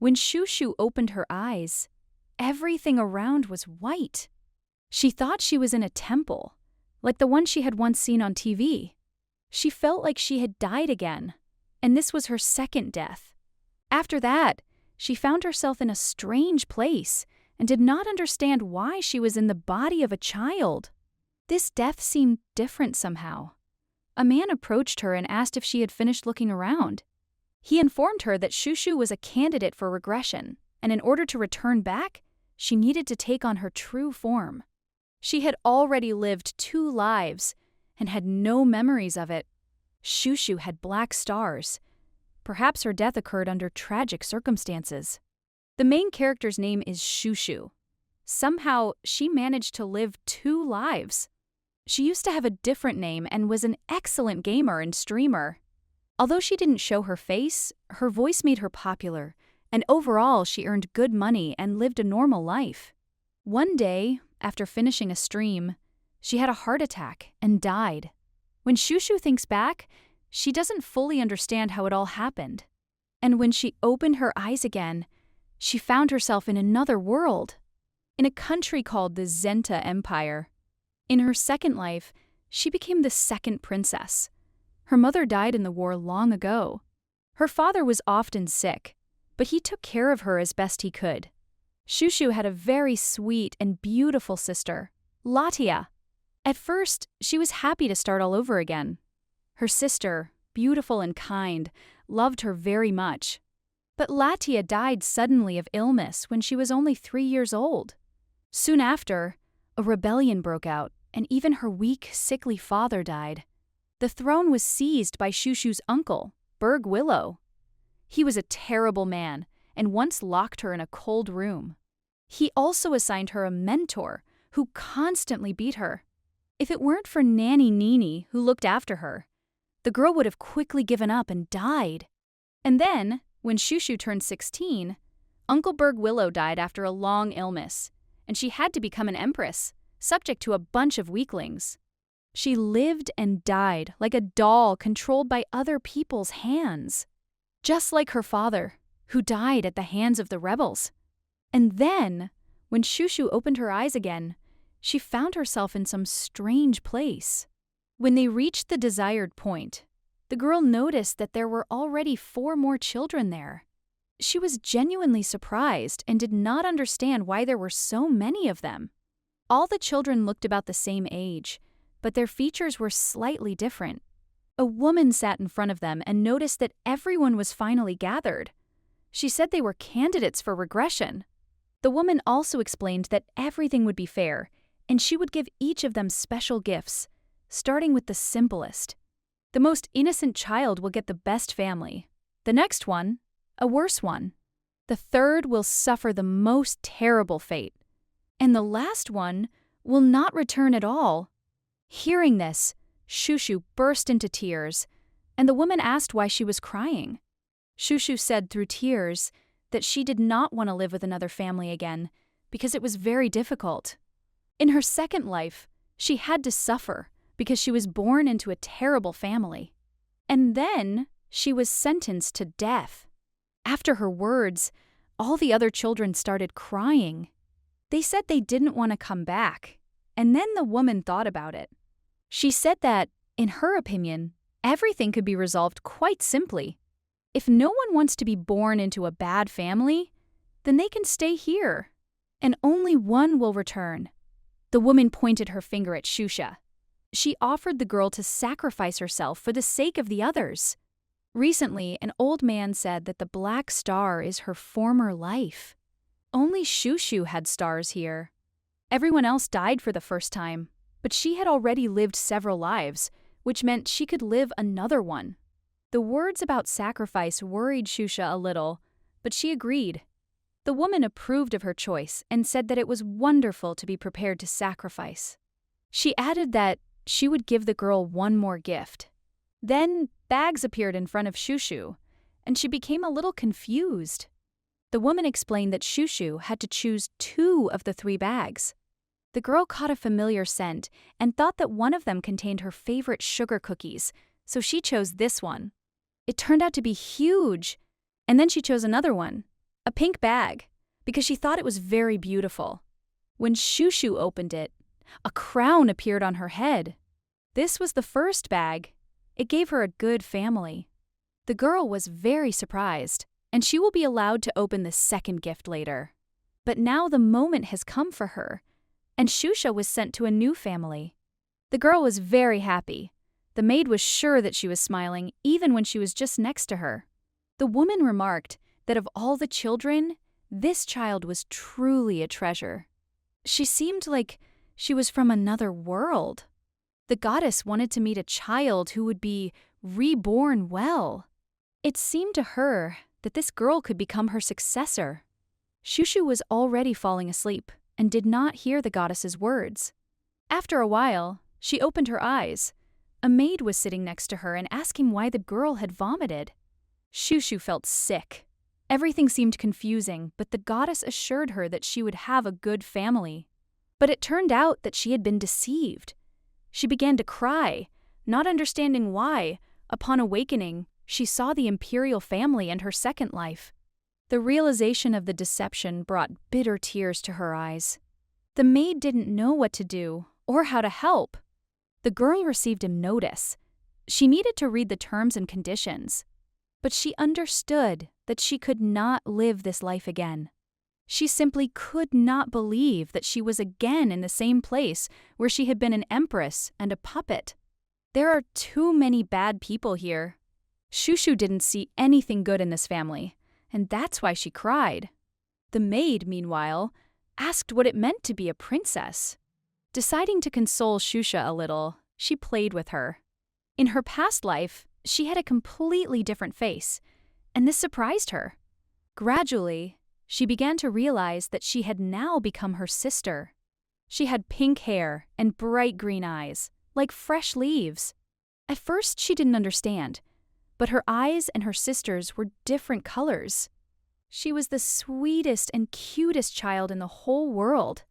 When Shushu opened her eyes, everything around was white. She thought she was in a temple, like the one she had once seen on TV. She felt like she had died again, and this was her second death. After that, she found herself in a strange place and did not understand why she was in the body of a child. This death seemed different somehow. A man approached her and asked if she had finished looking around. He informed her that Shushu was a candidate for regression, and in order to return back, she needed to take on her true form. She had already lived 2 lives and had no memories of it. Shushu had black stars. Perhaps her death occurred under tragic circumstances. The main character's name is Shushu. Somehow, she managed to live 2 lives. She used to have a different name and was an excellent gamer and streamer. Although she didn't show her face, her voice made her popular, and overall she earned good money and lived a normal life. One day, after finishing a stream, she had a heart attack and died. When Shushu thinks back, she doesn't fully understand how it all happened. And when she opened her eyes again, she found herself in another world, in a country called the Zenta Empire. In her second life, she became the second princess. Her mother died in the war long ago. Her father was often sick, but he took care of her as best he could. Shushu had a very sweet and beautiful sister, Latia. At first, she was happy to start all over again. Her sister, beautiful and kind, loved her very much. But Latia died suddenly of illness when she was only 3 years old. Soon after, a rebellion broke out, and even her weak, sickly father died. The throne was seized by Shushu's uncle, Berg Willow. He was a terrible man and once locked her in a cold room. He also assigned her a mentor who constantly beat her. If it weren't for Nanny Nini, who looked after her, the girl would have quickly given up and died. And then, when Shushu turned 16, Uncle Berg Willow died after a long illness, and she had to become an empress, subject to a bunch of weaklings. She lived and died like a doll controlled by other people's hands, just like her father, who died at the hands of the rebels. And then, when Shushu opened her eyes again, she found herself in some strange place. When they reached the desired point, the girl noticed that there were already 4 more children there. She was genuinely surprised and did not understand why there were so many of them. All the children looked about the same age, but their features were slightly different. A woman sat in front of them and noticed that everyone was finally gathered. She said they were candidates for regression. The woman also explained that everything would be fair, and she would give each of them special gifts, starting with the simplest. The most innocent child will get the best family. The next one, a worse one. The third will suffer the most terrible fate. And the last one will not return at all. Hearing this, Shushu burst into tears, and the woman asked why she was crying. Shushu said through tears that she did not want to live with another family again because it was very difficult. In her second life, she had to suffer because she was born into a terrible family. And then she was sentenced to death. After her words, all the other children started crying. They said they didn't want to come back, and then the woman thought about it. She said that, in her opinion, everything could be resolved quite simply. If no one wants to be born into a bad family, then they can stay here, and only one will return. The woman pointed her finger at Shusha. She offered the girl to sacrifice herself for the sake of the others. Recently, an old man said that the black star is her former life. Only Shushu had stars here. Everyone else died for the first time, but she had already lived several lives, which meant she could live another one. The words about sacrifice worried Shusha a little, but she agreed. The woman approved of her choice and said that it was wonderful to be prepared to sacrifice. She added that she would give the girl one more gift. Then bags appeared in front of Shushu, and she became a little confused. The woman explained that Shushu had to choose 2 of the 3 bags. The girl caught a familiar scent and thought that one of them contained her favorite sugar cookies, so she chose this one. It turned out to be huge, and then she chose another one. A pink bag, because she thought it was very beautiful. When Shushu opened it, a crown appeared on her head. This was the first bag. It gave her a good family. The girl was very surprised, and she will be allowed to open the second gift later. But now the moment has come for her, and Shusha was sent to a new family. The girl was very happy. The maid was sure that she was smiling even when she was just next to her. The woman remarked that of all the children, this child was truly a treasure. She seemed like she was from another world. The goddess wanted to meet a child who would be reborn well. It seemed to her that this girl could become her successor. Shushu was already falling asleep and did not hear the goddess's words. After a while, she opened her eyes. A maid was sitting next to her and asking why the girl had vomited. Shushu felt sick. Everything seemed confusing, but the goddess assured her that she would have a good family. But it turned out that she had been deceived. She began to cry, not understanding why. Upon awakening, she saw the imperial family and her second life. The realization of the deception brought bitter tears to her eyes. The maid didn't know what to do or how to help. The girl received a notice. She needed to read the terms and conditions. But she understood that she could not live this life again. She simply could not believe that she was again in the same place where she had been an empress and a puppet. There are too many bad people here. Shushu didn't see anything good in this family, and that's why she cried. The maid, meanwhile, asked what it meant to be a princess. Deciding to console Shusha a little, she played with her. In her past life, she had a completely different face, and this surprised her. Gradually, she began to realize that she had now become her sister. She had pink hair and bright green eyes, like fresh leaves. At first, she didn't understand, but her eyes and her sister's were different colors. She was the sweetest and cutest child in the whole world.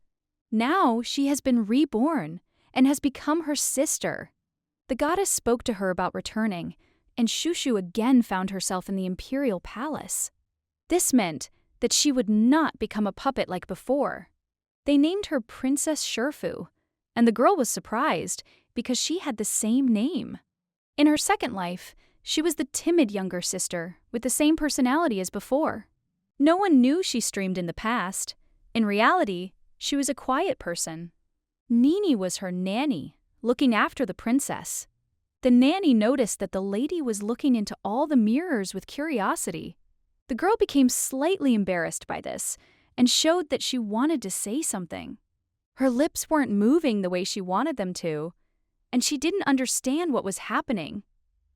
Now she has been reborn and has become her sister. The goddess spoke to her about returning, and Shushu again found herself in the imperial palace. This meant that she would not become a puppet like before. They named her Princess Sherfu, and the girl was surprised because she had the same name. In her second life, she was the timid younger sister with the same personality as before. No one knew she streamed in the past. In reality, she was a quiet person. Nini was her nanny, looking after the princess. The nanny noticed that the lady was looking into all the mirrors with curiosity. The girl became slightly embarrassed by this and showed that she wanted to say something. Her lips weren't moving the way she wanted them to, and she didn't understand what was happening.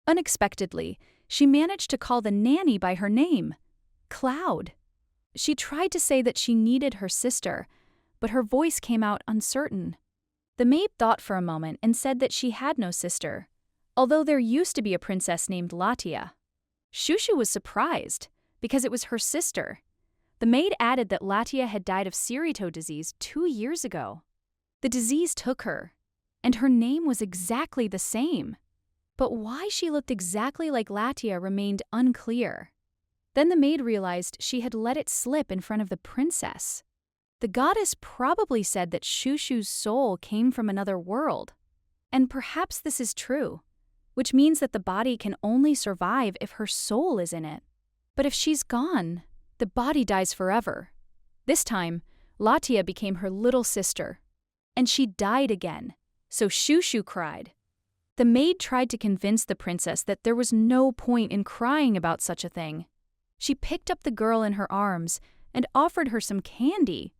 Unexpectedly, she managed to call the nanny by her name, Cloud. She tried to say that she needed her sister, but her voice came out uncertain. The maid thought for a moment and said that she had no sister, although there used to be a princess named Latia. Shushu was surprised, because it was her sister. The maid added that Latia had died of Cerito disease 2 years ago. The disease took her, and her name was exactly the same. But why she looked exactly like Latia remained unclear. Then the maid realized she had let it slip in front of the princess. The goddess probably said that Shushu's soul came from another world. And perhaps this is true, which means that the body can only survive if her soul is in it. But if she's gone, the body dies forever. This time, Latia became her little sister, and she died again, so Shushu cried. The maid tried to convince the princess that there was no point in crying about such a thing. She picked up the girl in her arms and offered her some candy.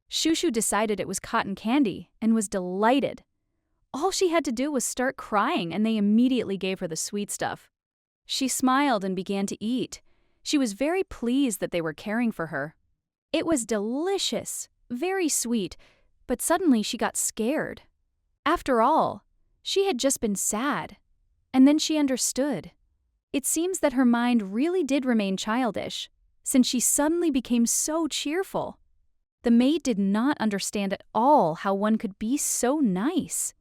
Shushu decided it was cotton candy and was delighted. All she had to do was start crying, and they immediately gave her the sweet stuff. She smiled and began to eat. She was very pleased that they were caring for her. It was delicious, very sweet, but suddenly she got scared. After all, she had just been sad, and then she understood. It seems that her mind really did remain childish, since she suddenly became so cheerful. The maid did not understand at all how one could be so nice.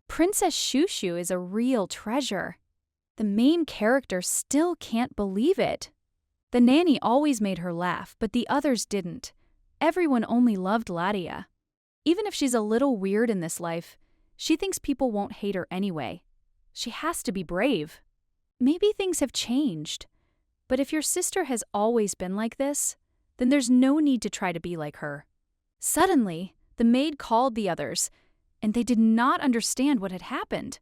Princess Shushu is a real treasure. The main character still can't believe it. The nanny always made her laugh, but the others didn't. Everyone only loved Ladia. Even if she's a little weird in this life, she thinks people won't hate her anyway. She has to be brave. Maybe things have changed. But if your sister has always been like this, then there's no need to try to be like her. Suddenly, the maid called the others, and they did not understand what had happened.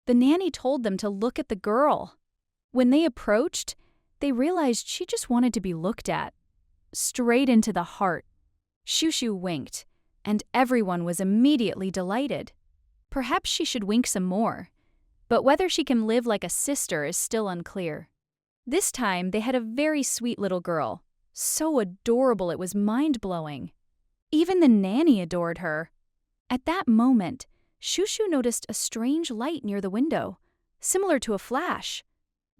The nanny told them to look at the girl. When they approached, they realized she just wanted to be looked at. Straight into the heart. Shushu winked, and everyone was immediately delighted. Perhaps she should wink some more, but whether she can live like a sister is still unclear. This time, they had a very sweet little girl. So adorable it was mind-blowing. Even the nanny adored her. At that moment, Shushu noticed a strange light near the window, similar to a flash.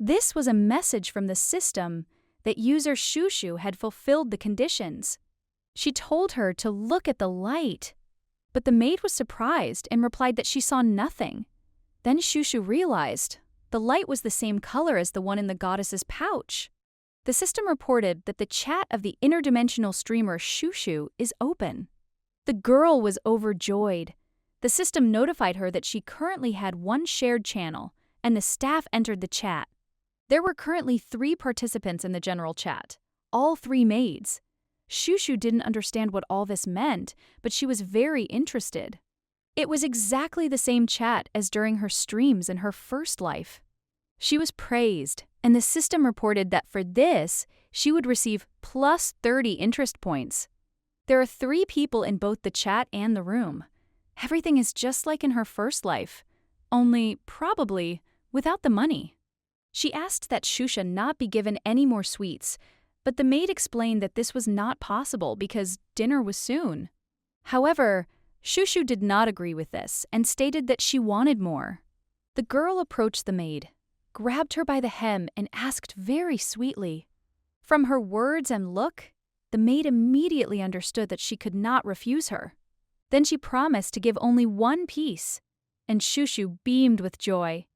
This was a message from the system that user Shushu had fulfilled the conditions. She told her to look at the light, but the maid was surprised and replied that she saw nothing. Then Shushu realized the light was the same color as the one in the goddess's pouch. The system reported that the chat of the interdimensional streamer Shushu is open. The girl was overjoyed. The system notified her that she currently had one shared channel, and the staff entered the chat. There were currently 3 participants in the general chat, all 3 maids. Shushu didn't understand what all this meant, but she was very interested. It was exactly the same chat as during her streams in her first life. She was praised, and the system reported that for this, she would receive plus 30 interest points. There are 3 people in both the chat and the room. Everything is just like in her first life, only, probably, without the money. She asked that Shusha not be given any more sweets, but the maid explained that this was not possible because dinner was soon. However, Shushu did not agree with this and stated that she wanted more. The girl approached the maid, grabbed her by the hem, and asked very sweetly. From her words and look, the maid immediately understood that she could not refuse her. Then she promised to give only 1 piece, and Shushu beamed with joy.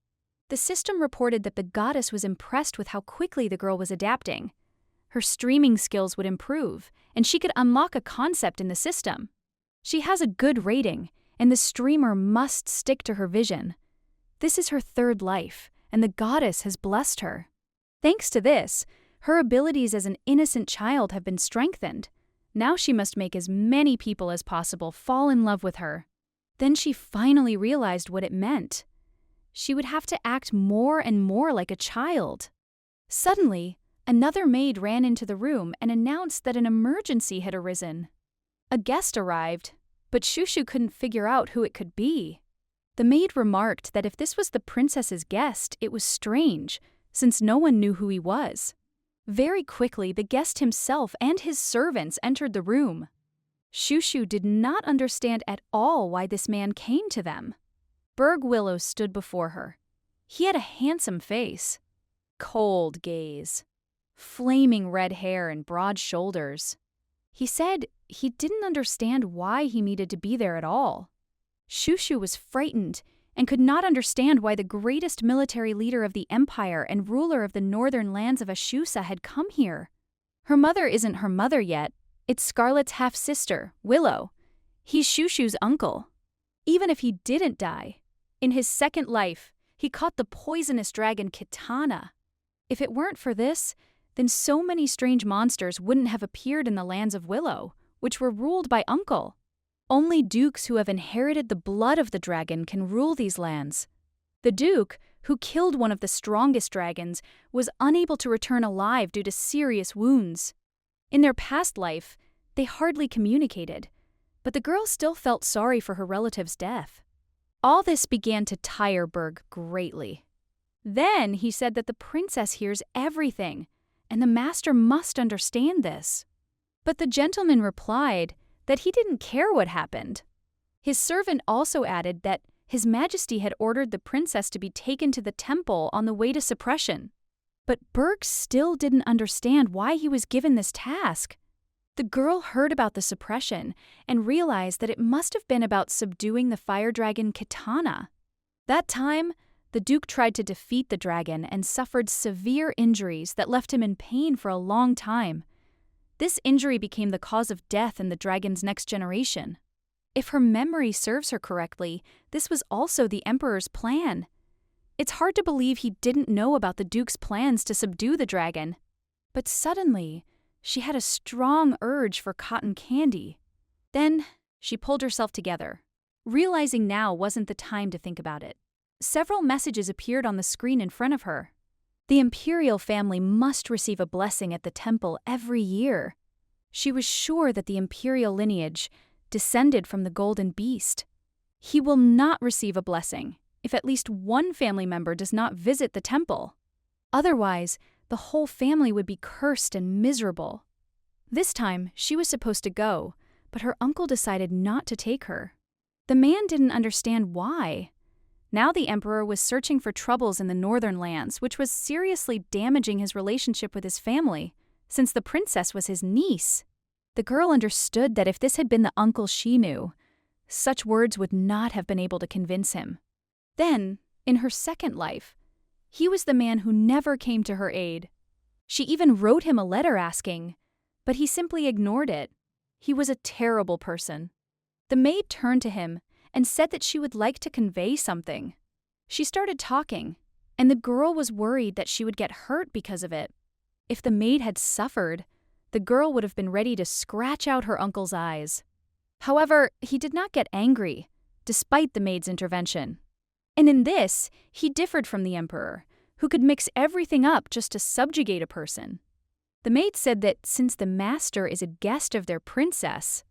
The system reported that the goddess was impressed with how quickly the girl was adapting. Her streaming skills would improve, and she could unlock a concept in the system. She has a good rating, and the streamer must stick to her vision. This is her 3rd life, and the goddess has blessed her. Thanks to this, her abilities as an innocent child have been strengthened. Now she must make as many people as possible fall in love with her. Then she finally realized what it meant. She would have to act more and more like a child. Suddenly, another maid ran into the room and announced that an emergency had arisen. A guest arrived, but Shushu couldn't figure out who it could be. The maid remarked that if this was the princess's guest, it was strange, since no one knew who he was. Very quickly, the guest himself and his servants entered the room. Shushu did not understand at all why this man came to them. Berg Willow stood before her. He had a handsome face, cold gaze, flaming red hair and broad shoulders. He said he didn't understand why he needed to be there at all. Shushu was frightened and could not understand why the greatest military leader of the empire and ruler of the northern lands of Ashusa had come here. Her mother isn't her mother yet. It's Scarlet's half-sister, Willow. He's Shushu's uncle. Even if he didn't die, in his 2nd life, he caught the poisonous dragon Kitana. If it weren't for this, then so many strange monsters wouldn't have appeared in the lands of Willow, which were ruled by Uncle. Only dukes who have inherited the blood of the dragon can rule these lands. The duke, who killed one of the strongest dragons, was unable to return alive due to serious wounds. In their past life, they hardly communicated, but the girl still felt sorry for her relative's death. All this began to tire Berg greatly. Then he said that the princess hears everything, and the master must understand this. But the gentleman replied that he didn't care what happened. His servant also added that His Majesty had ordered the princess to be taken to the temple on the way to suppression. But Berg still didn't understand why he was given this task. The girl heard about the suppression and realized that it must have been about subduing the fire dragon Kitana. That time, The Duke tried to defeat the dragon and suffered severe injuries that left him in pain for a long time. This injury became the cause of death in the dragon's next generation. If her memory serves her correctly, this was also the Emperor's plan. It's hard to believe he didn't know about the Duke's plans to subdue the dragon. But suddenly, she had a strong urge for cotton candy. Then, she pulled herself together, realizing now wasn't the time to think about it. Several messages appeared on the screen in front of her. The imperial family must receive a blessing at the temple every year. She was sure that the imperial lineage descended from the golden beast. He will not receive a blessing if at least one family member does not visit the temple. Otherwise, the whole family would be cursed and miserable. This time, she was supposed to go, but her uncle decided not to take her. The man didn't understand why. Now the emperor was searching for troubles in the northern lands, which was seriously damaging his relationship with his family, since the princess was his niece. The girl understood that if this had been the uncle she knew, such words would not have been able to convince him. Then, in her second life, he was the man who never came to her aid. She even wrote him a letter asking, but he simply ignored it. He was a terrible person. The maid turned to him and said that she would like to convey something. She started talking, and the girl was worried that she would get hurt because of it. If the maid had suffered, the girl would have been ready to scratch out her uncle's eyes. However, he did not get angry, despite the maid's intervention. And in this, he differed from the emperor, who could mix everything up just to subjugate a person. The maid said that since the master is a guest of their princess,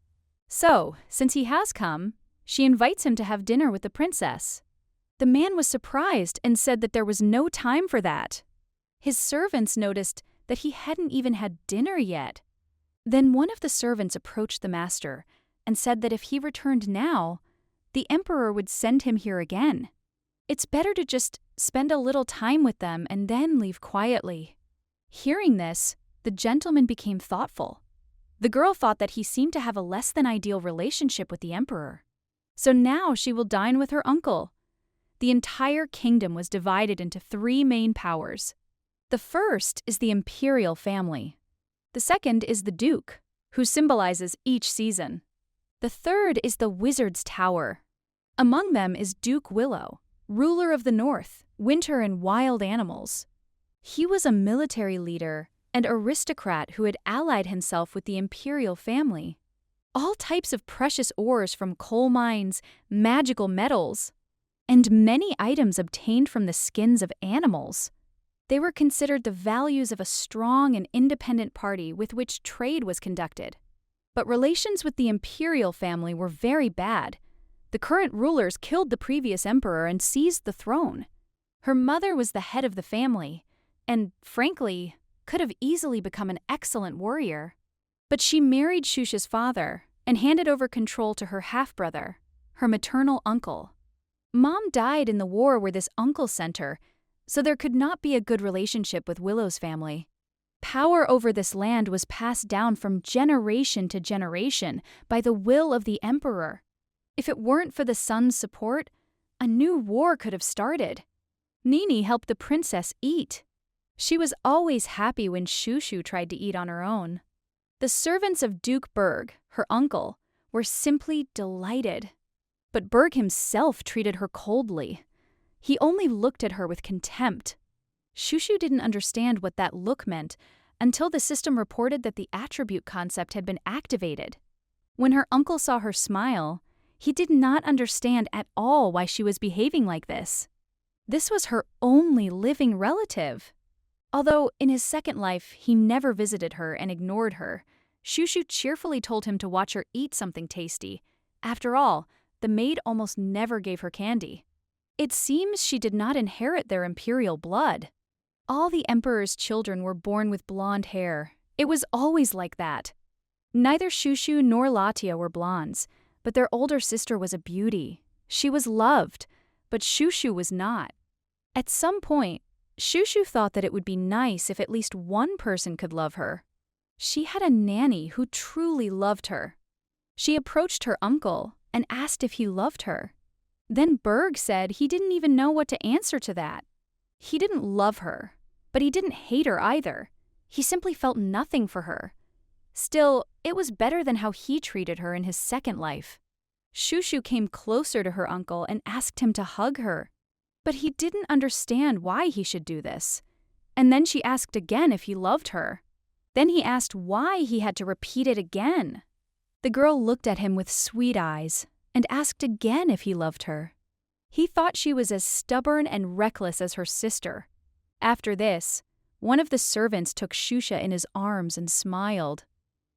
since he has come, she invites him to have dinner with the princess. The man was surprised and said that there was no time for that. His servants noticed that he hadn't even had dinner yet. Then one of the servants approached the master and said that if he returned now, the emperor would send him here again. It's better to just spend a little time with them and then leave quietly. Hearing this, the gentleman became thoughtful. The girl thought that he seemed to have a less than ideal relationship with the emperor. So now she will dine with her uncle. The entire kingdom was divided into 3 main powers. The first is the imperial family. The second is the Duke, who symbolizes each season. The third is the Wizard's Tower. Among them is Duke Willow, ruler of the North, winter and wild animals. He was a military leader and aristocrat who had allied himself with the imperial family. All types of precious ores from coal mines, magical metals, and many items obtained from the skins of animals. They were considered the values of a strong and independent party with which trade was conducted. But relations with the imperial family were very bad. The current rulers killed the previous emperor and seized the throne. Her mother was the head of the family, and, frankly, could have easily become an excellent warrior. But she married Shusha's father and handed over control to her half-brother, her maternal uncle. Mom died in the war where this uncle sent her, so there could not be a good relationship with Willow's family. Power over this land was passed down from generation to generation by the will of the emperor. If it weren't for the son's support, a new war could have started. Nini helped the princess eat. She was always happy when Shushu tried to eat on her own. The servants of Duke Berg, her uncle, were simply delighted. But Berg himself treated her coldly. He only looked at her with contempt. Shushu didn't understand what that look meant until the system reported that the attribute concept had been activated. When her uncle saw her smile, he did not understand at all why she was behaving like this. This was her only living relative. Although in his second life he never visited her and ignored her, Shushu cheerfully told him to watch her eat something tasty. After all, the maid almost never gave her candy. It seems she did not inherit their imperial blood. All the emperor's children were born with blonde hair. It was always like that. Neither Shushu nor Latia were blondes, but their older sister was a beauty. She was loved, but Shushu was not. At some point, Shushu thought that it would be nice if at least one person could love her. She had a nanny who truly loved her. She approached her uncle and asked if he loved her. Then Berg said he didn't even know what to answer to that. He didn't love her, but he didn't hate her either. He simply felt nothing for her. Still, it was better than how he treated her in his second life. Shushu came closer to her uncle and asked him to hug her. But he didn't understand why he should do this. And then she asked again if he loved her. Then he asked why he had to repeat it again. The girl looked at him with sweet eyes and asked again if he loved her. He thought she was as stubborn and reckless as her sister. After this, one of the servants took Shusha in his arms and smiled.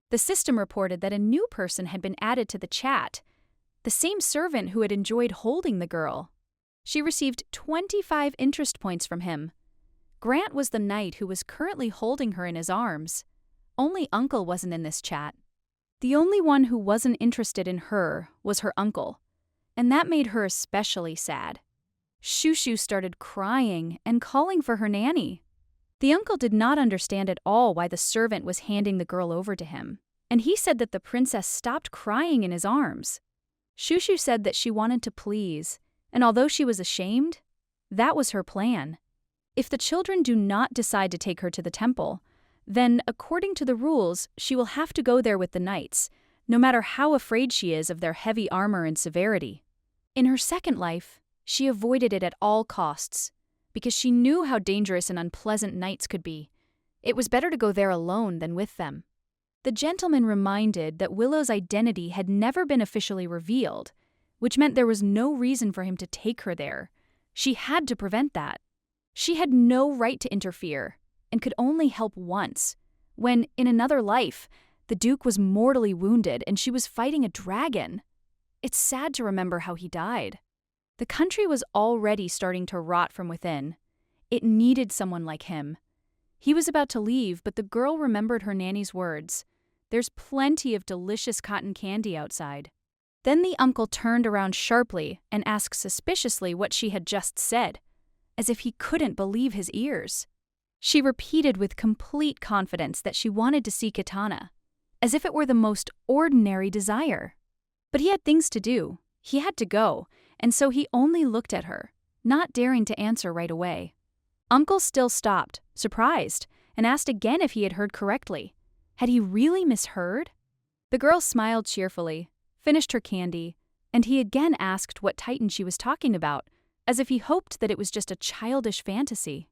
The system reported that a new person had been added to the chat, the same servant who had enjoyed holding the girl. She received 25 interest points from him. Grant was the knight who was currently holding her in his arms. Only Uncle wasn't in this chat. The only one who wasn't interested in her was her uncle, and that made her especially sad. Shushu started crying and calling for her nanny. The uncle did not understand at all why the servant was handing the girl over to him, and he said that the princess stopped crying in his arms. Shushu said that she wanted to please, and although she was ashamed, that was her plan. If the children do not decide to take her to the temple, then, according to the rules, she will have to go there with the knights, no matter how afraid she is of their heavy armor and severity. In her second life, she avoided it at all costs, because she knew how dangerous and unpleasant knights could be. It was better to go there alone than with them. The gentleman reminded that Willow's identity had never been officially revealed, which meant there was no reason for him to take her there. She had to prevent that. She had no right to interfere, and could only help once, when, in another life, the Duke was mortally wounded and she was fighting a dragon. It's sad to remember how he died. The country was already starting to rot from within. It needed someone like him. He was about to leave, but the girl remembered her nanny's words. There's plenty of delicious cotton candy outside. Then the uncle turned around sharply and asked suspiciously what she had just said, as if he couldn't believe his ears. She repeated with complete confidence that she wanted to see Kitana, as if it were the most ordinary desire. But he had things to do. He had to go, and so he only looked at her, not daring to answer right away. Uncle still stopped, surprised, and asked again if he had heard correctly. Had he really misheard? The girl smiled cheerfully, finished her candy, and he again asked what Titan she was talking about, as if he hoped that it was just a childish fantasy.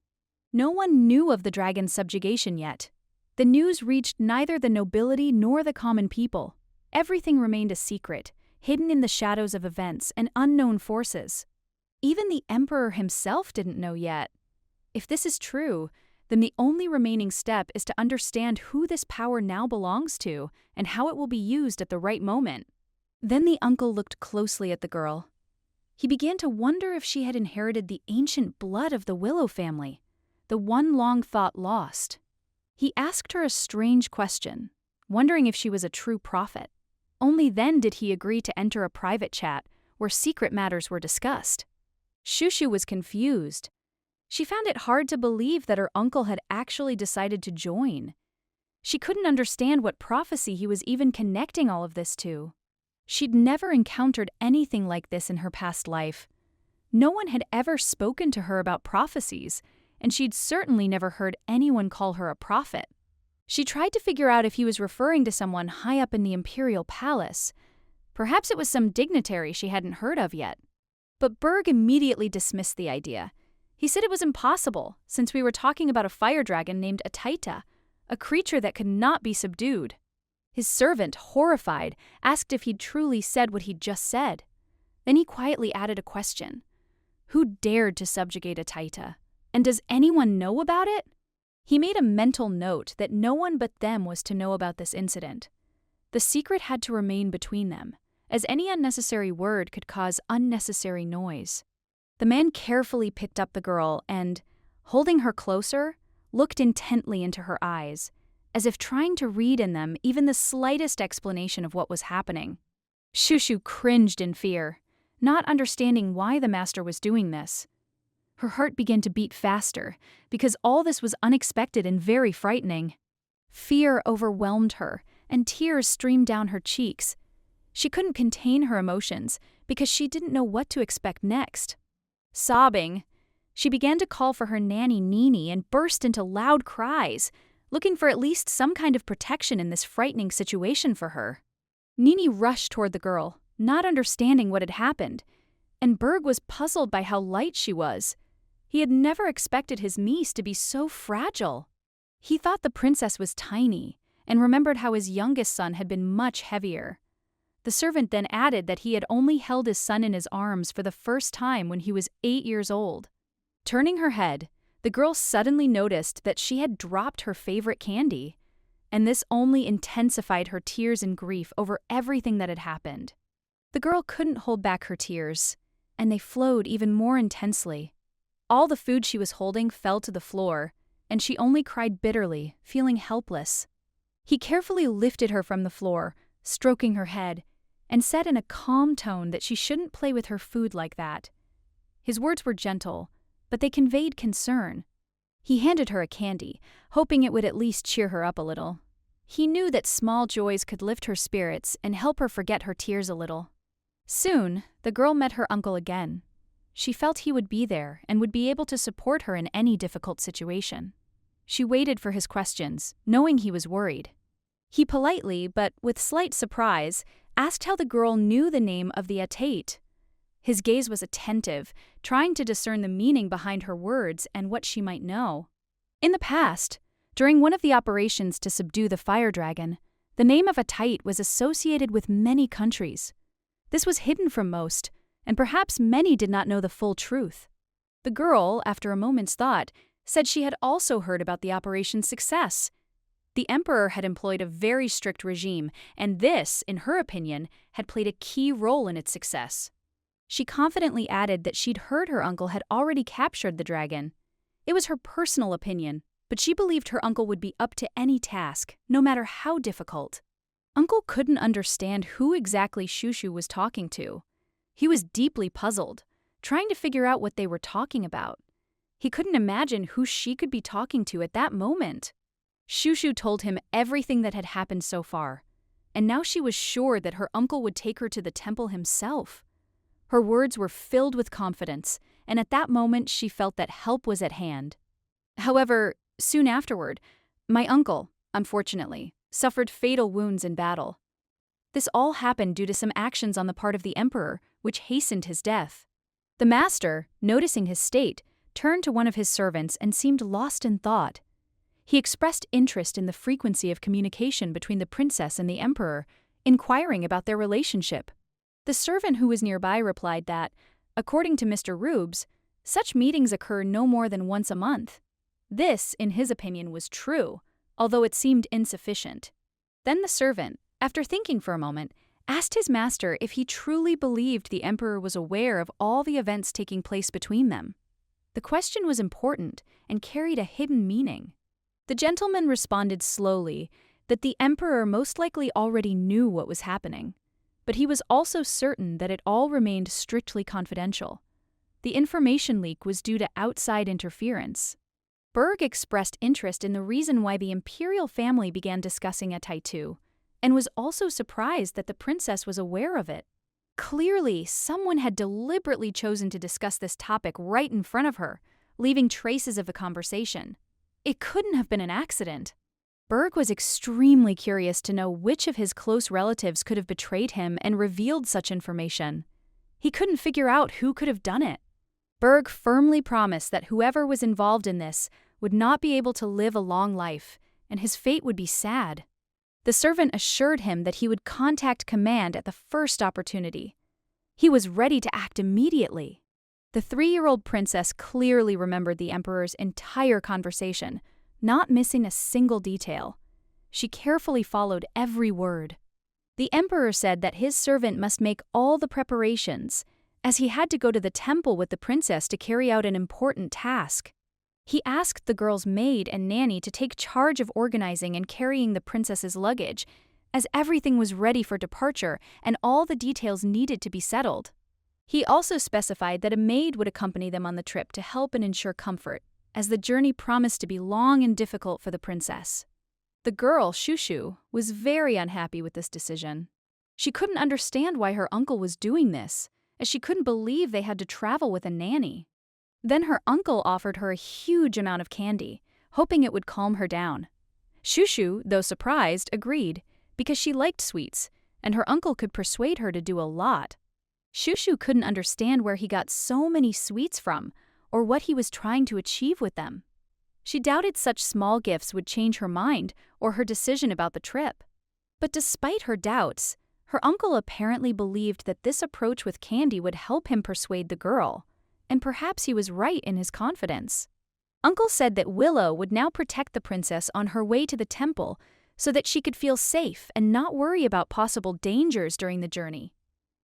No one knew of the dragon's subjugation yet. The news reached neither the nobility nor the common people. Everything remained a secret, hidden in the shadows of events and unknown forces. Even the emperor himself didn't know yet. If this is true, then the only remaining step is to understand who this power now belongs to and how it will be used at the right moment. Then the uncle looked closely at the girl. He began to wonder if she had inherited the ancient blood of the Willow family, the one long thought lost. He asked her a strange question, wondering if she was a true prophet. Only then did he agree to enter a private chat where secret matters were discussed. Shushu was confused. She found it hard to believe that her uncle had actually decided to join. She couldn't understand what prophecy he was even connecting all of this to. She'd never encountered anything like this in her past life. No one had ever spoken to her about prophecies, and she'd certainly never heard anyone call her a prophet. She tried to figure out if he was referring to someone high up in the imperial palace. Perhaps it was some dignitary she hadn't heard of yet. But Berg immediately dismissed the idea. He said it was impossible, since we were talking about a fire dragon named Ataita, a creature that could not be subdued. His servant, horrified, asked if he'd truly said what he'd just said. Then he quietly added a question. Who dared to subjugate Ataita? And does anyone know about it? He made a mental note that no one but them was to know about this incident. The secret had to remain between them, as any unnecessary word could cause unnecessary noise. The man carefully picked up the girl and, holding her closer, looked intently into her eyes, as if trying to read in them even the slightest explanation of what was happening. Shushu cringed in fear, not understanding why the master was doing this. Her heart began to beat faster, because all this was unexpected and very frightening. Fear overwhelmed her, and tears streamed down her cheeks. She couldn't contain her emotions because she didn't know what to expect next. Sobbing, she began to call for her nanny Nini and burst into loud cries, looking for at least some kind of protection in this frightening situation for her. Nini rushed toward the girl, not understanding what had happened, and Berg was puzzled by how light she was. He had never expected his niece to be so fragile. He thought the princess was tiny, and remembered how his youngest son had been much heavier. The servant then added that he had only held his son in his arms for the first time when he was 8 years old. Turning her head, the girl suddenly noticed that she had dropped her favorite candy, and this only intensified her tears and grief over everything that had happened. The girl couldn't hold back her tears, and they flowed even more intensely. All the food she was holding fell to the floor, and she only cried bitterly, feeling helpless. He carefully lifted her from the floor, stroking her head, and said in a calm tone that she shouldn't play with her food like that. His words were gentle, but they conveyed concern. He handed her a candy, hoping it would at least cheer her up a little. He knew that small joys could lift her spirits and help her forget her tears a little. Soon, the girl met her uncle again. She felt he would be there and would be able to support her in any difficult situation. She waited for his questions, knowing he was worried. He politely, but with slight surprise, asked how the girl knew the name of the Atate. His gaze was attentive, trying to discern the meaning behind her words and what she might know. In the past, during one of the operations to subdue the fire dragon, the name of Atate was associated with many countries. This was hidden from most, and perhaps many did not know the full truth. The girl, after a moment's thought, said she had also heard about the operation's success. The emperor had employed a very strict regime, and this, in her opinion, had played a key role in its success. She confidently added that she'd heard her uncle had already captured the dragon. It was her personal opinion, but she believed her uncle would be up to any task, no matter how difficult. Uncle couldn't understand who exactly Shushu was talking to. He was deeply puzzled, trying to figure out what they were talking about. He couldn't imagine who she could be talking to at that moment. Shushu told him everything that had happened so far, and now she was sure that her uncle would take her to the temple himself. Her words were filled with confidence, and at that moment she felt that help was at hand. However, soon afterward, my uncle, unfortunately, suffered fatal wounds in battle. This all happened due to some actions on the part of the emperor, which hastened his death. The master, noticing his state, turned to one of his servants and seemed lost in thought. He expressed interest in the frequency of communication between the princess and the emperor, inquiring about their relationship. The servant who was nearby replied that, according to Mr. Rubes, such meetings occur no more than once a month. This, in his opinion, was true, although it seemed insufficient. Then the servant, after thinking for a moment, asked his master if he truly believed the emperor was aware of all the events taking place between them. The question was important and carried a hidden meaning. The gentleman responded slowly that the emperor most likely already knew what was happening, but he was also certain that it all remained strictly confidential. The information leak was due to outside interference. Berg expressed interest in the reason why the imperial family began discussing Ataitu, and was also surprised that the princess was aware of it. Clearly, someone had deliberately chosen to discuss this topic right in front of her, leaving traces of the conversation. It couldn't have been an accident. Berg was extremely curious to know which of his close relatives could have betrayed him and revealed such information. He couldn't figure out who could have done it. Berg firmly promised that whoever was involved in this would not be able to live a long life, and his fate would be sad. The servant assured him that he would contact command at the first opportunity. He was ready to act immediately. The 3-year-old princess clearly remembered the emperor's entire conversation, not missing a single detail. She carefully followed every word. The emperor said that his servant must make all the preparations, as he had to go to the temple with the princess to carry out an important task. He asked the girl's maid and nanny to take charge of organizing and carrying the princess's luggage, as everything was ready for departure and all the details needed to be settled. He also specified that a maid would accompany them on the trip to help and ensure comfort, as the journey promised to be long and difficult for the princess. The girl, Shushu, was very unhappy with this decision. She couldn't understand why her uncle was doing this, as she couldn't believe they had to travel with a nanny. Then her uncle offered her a huge amount of candy, hoping it would calm her down. Shushu, though surprised, agreed, because she liked sweets, and her uncle could persuade her to do a lot. Shushu couldn't understand where he got so many sweets from, or what he was trying to achieve with them. She doubted such small gifts would change her mind or her decision about the trip. But despite her doubts, her uncle apparently believed that this approach with candy would help him persuade the girl, and perhaps he was right in his confidence. Uncle said that Willow would now protect the princess on her way to the temple so that she could feel safe and not worry about possible dangers during the journey.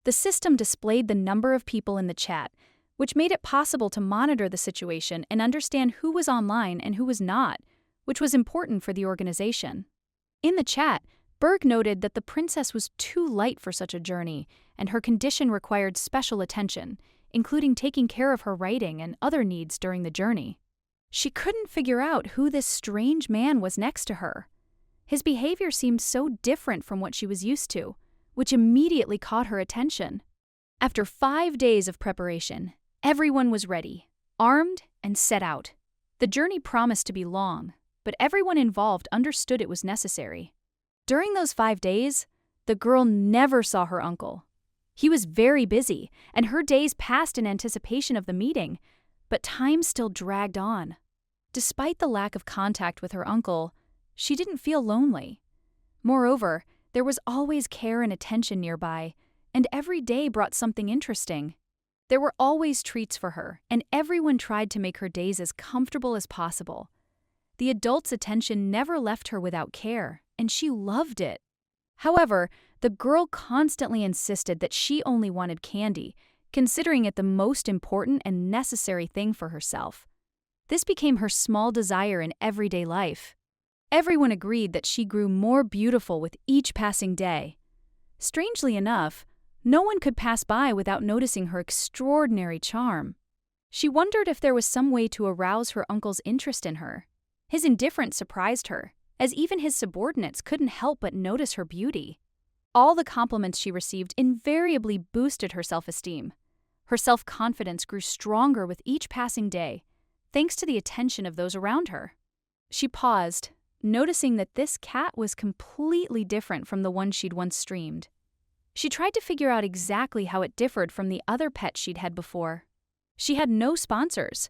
The system displayed the number of people in the chat, which made it possible to monitor the situation and understand who was online and who was not, which was important for the organization. In the chat, Berg noted that the princess was too light for such a journey, and her condition required special attention, including taking care of her writing and other needs during the journey. She couldn't figure out who this strange man was next to her. His behavior seemed so different from what she was used to, which immediately caught her attention. After 5 days of preparation, everyone was ready, armed, and set out. The journey promised to be long, but everyone involved understood it was necessary. During those 5 days, the girl never saw her uncle. He was very busy, and her days passed in anticipation of the meeting, but time still dragged on. Despite the lack of contact with her uncle, she didn't feel lonely. Moreover, there was always care and attention nearby, and every day brought something interesting. There were always treats for her, and everyone tried to make her days as comfortable as possible. The adults' attention never left her without care, and she loved it. However, the girl constantly insisted that she only wanted candy, considering it the most important and necessary thing for herself. This became her small desire in everyday life. Everyone agreed that she grew more beautiful with each passing day. Strangely enough, no one could pass by without noticing her extraordinary charm. She wondered if there was some way to arouse her uncle's interest in her. His indifference surprised her, as even his subordinates couldn't help but notice her beauty. All the compliments she received invariably boosted her self-esteem. Her self-confidence grew stronger with each passing day, thanks to the attention of those around her. She paused, noticing that this cat was completely different from the one she'd once streamed. She tried to figure out exactly how it differed from the other pets she'd had before. She had no sponsors.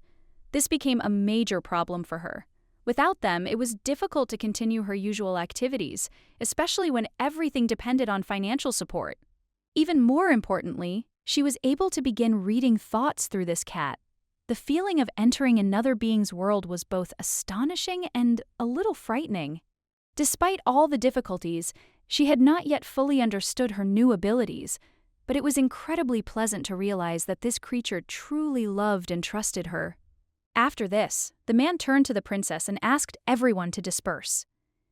This became a major problem for her. Without them, it was difficult to continue her usual activities, especially when everything depended on financial support. Even more importantly, she was able to begin reading thoughts through this cat. The feeling of entering another being's world was both astonishing and a little frightening. Despite all the difficulties, she had not yet fully understood her new abilities, but it was incredibly pleasant to realize that this creature truly loved and trusted her. After this, the man turned to the princess and asked everyone to disperse.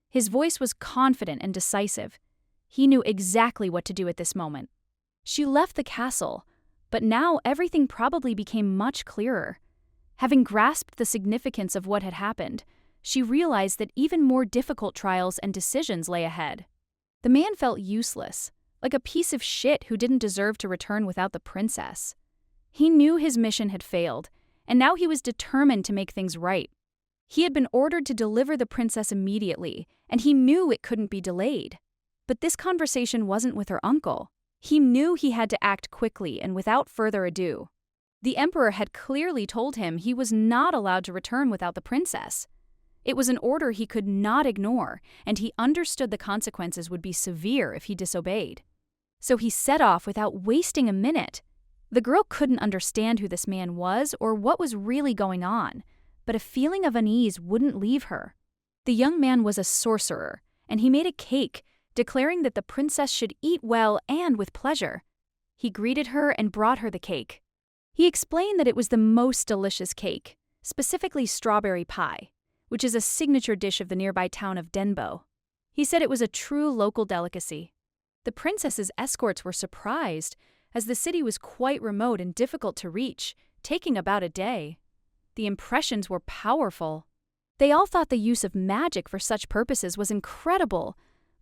His voice was confident and decisive. He knew exactly what to do at this moment. She left the castle, but now everything probably became much clearer. Having grasped the significance of what had happened, she realized that even more difficult trials and decisions lay ahead. The man felt useless, like a piece of shit who didn't deserve to return without the princess. He knew his mission had failed, and now he was determined to make things right. He had been ordered to deliver the princess immediately, and he knew it couldn't be delayed. But this conversation wasn't with her uncle. He knew he had to act quickly and without further ado. The emperor had clearly told him he was not allowed to return without the princess. It was an order he could not ignore, and he understood the consequences would be severe if he disobeyed. So he set off without wasting a minute. The girl couldn't understand who this man was or what was really going on, but a feeling of unease wouldn't leave her. The young man was a sorcerer, and he made a cake, declaring that the princess should eat well and with pleasure. He greeted her and brought her the cake. He explained that it was the most delicious cake, specifically strawberry pie, which is a signature dish of the nearby town of Denbo. He said it was a true local delicacy. The princess's escorts were surprised, as the city was quite remote and difficult to reach, taking about a day. The impressions were powerful. They all thought the use of magic for such purposes was incredible,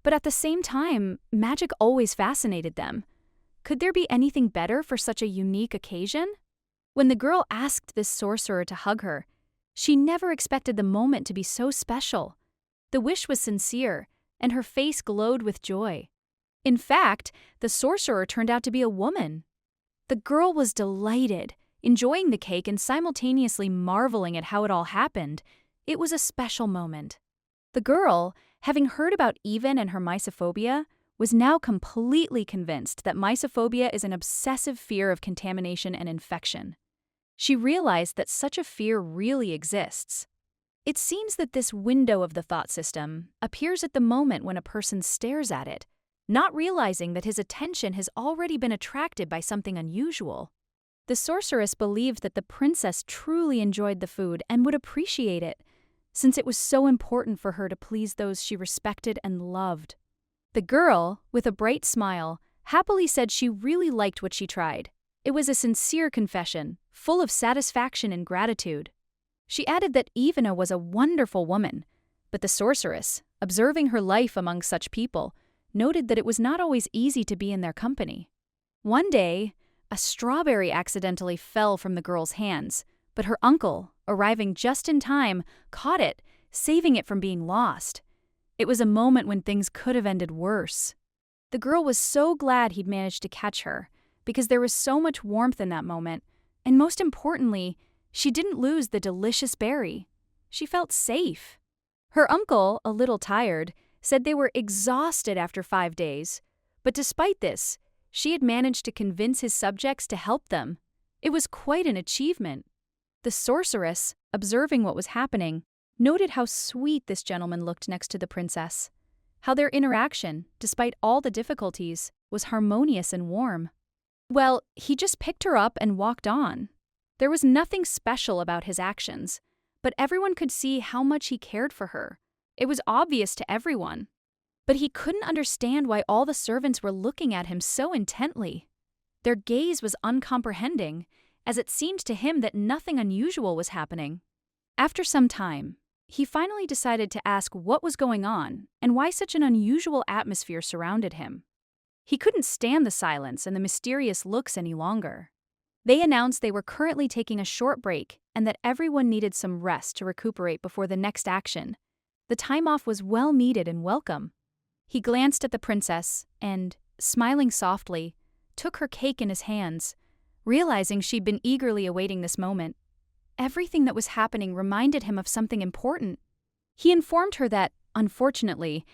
But at the same time, magic always fascinated them. Could there be anything better for such a unique occasion? When the girl asked this sorcerer to hug her, she never expected the moment to be so special. The wish was sincere, and her face glowed with joy. In fact, the sorcerer turned out to be a woman. The girl was delighted, enjoying the cake and simultaneously marveling at how it all happened. It was a special moment. The girl, having heard about Even and her mysophobia, was now completely convinced that mysophobia is an obsessive fear of contamination and infection. She realized that such a fear really exists. It seems that this window of the thought system appears at the moment when a person stares at it, not realizing that his attention has already been attracted by something unusual. The sorceress believed that the princess truly enjoyed the food and would appreciate it, since it was so important for her to please those she respected and loved. The girl, with a bright smile, happily said she really liked what she tried. It was a sincere confession, full of satisfaction and gratitude. She added that Ivana was a wonderful woman, but the sorceress, observing her life among such people, noted that it was not always easy to be in their company. One day, a strawberry accidentally fell from the girl's hands, but her uncle, arriving just in time, caught it, saving it from being lost. It was a moment when things could have ended worse. The girl was so glad he'd managed to catch her, because there was so much warmth in that moment, and most importantly, she didn't lose the delicious berry. She felt safe. Her uncle, a little tired, said they were exhausted after 5 days, but despite this, she had managed to convince his subjects to help them. It was quite an achievement. The sorceress, observing what was happening, noted how sweet this gentleman looked next to the princess, how their interaction, despite all the difficulties, was harmonious and warm. Well, he just picked her up and walked on. There was nothing special about his actions, but everyone could see how much he cared for her. It was obvious to everyone. But he couldn't understand why all the servants were looking at him so intently. Their gaze was uncomprehending, as it seemed to him that nothing unusual was happening. After some time, he finally decided to ask what was going on and why such an unusual atmosphere surrounded him. He couldn't stand the silence and the mysterious looks any longer. They announced they were currently taking a short break and that everyone needed some rest to recuperate before the next action. The time off was well needed and welcome. He glanced at the princess and, smiling softly, took her cake in his hands, realizing she'd been eagerly awaiting this moment. Everything that was happening reminded him of something important. He informed her that, unfortunately,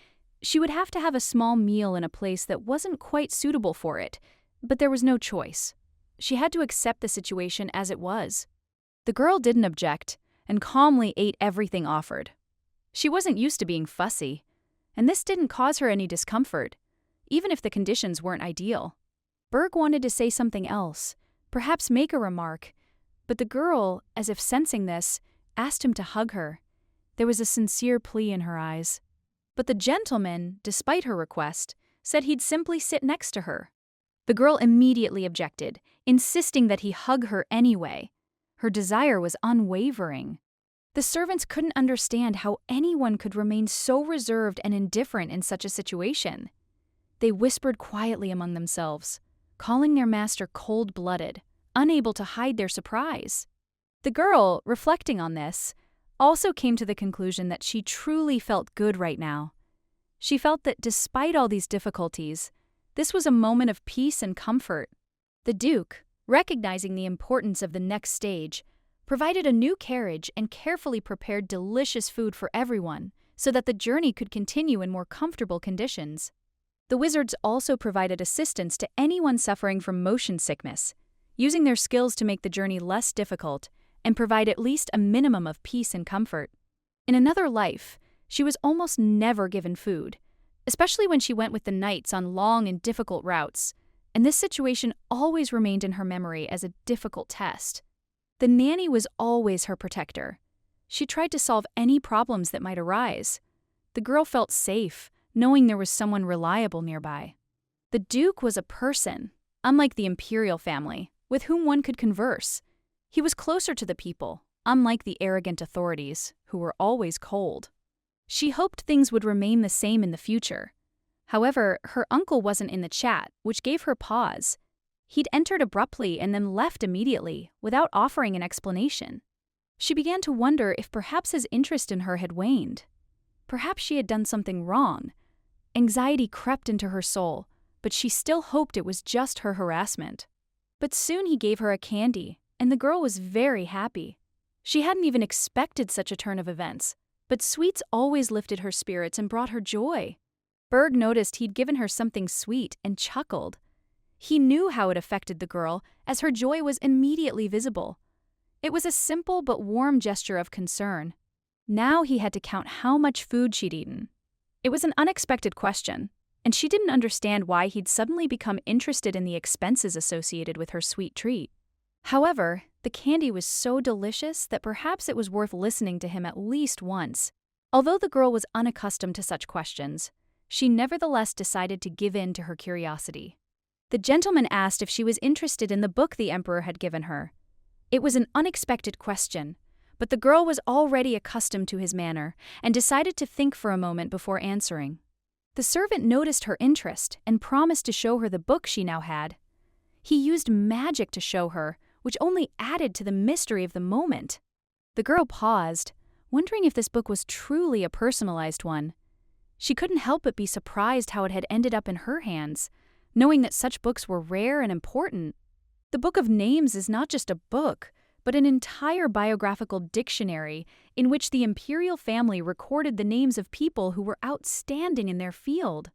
she would have to have a small meal in a place that wasn't quite suitable for it, but there was no choice. She had to accept the situation as it was. The girl didn't object and calmly ate everything offered. She wasn't used to being fussy, and this didn't cause her any discomfort, even if the conditions weren't ideal. Berg wanted to say something else, perhaps make a remark, but the girl, as if sensing this, asked him to hug her. There was a sincere plea in her eyes. But the gentleman, despite her request, said he'd simply sit next to her. The girl immediately objected, insisting that he hug her anyway. Her desire was unwavering. The servants couldn't understand how anyone could remain so reserved and indifferent in such a situation. They whispered quietly among themselves, calling their master cold-blooded, unable to hide their surprise. The girl, reflecting on this, also came to the conclusion that she truly felt good right now. She felt that despite all these difficulties, this was a moment of peace and comfort. The Duke, recognizing the importance of the next stage, provided a new carriage and carefully prepared delicious food for everyone so that the journey could continue in more comfortable conditions. The wizards also provided assistance to anyone suffering from motion sickness, using their skills to make the journey less difficult and provide at least a minimum of peace and comfort. In another life, she was almost never given food, especially when she went with the knights on long and difficult routes, and this situation always remained in her memory as a difficult test. The nanny was always her protector. She tried to solve any problems that might arise. The girl felt safe, knowing there was someone reliable nearby. The Duke was a person, unlike the imperial family, with whom one could converse. He was closer to the people, unlike the arrogant authorities, who were always cold. She hoped things would remain the same in the future. However, her uncle wasn't in the chat, which gave her pause. He'd entered abruptly and then left immediately, without offering an explanation. She began to wonder if perhaps his interest in her had waned. Perhaps she had done something wrong. Anxiety crept into her soul, but she still hoped it was just her harassment. But soon he gave her a candy, and the girl was very happy. She hadn't even expected such a turn of events, but sweets always lifted her spirits and brought her joy. Berg noticed he'd given her something sweet and chuckled. He knew how it affected the girl, as her joy was immediately visible. It was a simple but warm gesture of concern. Now he had to count how much food she'd eaten. It was an unexpected question, and she didn't understand why he'd suddenly become interested in the expenses associated with her sweet treat. However, the candy was so delicious that perhaps it was worth listening to him at least once. Although the girl was unaccustomed to such questions, she nevertheless decided to give in to her curiosity. The gentleman asked if she was interested in the book the emperor had given her. It was an unexpected question, but the girl was already accustomed to his manner and decided to think for a moment before answering. The servant noticed her interest and promised to show her the book she now had. He used magic to show her, which only added to the mystery of the moment. The girl paused, wondering if this book was truly a personalized one. She couldn't help but be surprised how it had ended up in her hands, knowing that such books were rare and important. The Book of Names is not just a book, but an entire biographical dictionary in which the imperial family recorded the names of people who were outstanding in their field.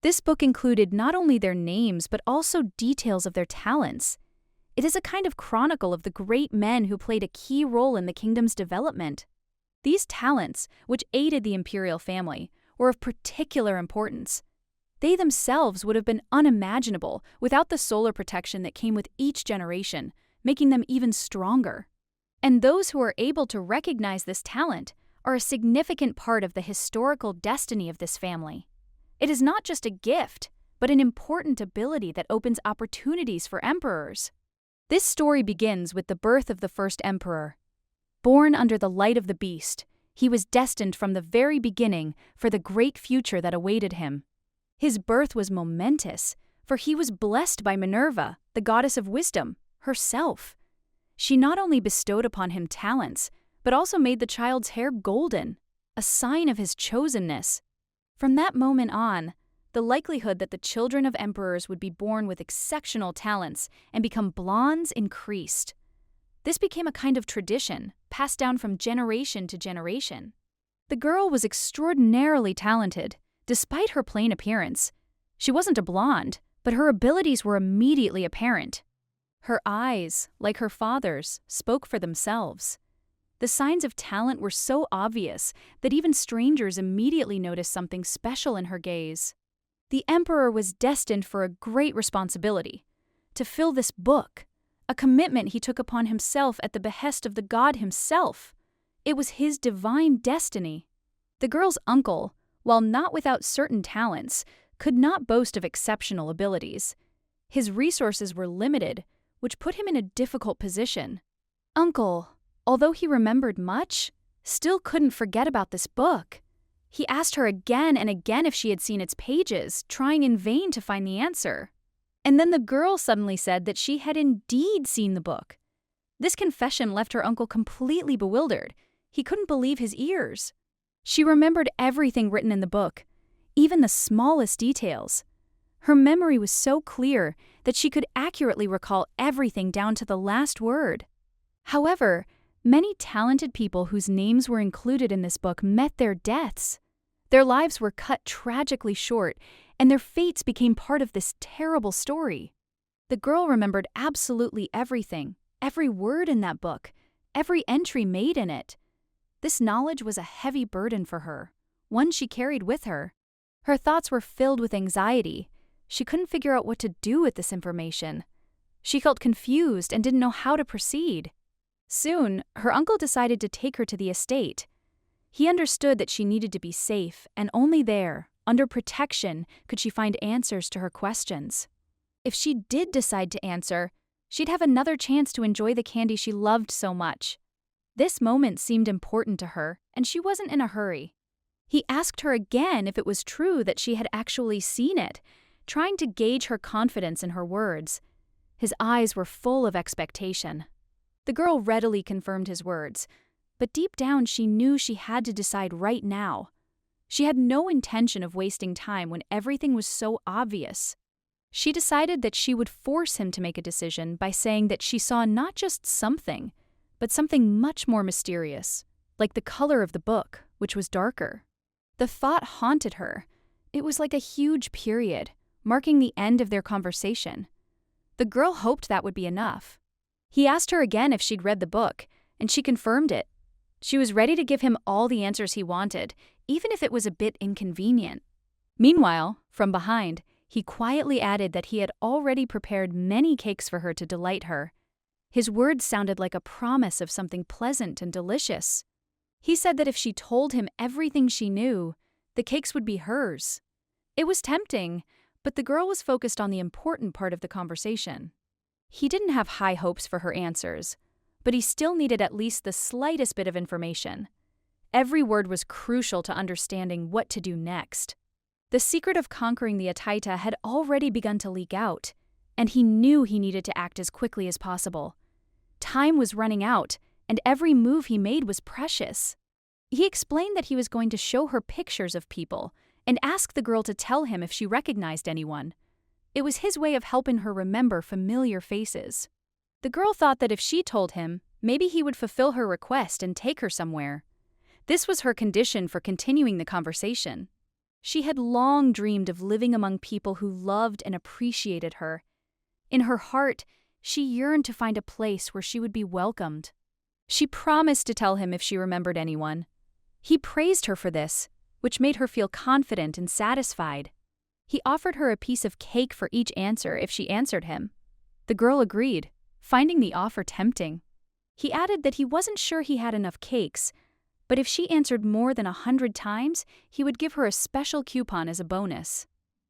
This book included not only their names but also details of their talents. It is a kind of chronicle of the great men who played a key role in the kingdom's development. These talents, which aided the imperial family, were of particular importance. They themselves would have been unimaginable without the solar protection that came with each generation, making them even stronger. And those who are able to recognize this talent are a significant part of the historical destiny of this family. It is not just a gift, but an important ability that opens opportunities for emperors. This story begins with the birth of the first emperor. Born under the light of the beast, he was destined from the very beginning for the great future that awaited him. His birth was momentous, for he was blessed by Minerva, the goddess of wisdom, herself. She not only bestowed upon him talents, but also made the child's hair golden, a sign of his chosenness. From that moment on, the likelihood that the children of emperors would be born with exceptional talents and become blondes increased. This became a kind of tradition, passed down from generation to generation. The girl was extraordinarily talented, despite her plain appearance. She wasn't a blonde, but her abilities were immediately apparent. Her eyes, like her father's, spoke for themselves. The signs of talent were so obvious that even strangers immediately noticed something special in her gaze. The emperor was destined for a great responsibility, to fill this book, a commitment he took upon himself at the behest of the god himself. It was his divine destiny. The girl's uncle, while not without certain talents, could not boast of exceptional abilities. His resources were limited, which put him in a difficult position. Uncle, although he remembered much, still couldn't forget about this book. He asked her again and again if she had seen its pages, trying in vain to find the answer. And then the girl suddenly said that she had indeed seen the book. This confession left her uncle completely bewildered. He couldn't believe his ears. She remembered everything written in the book, even the smallest details. Her memory was so clear that she could accurately recall everything down to the last word. However, many talented people whose names were included in this book met their deaths. Their lives were cut tragically short, and their fates became part of this terrible story. The girl remembered absolutely everything, every word in that book, every entry made in it. This knowledge was a heavy burden for her, one she carried with her. Her thoughts were filled with anxiety. She couldn't figure out what to do with this information. She felt confused and didn't know how to proceed. Soon, her uncle decided to take her to the estate. He understood that she needed to be safe, and only there, under protection, could she find answers to her questions. If she did decide to answer, she'd have another chance to enjoy the candy she loved so much. This moment seemed important to her, and she wasn't in a hurry. He asked her again if it was true that she had actually seen it, trying to gauge her confidence in her words. His eyes were full of expectation. The girl readily confirmed his words, but deep down she knew she had to decide right now. She had no intention of wasting time when everything was so obvious. She decided that she would force him to make a decision by saying that she saw not just something, but something much more mysterious, like the color of the book, which was darker. The thought haunted her. It was like a huge period, marking the end of their conversation. The girl hoped that would be enough. He asked her again if she'd read the book, and she confirmed it. She was ready to give him all the answers he wanted, even if it was a bit inconvenient. Meanwhile, from behind, he quietly added that he had already prepared many cakes for her to delight her. His words sounded like a promise of something pleasant and delicious. He said that if she told him everything she knew, the cakes would be hers. It was tempting, but the girl was focused on the important part of the conversation. He didn't have high hopes for her answers, but he still needed at least the slightest bit of information. Every word was crucial to understanding what to do next. The secret of conquering the Ataita had already begun to leak out, and he knew he needed to act as quickly as possible. Time was running out, and every move he made was precious. He explained that he was going to show her pictures of people and ask the girl to tell him if she recognized anyone. It was his way of helping her remember familiar faces. The girl thought that if she told him, maybe he would fulfill her request and take her somewhere. This was her condition for continuing the conversation. She had long dreamed of living among people who loved and appreciated her. In her heart, she yearned to find a place where she would be welcomed. She promised to tell him if she remembered anyone. He praised her for this, which made her feel confident and satisfied. He offered her a piece of cake for each answer if she answered him. The girl agreed, finding the offer tempting. He added that he wasn't sure he had enough cakes, but if she answered more than 100 times, he would give her a special coupon as a bonus.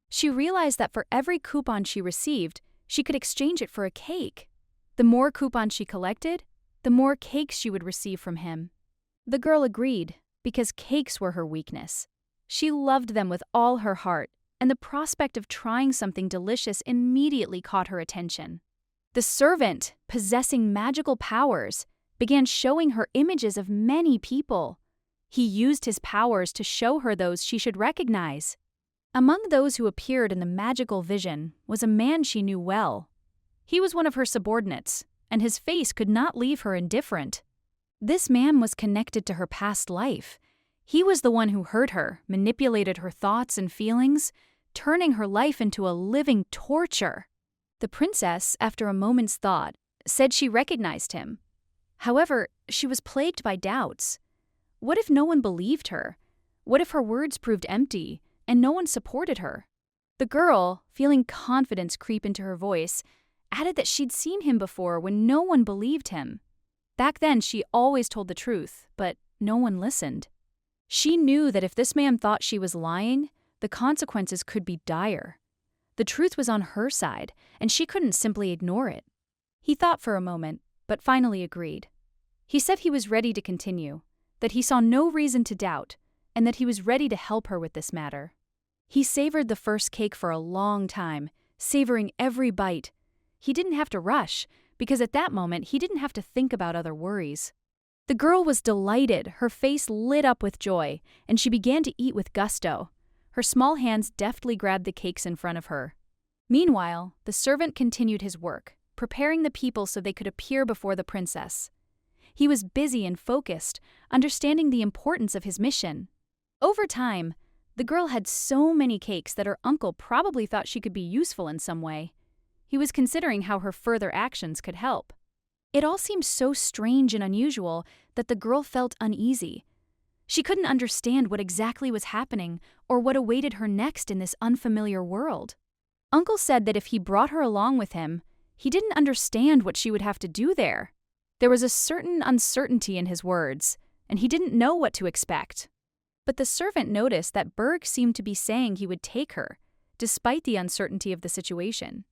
She realized that for every coupon she received, she could exchange it for a cake. The more coupons she collected, the more cakes she would receive from him. The girl agreed, because cakes were her weakness. She loved them with all her heart, and the prospect of trying something delicious immediately caught her attention. The servant, possessing magical powers, began showing her images of many people. He used his powers to show her those she should recognize. Among those who appeared in the magical vision was a man she knew well. He was one of her subordinates, and his face could not leave her indifferent. This man was connected to her past life. He was the one who hurt her, manipulated her thoughts and feelings, turning her life into a living torture. The princess, after a moment's thought, said she recognized him. However, she was plagued by doubts. What if no one believed her? What if her words proved empty, and no one supported her? The girl, feeling confidence creep into her voice, added that she'd seen him before when no one believed him. Back then, she always told the truth, but no one listened. She knew that if this man thought she was lying, the consequences could be dire. The truth was on her side, and she couldn't simply ignore it. He thought for a moment, but finally agreed. He said he was ready to continue, that he saw no reason to doubt, and that he was ready to help her with this matter. He savored the first cake for a long time, savoring every bite. He didn't have to rush, because at that moment he didn't have to think about other worries. The girl was delighted, her face lit up with joy, and she began to eat with gusto. Her small hands deftly grabbed the cakes in front of her. Meanwhile, the servant continued his work, preparing the people so they could appear before the princess. He was busy and focused, understanding the importance of his mission. Over time, the girl had so many cakes that her uncle probably thought she could be useful in some way. He was considering how her further actions could help. It all seemed so strange and unusual that the girl felt uneasy. She couldn't understand what exactly was happening or what awaited her next in this unfamiliar world. Uncle said that if he brought her along with him, he didn't understand what she would have to do there. There was a certain uncertainty in his words, and he didn't know what to expect. But the servant noticed that Berg seemed to be saying he would take her, despite the uncertainty of the situation.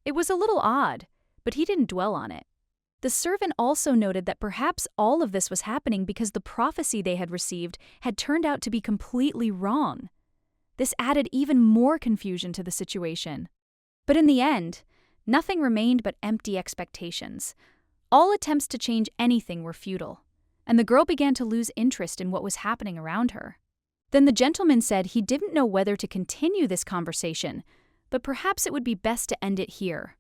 It was a little odd, but he didn't dwell on it. The servant also noted that perhaps all of this was happening because the prophecy they had received had turned out to be completely wrong. This added even more confusion to the situation. But in the end, nothing remained but empty expectations. All attempts to change anything were futile, and the girl began to lose interest in what was happening around her. Then the gentleman said he didn't know whether to continue this conversation, but perhaps it would be best to end it here.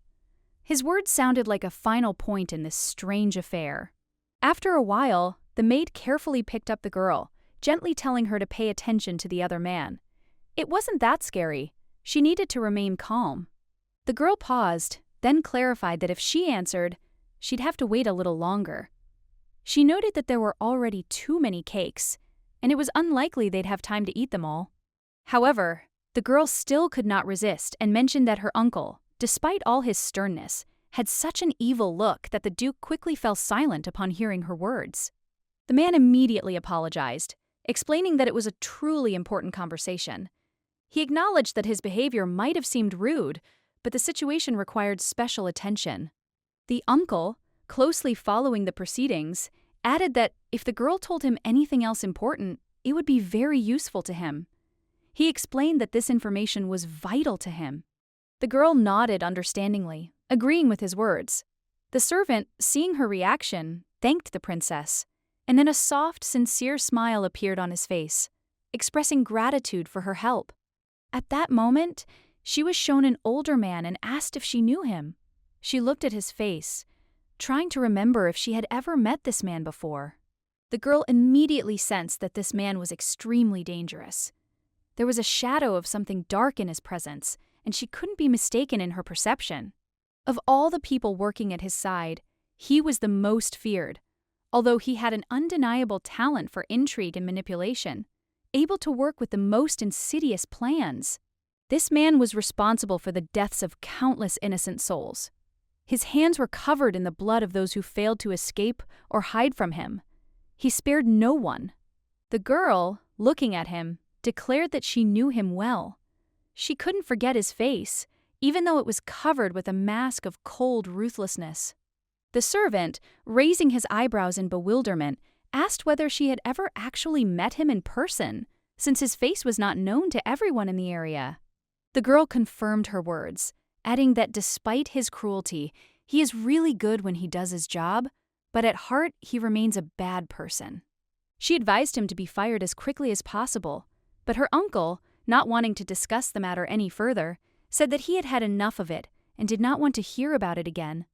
His words sounded like a final point in this strange affair. After a while, the maid carefully picked up the girl, gently telling her to pay attention to the other man. It wasn't that scary. She needed to remain calm. The girl paused, then clarified that if she answered, she'd have to wait a little longer. She noted that there were already too many cakes, and it was unlikely they'd have time to eat them all. However, the girl still could not resist and mentioned that her uncle, despite all his sternness, had such an evil look that the Duke quickly fell silent upon hearing her words. The man immediately apologized, explaining that it was a truly important conversation. He acknowledged that his behavior might have seemed rude, but the situation required special attention. The uncle, closely following the proceedings, added that if the girl told him anything else important, it would be very useful to him. He explained that this information was vital to him. The girl nodded understandingly, agreeing with his words. The servant, seeing her reaction, thanked the princess, and then a soft, sincere smile appeared on his face, expressing gratitude for her help. At that moment, she was shown an older man and asked if she knew him. She looked at his face, trying to remember if she had ever met this man before. The girl immediately sensed that this man was extremely dangerous. There was a shadow of something dark in his presence, and she couldn't be mistaken in her perception. Of all the people working at his side, he was the most feared, although he had an undeniable talent for intrigue and manipulation, able to work with the most insidious plans. This man was responsible for the deaths of countless innocent souls. His hands were covered in the blood of those who failed to escape or hide from him. He spared no one. The girl, looking at him, declared that she knew him well. She couldn't forget his face, even though it was covered with a mask of cold ruthlessness. The servant, raising his eyebrows in bewilderment, asked whether she had ever actually met him in person, since his face was not known to everyone in the area. The girl confirmed her words, adding that despite his cruelty, he is really good when he does his job, but at heart he remains a bad person. She advised him to be fired as quickly as possible, but her uncle, not wanting to discuss the matter any further, said that he had had enough of it and did not want to hear about it again.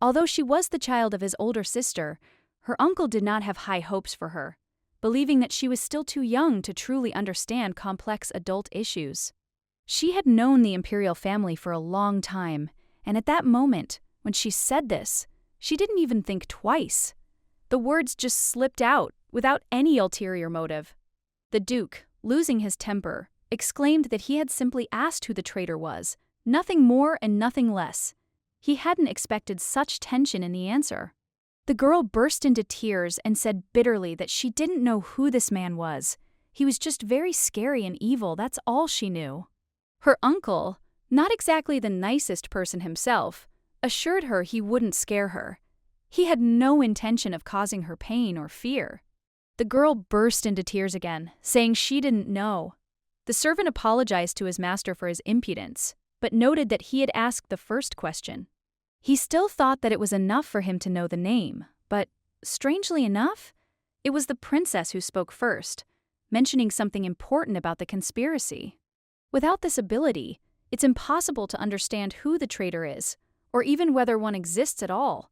Although she was the child of his older sister, her uncle did not have high hopes for her, believing that she was still too young to truly understand complex adult issues. She had known the imperial family for a long time, and at that moment, when she said this, she didn't even think twice. The words just slipped out without any ulterior motive. The Duke, losing his temper, exclaimed that he had simply asked who the traitor was, nothing more and nothing less. He hadn't expected such tension in the answer. The girl burst into tears and said bitterly that she didn't know who this man was. He was just very scary and evil, that's all she knew. Her uncle, not exactly the nicest person himself, assured her he wouldn't scare her. He had no intention of causing her pain or fear. The girl burst into tears again, saying she didn't know. The servant apologized to his master for his impudence, but noted that he had asked the first question. He still thought that it was enough for him to know the name, but, strangely enough, it was the princess who spoke first, mentioning something important about the conspiracy. Without this ability, it's impossible to understand who the traitor is, or even whether one exists at all.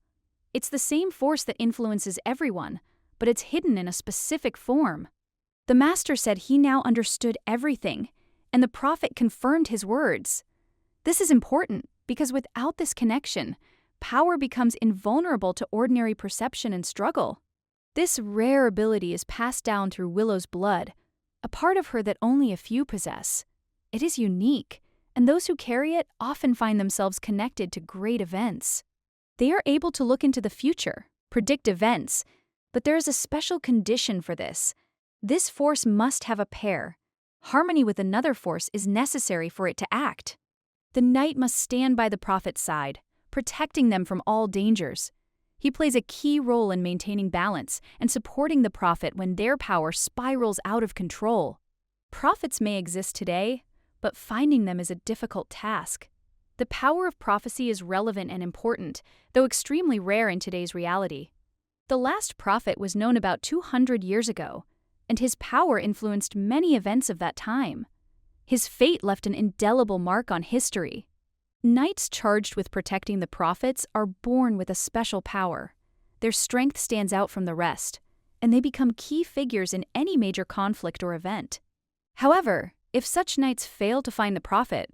It's the same force that influences everyone, but it's hidden in a specific form. The master said he now understood everything, and the prophet confirmed his words. This is important because without this connection, power becomes invulnerable to ordinary perception and struggle. This rare ability is passed down through Willow's blood, a part of her that only a few possess. It is unique, and those who carry it often find themselves connected to great events. They are able to look into the future, predict events, but there is a special condition for this. This force must have a pair. Harmony with another force is necessary for it to act. The knight must stand by the prophet's side, protecting them from all dangers. He plays a key role in maintaining balance and supporting the prophet when their power spirals out of control. Prophets may exist today, but finding them is a difficult task. The power of prophecy is relevant and important, though extremely rare in today's reality. The last prophet was known about 200 years ago, and his power influenced many events of that time. His fate left an indelible mark on history. Knights charged with protecting the prophets are born with a special power. Their strength stands out from the rest, and they become key figures in any major conflict or event. However, if such knights fail to find the prophet,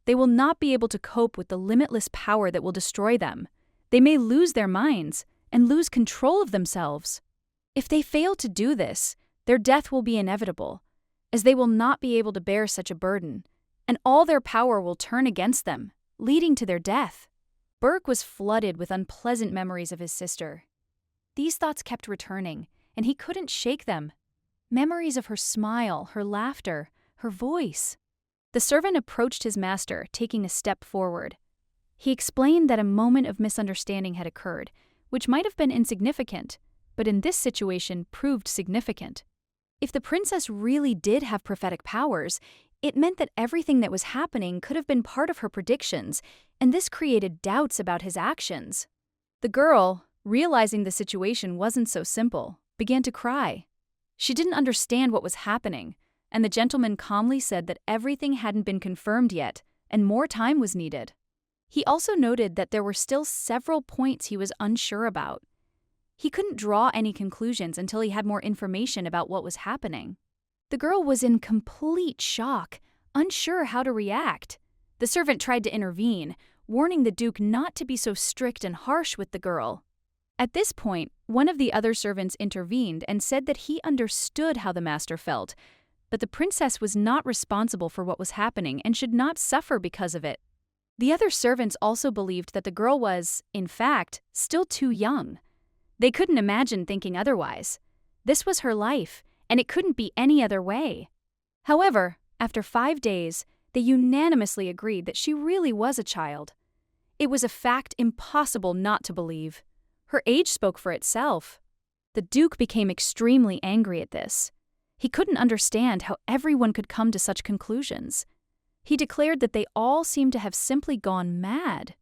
they will not be able to cope with the limitless power that will destroy them. They may lose their minds and lose control of themselves. If they fail to do this, their death will be inevitable, as they will not be able to bear such a burden, and all their power will turn against them, leading to their death. Burke was flooded with unpleasant memories of his sister. These thoughts kept returning, and he couldn't shake them. Memories of her smile, her laughter, her voice. The servant approached his master, taking a step forward. He explained that a moment of misunderstanding had occurred, which might have been insignificant, but in this situation proved significant. If the princess really did have prophetic powers, it meant that everything that was happening could have been part of her predictions, and this created doubts about his actions. The girl, realizing the situation wasn't so simple, began to cry. She didn't understand what was happening, and the gentleman calmly said that everything hadn't been confirmed yet, and more time was needed. He also noted that there were still several points he was unsure about. He couldn't draw any conclusions until he had more information about what was happening. The girl was in complete shock, unsure how to react. The servant tried to intervene, warning the Duke not to be so strict and harsh with the girl. At this point, one of the other servants intervened and said that he understood how the master felt, but the princess was not responsible for what was happening and should not suffer because of it. The other servants also believed that the girl was, in fact, still too young. They couldn't imagine thinking otherwise. This was her life, and it couldn't be any other way. However, after 5 days, they unanimously agreed that she really was a child. It was a fact impossible not to believe. Her age spoke for itself. The Duke became extremely angry at this. He couldn't understand how everyone could come to such conclusions. He declared that they all seemed to have simply gone mad.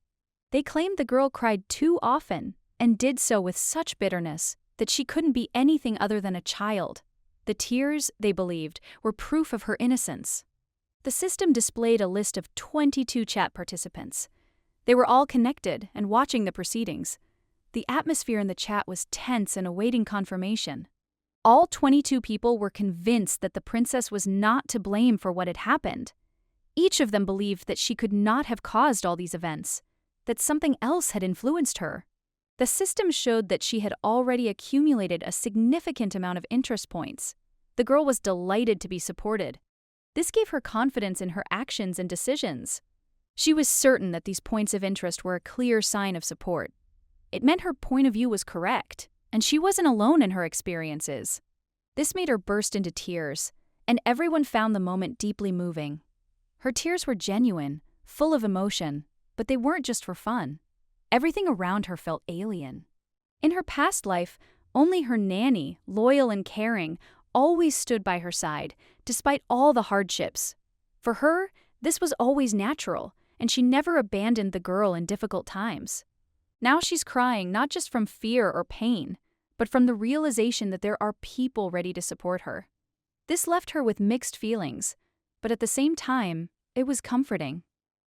They claimed the girl cried too often, and did so with such bitterness that she couldn't be anything other than a child. The tears, they believed, were proof of her innocence. The system displayed a list of 22 chat participants. They were all connected and watching the proceedings. The atmosphere in the chat was tense and awaiting confirmation. All 22 people were convinced that the princess was not to blame for what had happened. Each of them believed that she could not have caused all these events, that something else had influenced her. The system showed that she had already accumulated a significant amount of interest points. The girl was delighted to be supported. This gave her confidence in her actions and decisions. She was certain that these points of interest were a clear sign of support. It meant her point of view was correct, and she wasn't alone in her experiences. This made her burst into tears, and everyone found the moment deeply moving. Her tears were genuine, full of emotion, but they weren't just for fun. Everything around her felt alien. In her past life, only her nanny, loyal and caring, always stood by her side, despite all the hardships. For her, this was always natural, and she never abandoned the girl in difficult times. Now she's crying not just from fear or pain, but from the realization that there are people ready to support her. This left her with mixed feelings, but at the same time, it was comforting.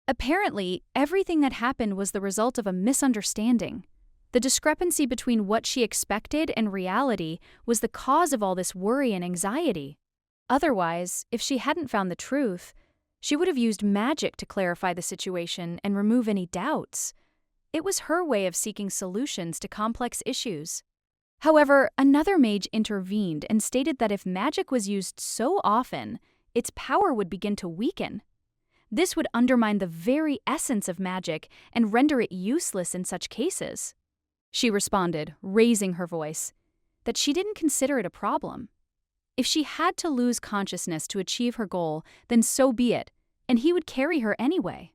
Apparently, everything that happened was the result of a misunderstanding. The discrepancy between what she expected and reality was the cause of all this worry and anxiety. Otherwise, if she hadn't found the truth, she would have used magic to clarify the situation and remove any doubts. It was her way of seeking solutions to complex issues. However, another mage intervened and stated that if magic was used so often, its power would begin to weaken. This would undermine the very essence of magic and render it useless in such cases. She responded, raising her voice, that she didn't consider it a problem. If she had to lose consciousness to achieve her goal, then so be it, and he would carry her anyway.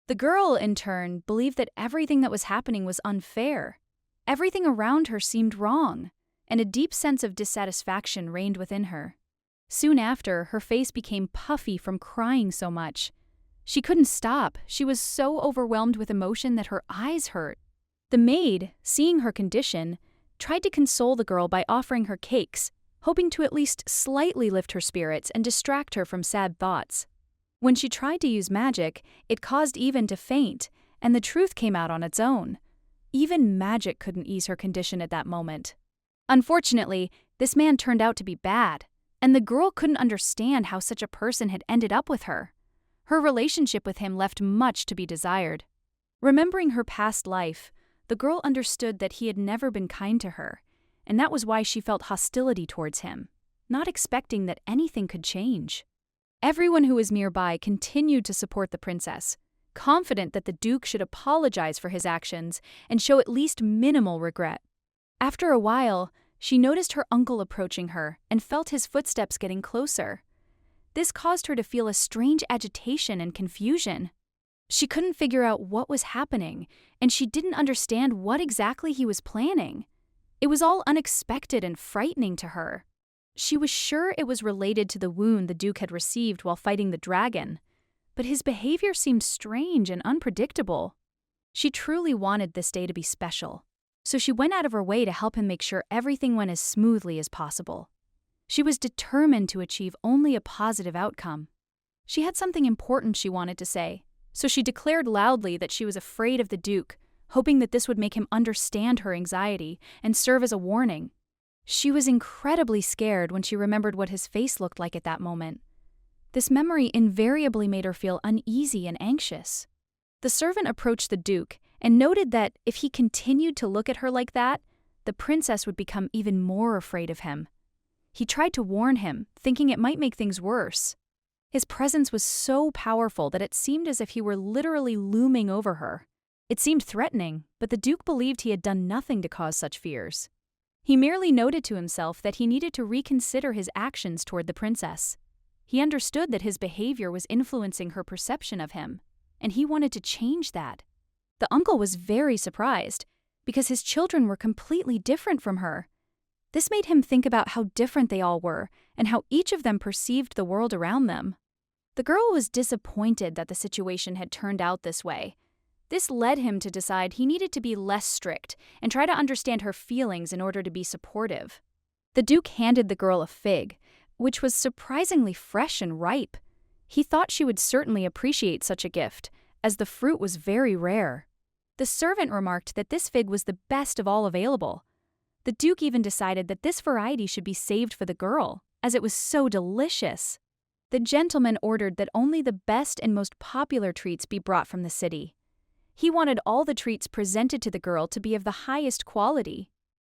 The girl, in turn, believed that everything that was happening was unfair. Everything around her seemed wrong, and a deep sense of dissatisfaction reigned within her. Soon after, her face became puffy from crying so much. She couldn't stop. She was so overwhelmed with emotion that her eyes hurt. The maid, seeing her condition, tried to console the girl by offering her cakes, hoping to at least slightly lift her spirits and distract her from sad thoughts. When she tried to use magic, it caused Even to faint, and the truth came out on its own. Even magic couldn't ease her condition at that moment. Unfortunately, this man turned out to be bad, and the girl couldn't understand how such a person had ended up with her. Her relationship with him left much to be desired. Remembering her past life, the girl understood that he had never been kind to her, and that was why she felt hostility towards him, not expecting that anything could change. Everyone who was nearby continued to support the princess, confident that the Duke should apologize for his actions and show at least minimal regret. After a while, she noticed her uncle approaching her and felt his footsteps getting closer. This caused her to feel a strange agitation and confusion. She couldn't figure out what was happening, and she didn't understand what exactly he was planning. It was all unexpected and frightening to her. She was sure it was related to the wound the Duke had received while fighting the dragon, but his behavior seemed strange and unpredictable. She truly wanted this day to be special, so she went out of her way to help him make sure everything went as smoothly as possible. She was determined to achieve only a positive outcome. She had something important she wanted to say, so she declared loudly that she was afraid of the Duke, hoping that this would make him understand her anxiety and serve as a warning. She was incredibly scared when she remembered what his face looked like at that moment. This memory invariably made her feel uneasy and anxious. The servant approached the Duke and noted that if he continued to look at her like that, the princess would become even more afraid of him. He tried to warn him, thinking it might make things worse. His presence was so powerful that it seemed as if he were literally looming over her. It seemed threatening, but the Duke believed he had done nothing to cause such fears. He merely noted to himself that he needed to reconsider his actions toward the princess. He understood that his behavior was influencing her perception of him, and he wanted to change that. The uncle was very surprised, because his children were completely different from her. This made him think about how different they all were, and how each of them perceived the world around them. The girl was disappointed that the situation had turned out this way. This led him to decide he needed to be less strict and try to understand her feelings in order to be supportive. The Duke handed the girl a fig, which was surprisingly fresh and ripe. He thought she would certainly appreciate such a gift, as the fruit was very rare. The servant remarked that this fig was the best of all available. The Duke even decided that this variety should be saved for the girl, as it was so delicious. The gentleman ordered that only the best and most popular treats be brought from the city. He wanted all the treats presented to the girl to be of the highest quality.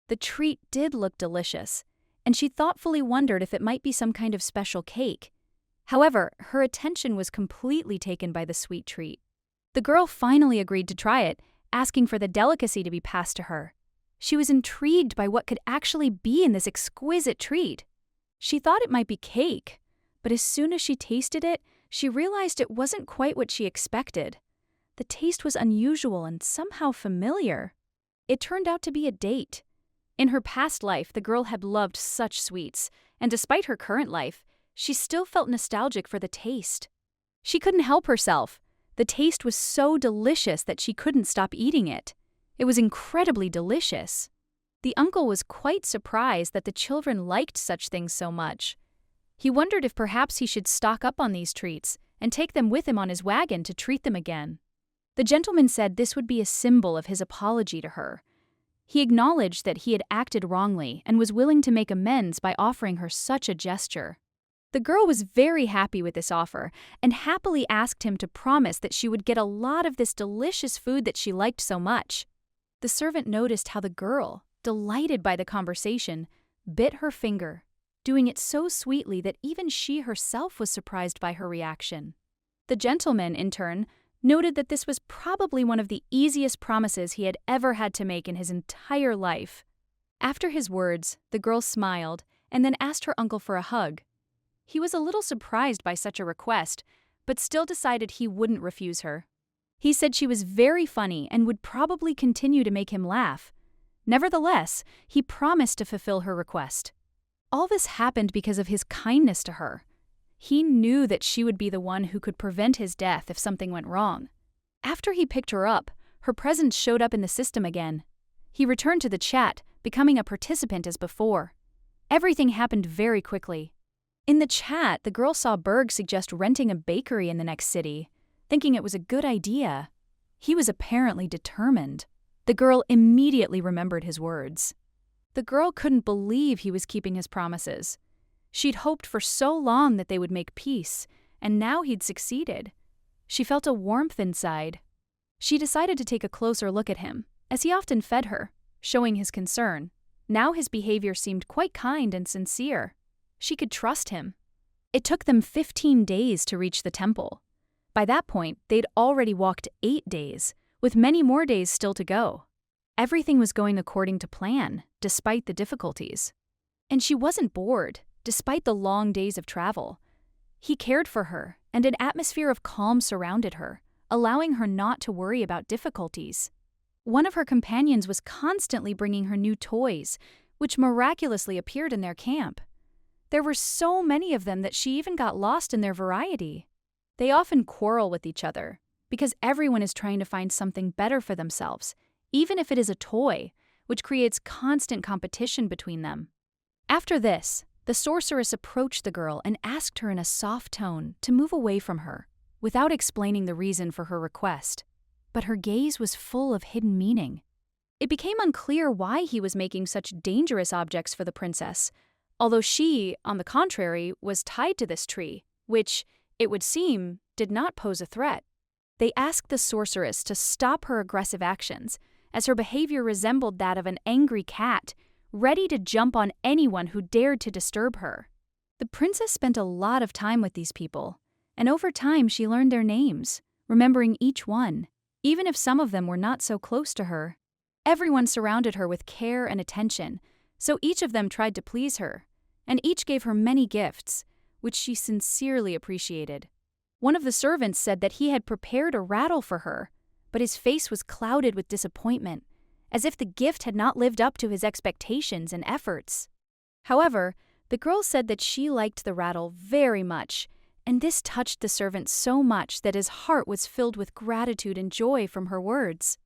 The treat did look delicious, and she thoughtfully wondered if it might be some kind of special cake. However, her attention was completely taken by the sweet treat. The girl finally agreed to try it, asking for the delicacy to be passed to her. She was intrigued by what could actually be in this exquisite treat. She thought it might be cake, but as soon as she tasted it, she realized it wasn't quite what she expected. The taste was unusual and somehow familiar. It turned out to be a date. In her past life, the girl had loved such sweets, and despite her current life, she still felt nostalgic for the taste. She couldn't help herself. The taste was so delicious that she couldn't stop eating it. It was incredibly delicious. The uncle was quite surprised that the children liked such things so much. He wondered if perhaps he should stock up on these treats and take them with him on his wagon to treat them again. The gentleman said this would be a symbol of his apology to her. He acknowledged that he had acted wrongly and was willing to make amends by offering her such a gesture. The girl was very happy with this offer and happily asked him to promise that she would get a lot of this delicious food that she liked so much. The servant noticed how the girl, delighted by the conversation, bit her finger, doing it so sweetly that even she herself was surprised by her reaction. The gentleman, in turn, noted that this was probably one of the easiest promises he had ever had to make in his entire life. After his words, the girl smiled and then asked her uncle for a hug. He was a little surprised by such a request, but still decided he wouldn't refuse her. He said she was very funny and would probably continue to make him laugh. Nevertheless, he promised to fulfill her request. All this happened because of his kindness to her. He knew that she would be the one who could prevent his death if something went wrong. After he picked her up, her presence showed up in the system again. He returned to the chat, becoming a participant as before. Everything happened very quickly. In the chat, the girl saw Berg suggest renting a bakery in the next city, thinking it was a good idea. He was apparently determined. The girl immediately remembered his words. The girl couldn't believe he was keeping his promises. She'd hoped for so long that they would make peace, and now he'd succeeded. She felt a warmth inside. She decided to take a closer look at him, as he often fed her, showing his concern. Now his behavior seemed quite kind and sincere. She could trust him. It took them 15 days to reach the temple. By that point, they'd already walked 8 days, with many more days still to go. Everything was going according to plan, despite the difficulties. And she wasn't bored, despite the long days of travel. He cared for her, and an atmosphere of calm surrounded her, allowing her not to worry about difficulties. One of her companions was constantly bringing her new toys, which miraculously appeared in their camp. There were so many of them that she even got lost in their variety. They often quarrel with each other, because everyone is trying to find something better for themselves, even if it is a toy, which creates constant competition between them. After this, the sorceress approached the girl and asked her in a soft tone to move away from her, without explaining the reason for her request. But her gaze was full of hidden meaning. It became unclear why he was making such dangerous objects for the princess, although she, on the contrary, was tied to this tree, which, it would seem, did not pose a threat. They asked the sorceress to stop her aggressive actions, as her behavior resembled that of an angry cat, ready to jump on anyone who dared to disturb her. The princess spent a lot of time with these people, and over time she learned their names, remembering each one, even if some of them were not so close to her. Everyone surrounded her with care and attention, so each of them tried to please her, and each gave her many gifts, which she sincerely appreciated. One of the servants said that he had prepared a rattle for her, but his face was clouded with disappointment, as if the gift had not lived up to his expectations and efforts. However, the girl said that she liked the rattle very much, and this touched the servant so much that his heart was filled with gratitude and joy from her words.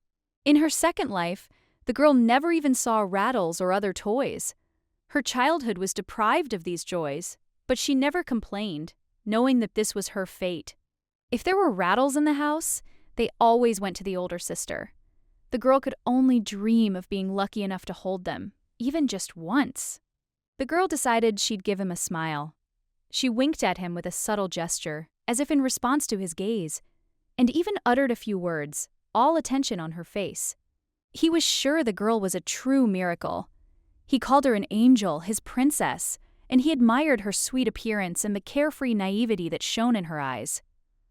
In her second life, the girl never even saw rattles or other toys. Her childhood was deprived of these joys, but she never complained, knowing that this was her fate. If there were rattles in the house, they always went to the older sister. The girl could only dream of being lucky enough to hold them, even just once. The girl decided she'd give him a smile. She winked at him with a subtle gesture, as if in response to his gaze, and even uttered a few words, all attention on her face. He was sure the girl was a true miracle. He called her an angel, his princess, and he admired her sweet appearance and the carefree naivety that shone in her eyes.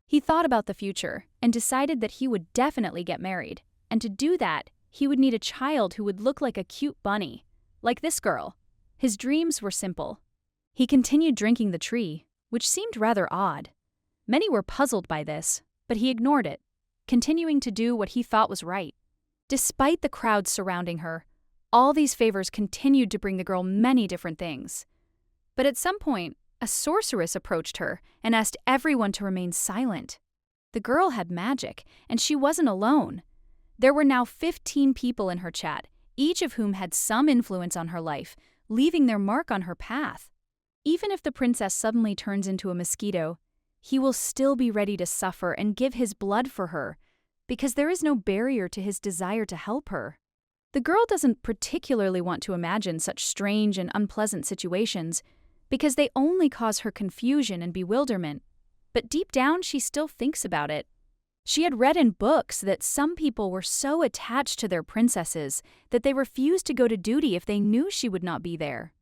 He thought about the future and decided that he would definitely get married, and to do that, he would need a child who would look like a cute bunny, like this girl. His dreams were simple. He continued drinking the tree, which seemed rather odd. Many were puzzled by this, but he ignored it, continuing to do what he thought was right. Despite the crowds surrounding her, all these favors continued to bring the girl many different things. But at some point, a sorceress approached her and asked everyone to remain silent. The girl had magic, and she wasn't alone. There were now 15 people in her chat, each of whom had some influence on her life, leaving their mark on her path. Even if the princess suddenly turns into a mosquito, he will still be ready to suffer and give his blood for her, because there is no barrier to his desire to help her. The girl doesn't particularly want to imagine such strange and unpleasant situations, because they only cause her confusion and bewilderment, but deep down she still thinks about it. She had read in books that some people were so attached to their princesses that they refused to go to duty if they knew she would not be there.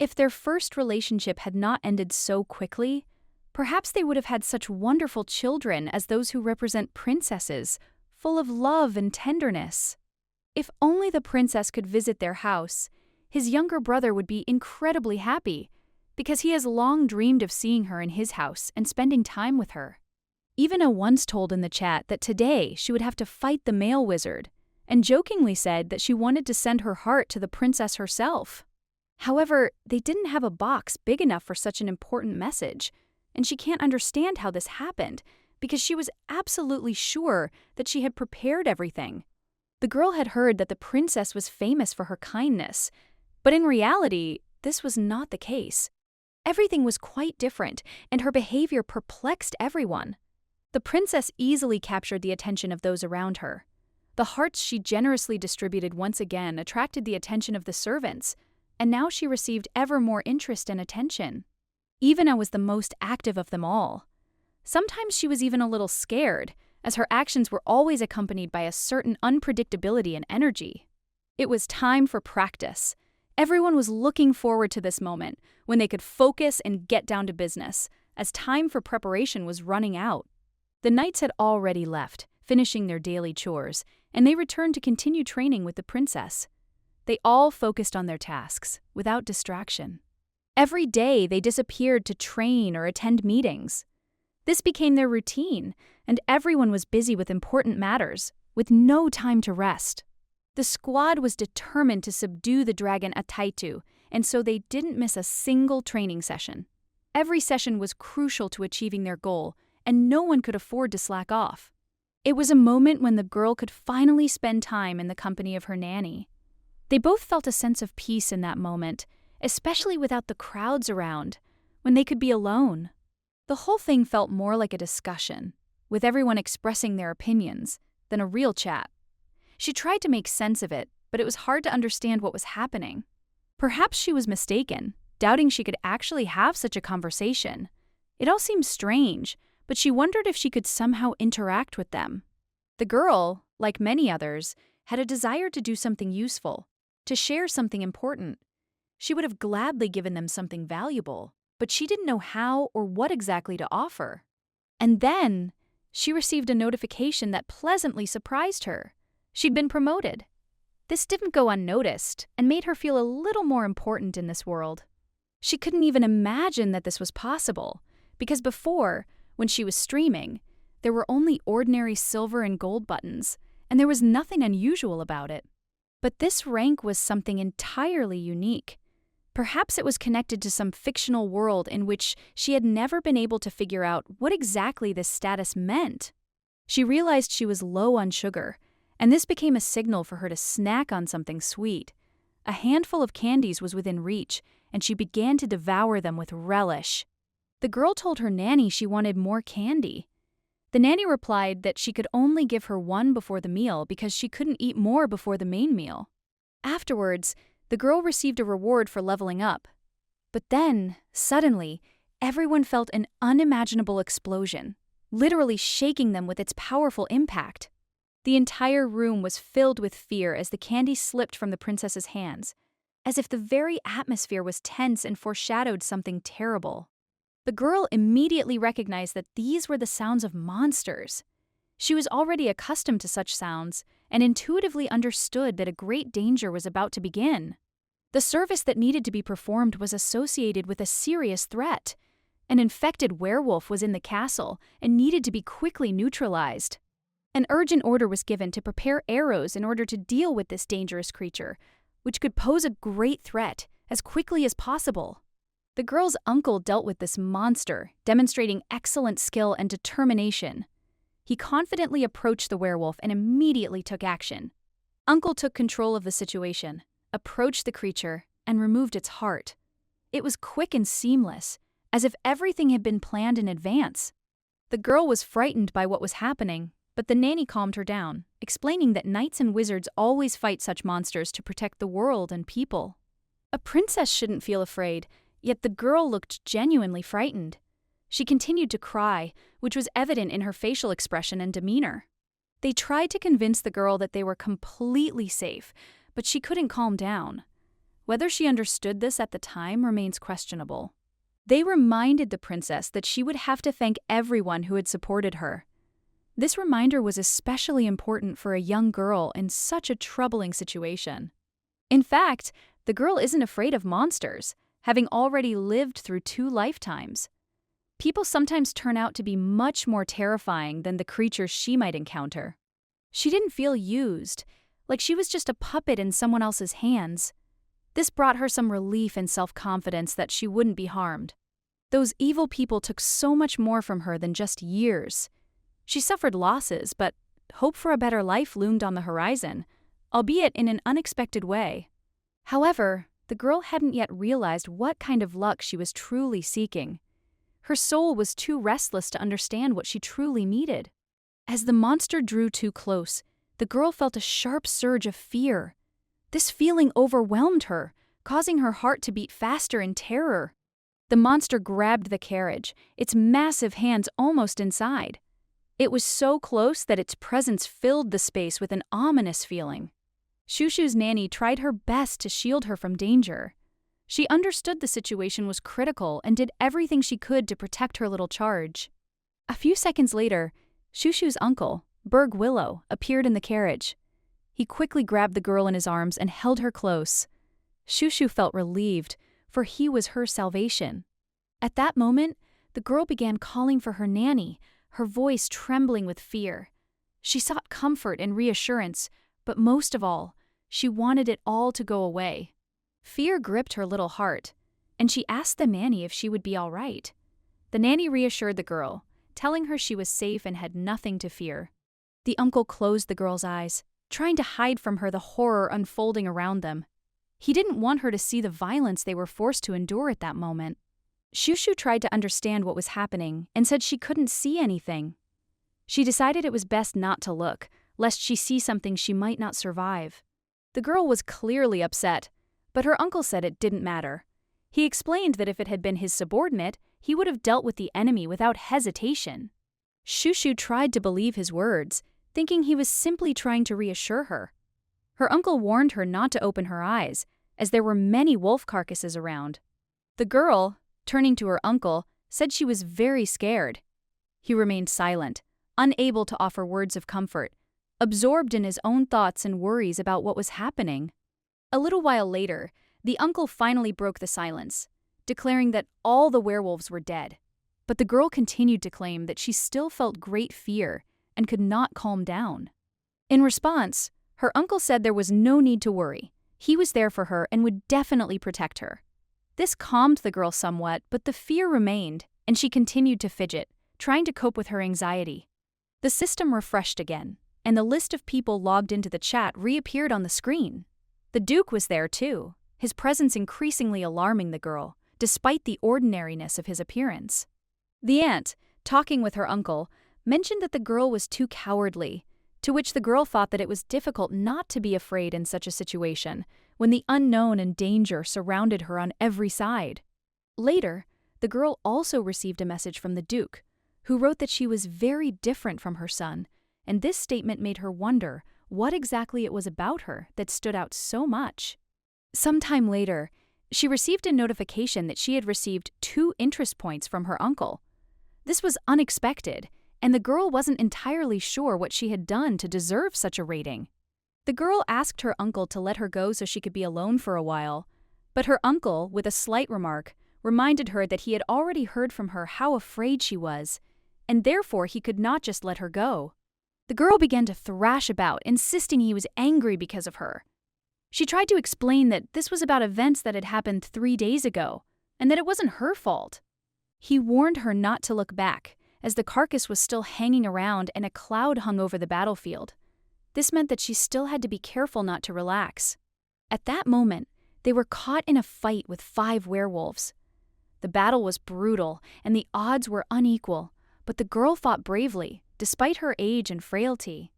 If their first relationship had not ended so quickly, perhaps they would have had such wonderful children as those who represent princesses, full of love and tenderness. If only the princess could visit their house, his younger brother would be incredibly happy, because he has long dreamed of seeing her in his house and spending time with her. Ivana once told in the chat that today she would have to fight the male wizard, and jokingly said that she wanted to send her heart to the princess herself. However, they didn't have a box big enough for such an important message, and she can't understand how this happened because she was absolutely sure that she had prepared everything. The girl had heard that the princess was famous for her kindness, but in reality, this was not the case. Everything was quite different, and her behavior perplexed everyone. The princess easily captured the attention of those around her. The hearts she generously distributed once again attracted the attention of the servants, and now she received ever more interest and attention. Ivana was the most active of them all. Sometimes she was even a little scared, as her actions were always accompanied by a certain unpredictability and energy. It was time for practice. Everyone was looking forward to this moment, when they could focus and get down to business, as time for preparation was running out. The knights had already left, finishing their daily chores, and they returned to continue training with the princess. They all focused on their tasks, without distraction. Every day they disappeared to train or attend meetings. This became their routine, and everyone was busy with important matters, with no time to rest. The squad was determined to subdue the dragon Ataitu, and so they didn't miss a single training session. Every session was crucial to achieving their goal, and no one could afford to slack off. It was a moment when the girl could finally spend time in the company of her nanny. They both felt a sense of peace in that moment, especially without the crowds around, when they could be alone. The whole thing felt more like a discussion, with everyone expressing their opinions, than a real chat. She tried to make sense of it, but it was hard to understand what was happening. Perhaps she was mistaken, doubting she could actually have such a conversation. It all seemed strange, but she wondered if she could somehow interact with them. The girl, like many others, had a desire to do something useful, to share something important. She would have gladly given them something valuable, but she didn't know how or what exactly to offer. And then, she received a notification that pleasantly surprised her. She'd been promoted. This didn't go unnoticed and made her feel a little more important in this world. She couldn't even imagine that this was possible, because before, when she was streaming, there were only ordinary silver and gold buttons, and there was nothing unusual about it. But this rank was something entirely unique. Perhaps it was connected to some fictional world in which she had never been able to figure out what exactly this status meant. She realized she was low on sugar, and this became a signal for her to snack on something sweet. A handful of candies was within reach, and she began to devour them with relish. The girl told her nanny she wanted more candy. The nanny replied that she could only give her one before the meal because she couldn't eat more before the main meal. Afterwards, the girl received a reward for leveling up. But then, suddenly, everyone felt an unimaginable explosion, literally shaking them with its powerful impact. The entire room was filled with fear as the candy slipped from the princess's hands, as if the very atmosphere was tense and foreshadowed something terrible. The girl immediately recognized that these were the sounds of monsters. She was already accustomed to such sounds and intuitively understood that a great danger was about to begin. The service that needed to be performed was associated with a serious threat. An infected werewolf was in the castle and needed to be quickly neutralized. An urgent order was given to prepare arrows in order to deal with this dangerous creature, which could pose a great threat, as quickly as possible. The girl's uncle dealt with this monster, demonstrating excellent skill and determination. He confidently approached the werewolf and immediately took action. Uncle took control of the situation, approached the creature, and removed its heart. It was quick and seamless, as if everything had been planned in advance. The girl was frightened by what was happening, but the nanny calmed her down, explaining that knights and wizards always fight such monsters to protect the world and people. A princess shouldn't feel afraid, yet the girl looked genuinely frightened. She continued to cry, which was evident in her facial expression and demeanor. They tried to convince the girl that they were completely safe, but she couldn't calm down. Whether she understood this at the time remains questionable. They reminded the princess that she would have to thank everyone who had supported her. This reminder was especially important for a young girl in such a troubling situation. In fact, the girl isn't afraid of monsters, having already lived through 2 lifetimes. People sometimes turn out to be much more terrifying than the creatures she might encounter. She didn't feel used, like she was just a puppet in someone else's hands. This brought her some relief and self-confidence that she wouldn't be harmed. Those evil people took so much more from her than just years. She suffered losses, but hope for a better life loomed on the horizon, albeit in an unexpected way. However, the girl hadn't yet realized what kind of luck she was truly seeking. Her soul was too restless to understand what she truly needed. As the monster drew too close, the girl felt a sharp surge of fear. This feeling overwhelmed her, causing her heart to beat faster in terror. The monster grabbed the carriage, its massive hands almost inside. It was so close that its presence filled the space with an ominous feeling. Shushu's nanny tried her best to shield her from danger. She understood the situation was critical and did everything she could to protect her little charge. A few seconds later, Shushu's uncle, Berg Willow, appeared in the carriage. He quickly grabbed the girl in his arms and held her close. Shushu felt relieved, for he was her salvation. At that moment, the girl began calling for her nanny, her voice trembling with fear. She sought comfort and reassurance, but most of all, she wanted it all to go away. Fear gripped her little heart, and she asked the nanny if she would be all right. The nanny reassured the girl, telling her she was safe and had nothing to fear. The uncle closed the girl's eyes, trying to hide from her the horror unfolding around them. He didn't want her to see the violence they were forced to endure at that moment. Shushu tried to understand what was happening and said she couldn't see anything. She decided it was best not to look, lest she see something she might not survive. The girl was clearly upset, but her uncle said it didn't matter. He explained that if it had been his subordinate, he would have dealt with the enemy without hesitation. Shushu tried to believe his words, thinking he was simply trying to reassure her. Her uncle warned her not to open her eyes, as there were many wolf carcasses around. The girl, turning to her uncle, said she was very scared. He remained silent, unable to offer words of comfort, absorbed in his own thoughts and worries about what was happening. A little while later, the uncle finally broke the silence, declaring that all the werewolves were dead. But the girl continued to claim that she still felt great fear and could not calm down. In response, her uncle said there was no need to worry. He was there for her and would definitely protect her. This calmed the girl somewhat, but the fear remained, and she continued to fidget, trying to cope with her anxiety. The system refreshed again, and the list of people logged into the chat reappeared on the screen. The Duke was there too, his presence increasingly alarming the girl, despite the ordinariness of his appearance. The aunt, talking with her uncle, mentioned that the girl was too cowardly, to which the girl thought that it was difficult not to be afraid in such a situation, when the unknown and danger surrounded her on every side. Later, the girl also received a message from the Duke, who wrote that she was very different from her son, and this statement made her wonder what exactly it was about her that stood out so much. Sometime later, she received a notification that she had received 2 interest points from her uncle. This was unexpected, and the girl wasn't entirely sure what she had done to deserve such a rating. The girl asked her uncle to let her go so she could be alone for a while, but her uncle, with a slight remark, reminded her that he had already heard from her how afraid she was, and therefore he could not just let her go. The girl began to thrash about, insisting he was angry because of her. She tried to explain that this was about events that had happened 3 days ago, and that it wasn't her fault. He warned her not to look back, as the carcass was still hanging around and a cloud hung over the battlefield. This meant that she still had to be careful not to relax. At that moment, they were caught in a fight with 5 werewolves. The battle was brutal, and the odds were unequal, but the girl fought bravely, despite her age and frailty.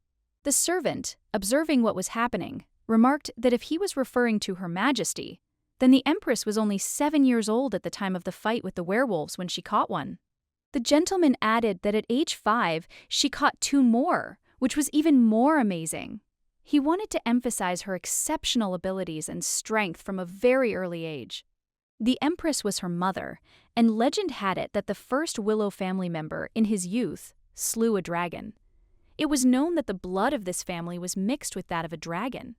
The servant, observing what was happening, remarked that if he was referring to Her Majesty, then the Empress was only 7 years old at the time of the fight with the werewolves when she caught one. The gentleman added that at age 5, she caught 2 more, which was even more amazing. He wanted to emphasize her exceptional abilities and strength from a very early age. The Empress was her mother, and legend had it that the first Willow family member, in his youth, slew a dragon. It was known that the blood of this family was mixed with that of a dragon.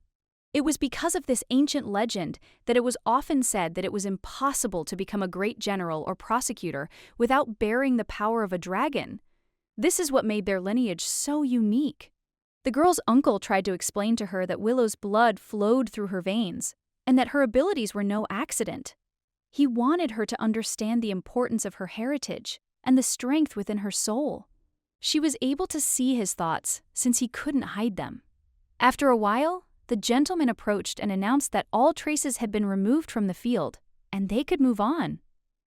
It was because of this ancient legend that it was often said that it was impossible to become a great general or prosecutor without bearing the power of a dragon. This is what made their lineage so unique. The girl's uncle tried to explain to her that Willow's blood flowed through her veins, and that her abilities were no accident. He wanted her to understand the importance of her heritage and the strength within her soul. She was able to see his thoughts since he couldn't hide them. After a while, the gentleman approached and announced that all traces had been removed from the field, and they could move on.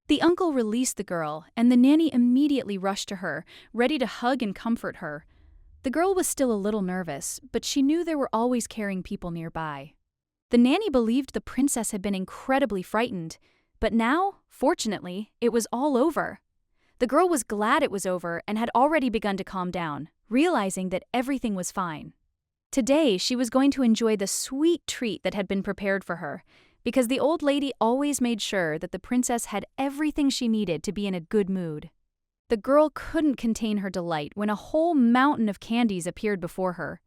The uncle released the girl, and the nanny immediately rushed to her, ready to hug and comfort her. The girl was still a little nervous, but she knew there were always caring people nearby. The nanny believed the princess had been incredibly frightened, but now, fortunately, it was all over. The girl was glad it was over and had already begun to calm down, realizing that everything was fine. Today, she was going to enjoy the sweet treat that had been prepared for her, because the old lady always made sure that the princess had everything she needed to be in a good mood. The girl couldn't contain her delight when a whole mountain of candies appeared before her.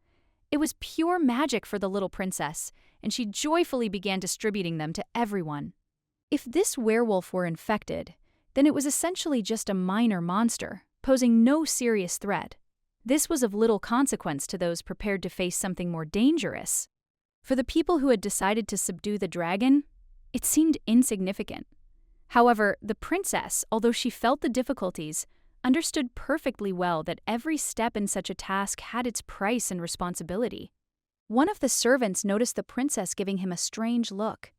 It was pure magic for the little princess, and she joyfully began distributing them to everyone. If this werewolf were infected, then it was essentially just a minor monster, posing no serious threat. This was of little consequence to those prepared to face something more dangerous. For the people who had decided to subdue the dragon, it seemed insignificant. However, the princess, although she felt the difficulties, understood perfectly well that every step in such a task had its price and responsibility. One of the servants noticed the princess giving him a strange look.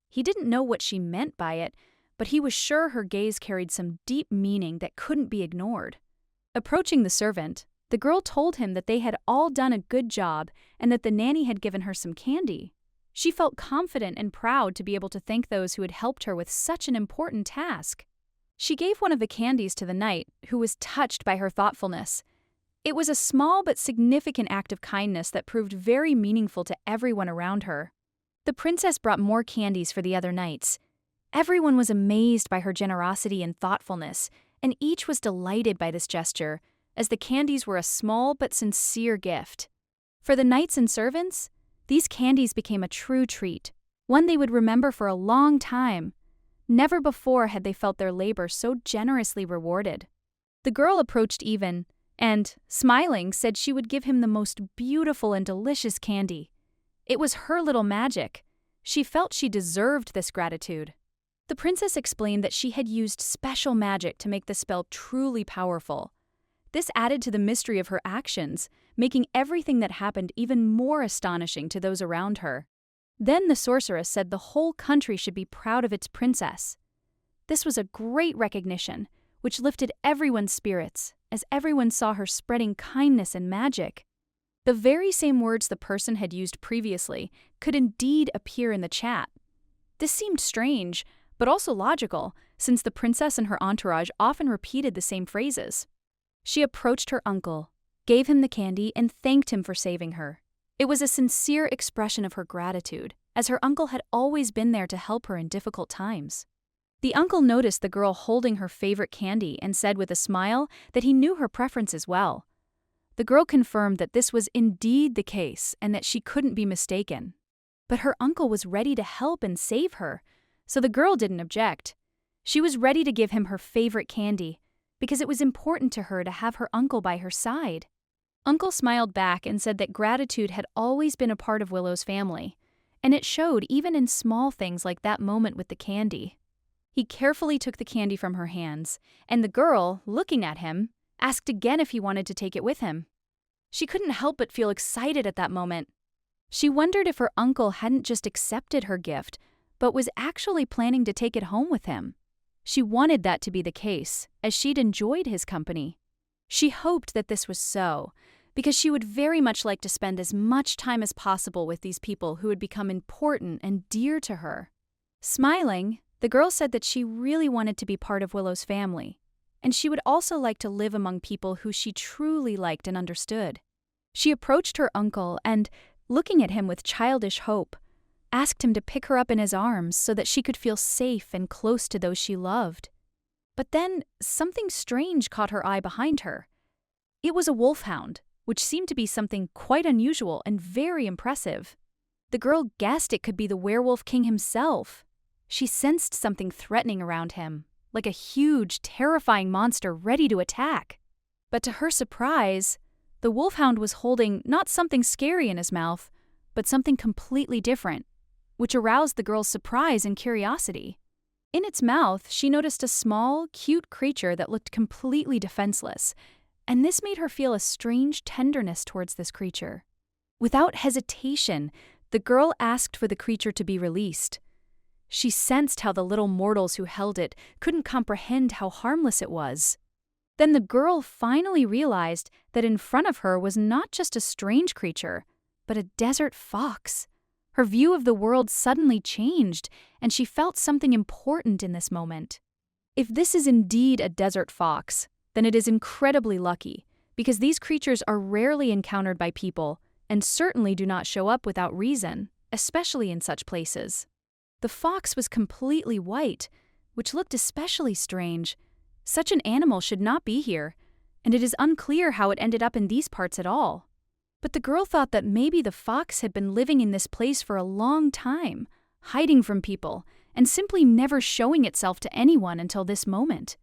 He didn't know what she meant by it, but he was sure her gaze carried some deep meaning that couldn't be ignored. Approaching the servant, the girl told him that they had all done a good job and that the nanny had given her some candy. She felt confident and proud to be able to thank those who had helped her with such an important task. She gave one of the candies to the knight, who was touched by her thoughtfulness. It was a small but significant act of kindness that proved very meaningful to everyone around her. The princess brought more candies for the other knights. Everyone was amazed by her generosity and thoughtfulness, and each was delighted by this gesture, as the candies were a small but sincere gift. For the knights and servants, these candies became a true treat, one they would remember for a long time. Never before had they felt their labor so generously rewarded. The girl approached Ivan and, smiling, said she would give him the most beautiful and delicious candy. It was her little magic. She felt she deserved this gratitude. The princess explained that she had used special magic to make the spell truly powerful. This added to the mystery of her actions, making everything that happened even more astonishing to those around her. Then the sorceress said the whole country should be proud of its princess. This was a great recognition, which lifted everyone's spirits, as everyone saw her spreading kindness and magic. The very same words the person had used previously could indeed appear in the chat. This seemed strange, but also logical, since the princess and her entourage often repeated the same phrases. She approached her uncle, gave him the candy, and thanked him for saving her. It was a sincere expression of her gratitude, as her uncle had always been there to help her in difficult times. The uncle noticed the girl holding her favorite candy and said with a smile that he knew her preferences well. The girl confirmed that this was indeed the case and that she couldn't be mistaken. But her uncle was ready to help and save her, so the girl didn't object. She was ready to give him her favorite candy, because it was important to her to have her uncle by her side. Uncle smiled back and said that gratitude had always been a part of Willow's family, and it showed even in small things like that moment with the candy. He carefully took the candy from her hands, and the girl, looking at him, asked again if he wanted to take it with him. She couldn't help but feel excited at that moment. She wondered if her uncle hadn't just accepted her gift, but was actually planning to take it home with him. She wanted that to be the case, as she'd enjoyed his company. She hoped that this was so, because she would very much like to spend as much time as possible with these people who had become important and dear to her. Smiling, the girl said that she really wanted to be part of Willow's family, and she would also like to live among people who she truly liked and understood. She approached her uncle and, looking at him with childish hope, asked him to pick her up in his arms so that she could feel safe and close to those she loved. But then something strange caught her eye behind her. It was a wolfhound, which seemed to be something quite unusual and very impressive. The girl guessed it could be the werewolf king himself. She sensed something threatening around him, like a huge, terrifying monster ready to attack. But to her surprise, The wolfhound was holding not something scary in his mouth, but something completely different, which aroused the girl's surprise and curiosity. In its mouth, she noticed a small, cute creature that looked completely defenseless, and this made her feel a strange tenderness towards this creature. Without hesitation, the girl asked for the creature to be released. She sensed how the little mortals who held it couldn't comprehend how harmless it was. Then the girl finally realized that in front of her was not just a strange creature, but a desert fox. Her view of the world suddenly changed, and she felt something important in this moment. If this is indeed a desert fox, then it is incredibly lucky, because these creatures are rarely encountered by people and certainly do not show up without reason, especially in such places. The fox was completely white, which looked especially strange. Such an animal should not be here, and it is unclear how it ended up in these parts at all. But the girl thought that maybe the fox had been living in this place for a long time, hiding from people, and simply never showing itself to anyone until this moment.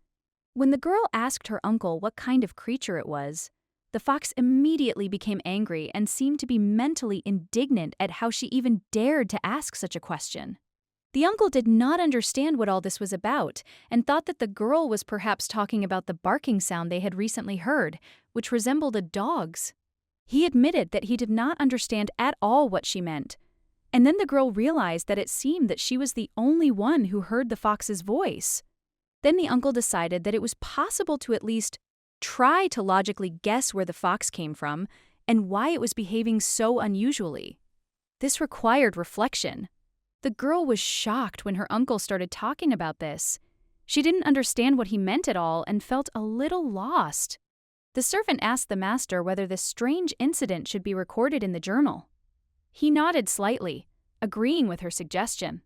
When the girl asked her uncle what kind of creature it was, the fox immediately became angry and seemed to be mentally indignant at how she even dared to ask such a question. The uncle did not understand what all this was about and thought that the girl was perhaps talking about the barking sound they had recently heard, which resembled a dog's. He admitted that he did not understand at all what she meant, and then the girl realized that it seemed that she was the only one who heard the fox's voice. Then the uncle decided that it was possible to at least try to logically guess where the fox came from and why it was behaving so unusually. This required reflection. The girl was shocked when her uncle started talking about this. She didn't understand what he meant at all and felt a little lost. The servant asked the master whether this strange incident should be recorded in the journal. He nodded slightly, agreeing with her suggestion.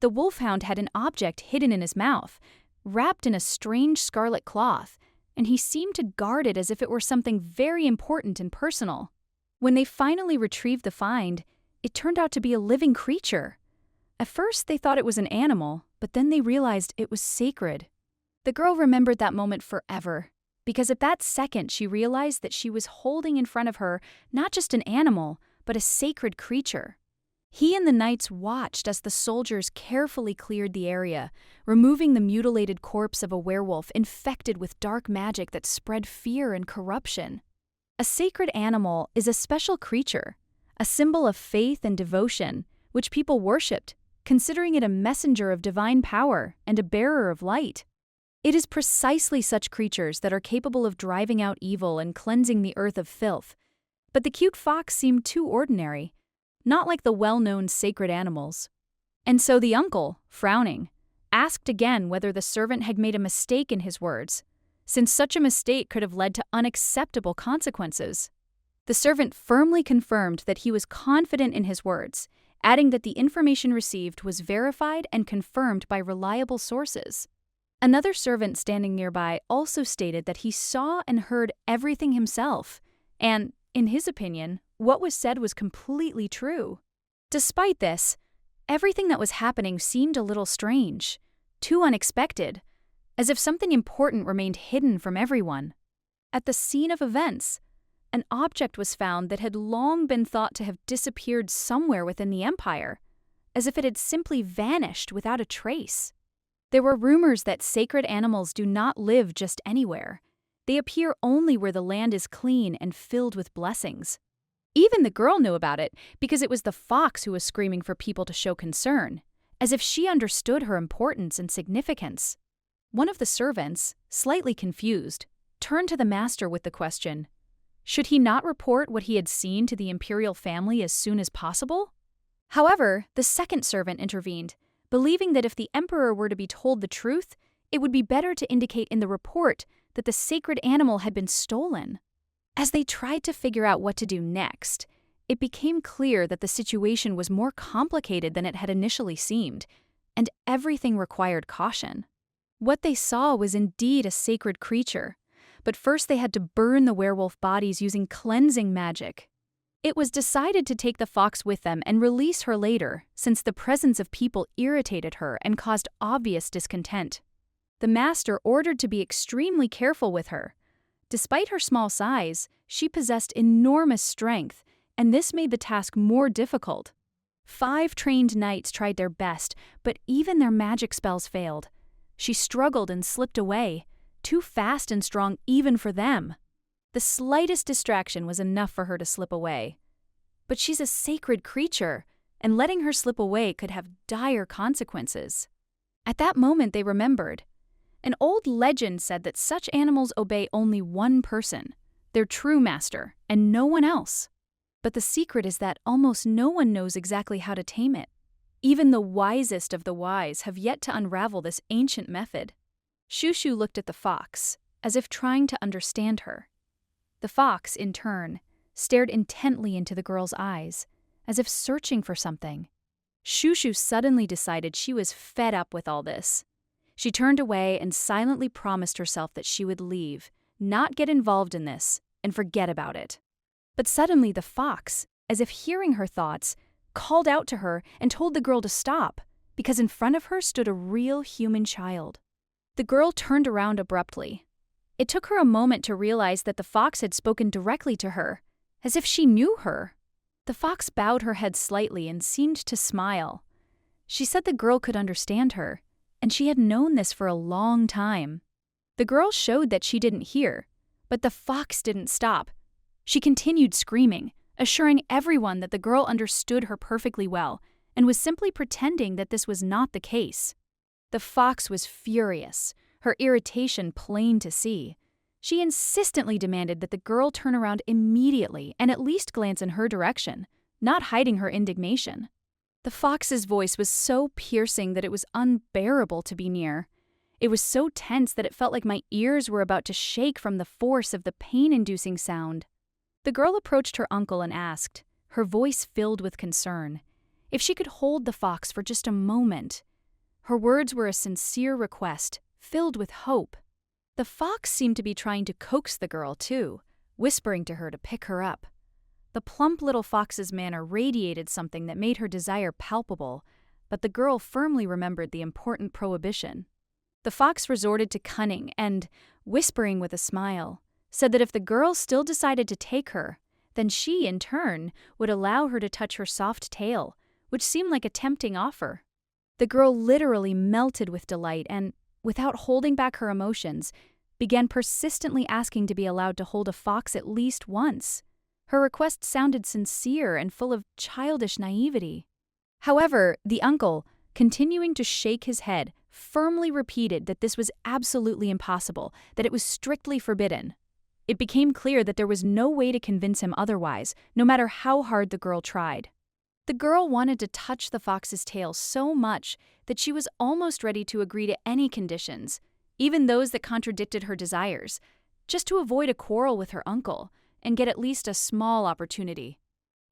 The wolfhound had an object hidden in his mouth, wrapped in a strange scarlet cloth, and he seemed to guard it as if it were something very important and personal. When they finally retrieved the find, it turned out to be a living creature. At first, they thought it was an animal, but then they realized it was sacred. The girl remembered that moment forever, because at that second she realized that she was holding in front of her not just an animal, but a sacred creature. He and the knights watched as the soldiers carefully cleared the area, removing the mutilated corpse of a werewolf infected with dark magic that spread fear and corruption. A sacred animal is a special creature, a symbol of faith and devotion, which people worshipped, considering it a messenger of divine power and a bearer of light. It is precisely such creatures that are capable of driving out evil and cleansing the earth of filth. But the cute fox seemed too ordinary, not like the well-known sacred animals. And so the uncle, frowning, asked again whether the servant had made a mistake in his words, since such a mistake could have led to unacceptable consequences. The servant firmly confirmed that he was confident in his words, adding that the information received was verified and confirmed by reliable sources. Another servant standing nearby also stated that he saw and heard everything himself, and, in his opinion, what was said was completely true. Despite this, everything that was happening seemed a little strange, too unexpected, as if something important remained hidden from everyone. At the scene of events, an object was found that had long been thought to have disappeared somewhere within the empire, as if it had simply vanished without a trace. There were rumors that sacred animals do not live just anywhere. They appear only where the land is clean and filled with blessings. Even the girl knew about it because it was the fox who was screaming for people to show concern, as if she understood her importance and significance. One of the servants, slightly confused, turned to the master with the question, should he not report what he had seen to the imperial family as soon as possible? However, the second servant intervened, believing that if the emperor were to be told the truth, it would be better to indicate in the report that the sacred animal had been stolen. As they tried to figure out what to do next, it became clear that the situation was more complicated than it had initially seemed, and everything required caution. What they saw was indeed a sacred creature, but first they had to burn the werewolf bodies using cleansing magic. It was decided to take the fox with them and release her later, since the presence of people irritated her and caused obvious discontent. The master ordered to be extremely careful with her, Despite her small size, she possessed enormous strength, and this made the task more difficult. 5 trained knights tried their best, but even their magic spells failed. She struggled and slipped away, too fast and strong even for them. The slightest distraction was enough for her to slip away. But she's a sacred creature, and letting her slip away could have dire consequences. At that moment, they remembered. An old legend said that such animals obey only one person, their true master, and no one else. But the secret is that almost no one knows exactly how to tame it. Even the wisest of the wise have yet to unravel this ancient method. Shushu looked at the fox, as if trying to understand her. The fox, in turn, stared intently into the girl's eyes, as if searching for something. Shushu suddenly decided she was fed up with all this. She turned away and silently promised herself that she would leave, not get involved in this, and forget about it. But suddenly the fox, as if hearing her thoughts, called out to her and told the girl to stop, because in front of her stood a real human child. The girl turned around abruptly. It took her a moment to realize that the fox had spoken directly to her, as if she knew her. The fox bowed her head slightly and seemed to smile. She said the girl could understand her, and she had known this for a long time. The girl showed that she didn't hear, but the fox didn't stop. She continued screaming, assuring everyone that the girl understood her perfectly well and was simply pretending that this was not the case. The fox was furious, her irritation plain to see. She insistently demanded that the girl turn around immediately and at least glance in her direction, not hiding her indignation. The fox's voice was so piercing that it was unbearable to be near. It was so tense that it felt like my ears were about to shake from the force of the pain-inducing sound. The girl approached her uncle and asked, her voice filled with concern, if she could hold the fox for just a moment. Her words were a sincere request, filled with hope. The fox seemed to be trying to coax the girl, too, whispering to her to pick her up. The plump little fox's manner radiated something that made her desire palpable, but the girl firmly remembered the important prohibition. The fox resorted to cunning and, whispering with a smile, said that if the girl still decided to take her, then she, in turn, would allow her to touch her soft tail, which seemed like a tempting offer. The girl literally melted with delight and, without holding back her emotions, began persistently asking to be allowed to hold a fox at least once. Her request sounded sincere and full of childish naivety. However, the uncle, continuing to shake his head, firmly repeated that this was absolutely impossible, that it was strictly forbidden. It became clear that there was no way to convince him otherwise, no matter how hard the girl tried. The girl wanted to touch the fox's tail so much that she was almost ready to agree to any conditions, even those that contradicted her desires, just to avoid a quarrel with her uncle and get at least a small opportunity.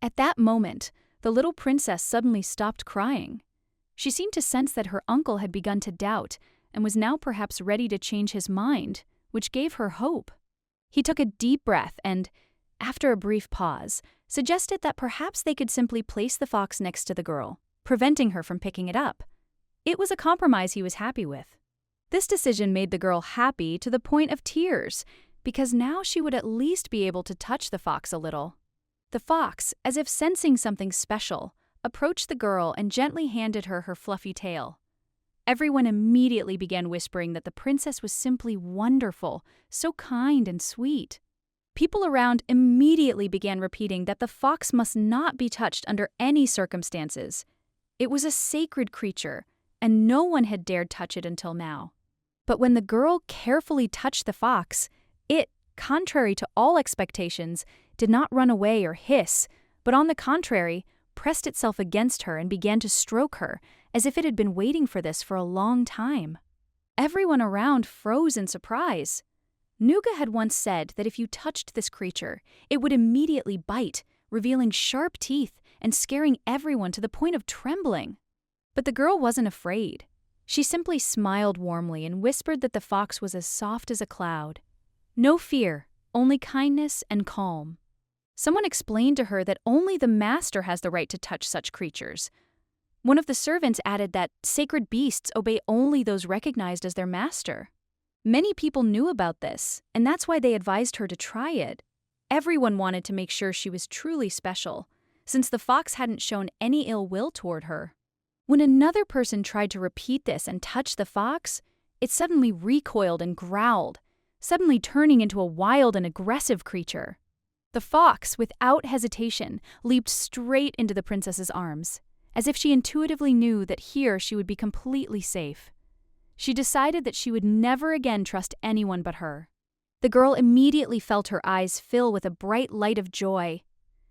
At that moment, the little princess suddenly stopped crying. She seemed to sense that her uncle had begun to doubt and was now perhaps ready to change his mind, which gave her hope. He took a deep breath and, after a brief pause, suggested that perhaps they could simply place the fox next to the girl, preventing her from picking it up. It was a compromise he was happy with. This decision made the girl happy to the point of tears, because now she would at least be able to touch the fox a little. The fox, as if sensing something special, approached the girl and gently handed her her fluffy tail. Everyone immediately began whispering that the princess was simply wonderful, so kind and sweet. People around immediately began repeating that the fox must not be touched under any circumstances. It was a sacred creature, and no one had dared touch it until now. But when the girl carefully touched the fox, it, contrary to all expectations, did not run away or hiss, but on the contrary, pressed itself against her and began to stroke her, as if it had been waiting for this for a long time. Everyone around froze in surprise. Nuga had once said that if you touched this creature, it would immediately bite, revealing sharp teeth and scaring everyone to the point of trembling. But the girl wasn't afraid. She simply smiled warmly and whispered that the fox was as soft as a cloud. No fear, only kindness and calm. Someone explained to her that only the master has the right to touch such creatures. One of the servants added that sacred beasts obey only those recognized as their master. Many people knew about this, and that's why they advised her to try it. Everyone wanted to make sure she was truly special, since the fox hadn't shown any ill will toward her. When another person tried to repeat this and touch the fox, it suddenly recoiled and growled, suddenly turning into a wild and aggressive creature. The fox, without hesitation, leaped straight into the princess's arms, as if she intuitively knew that here she would be completely safe. She decided that she would never again trust anyone but her. The girl immediately felt her eyes fill with a bright light of joy.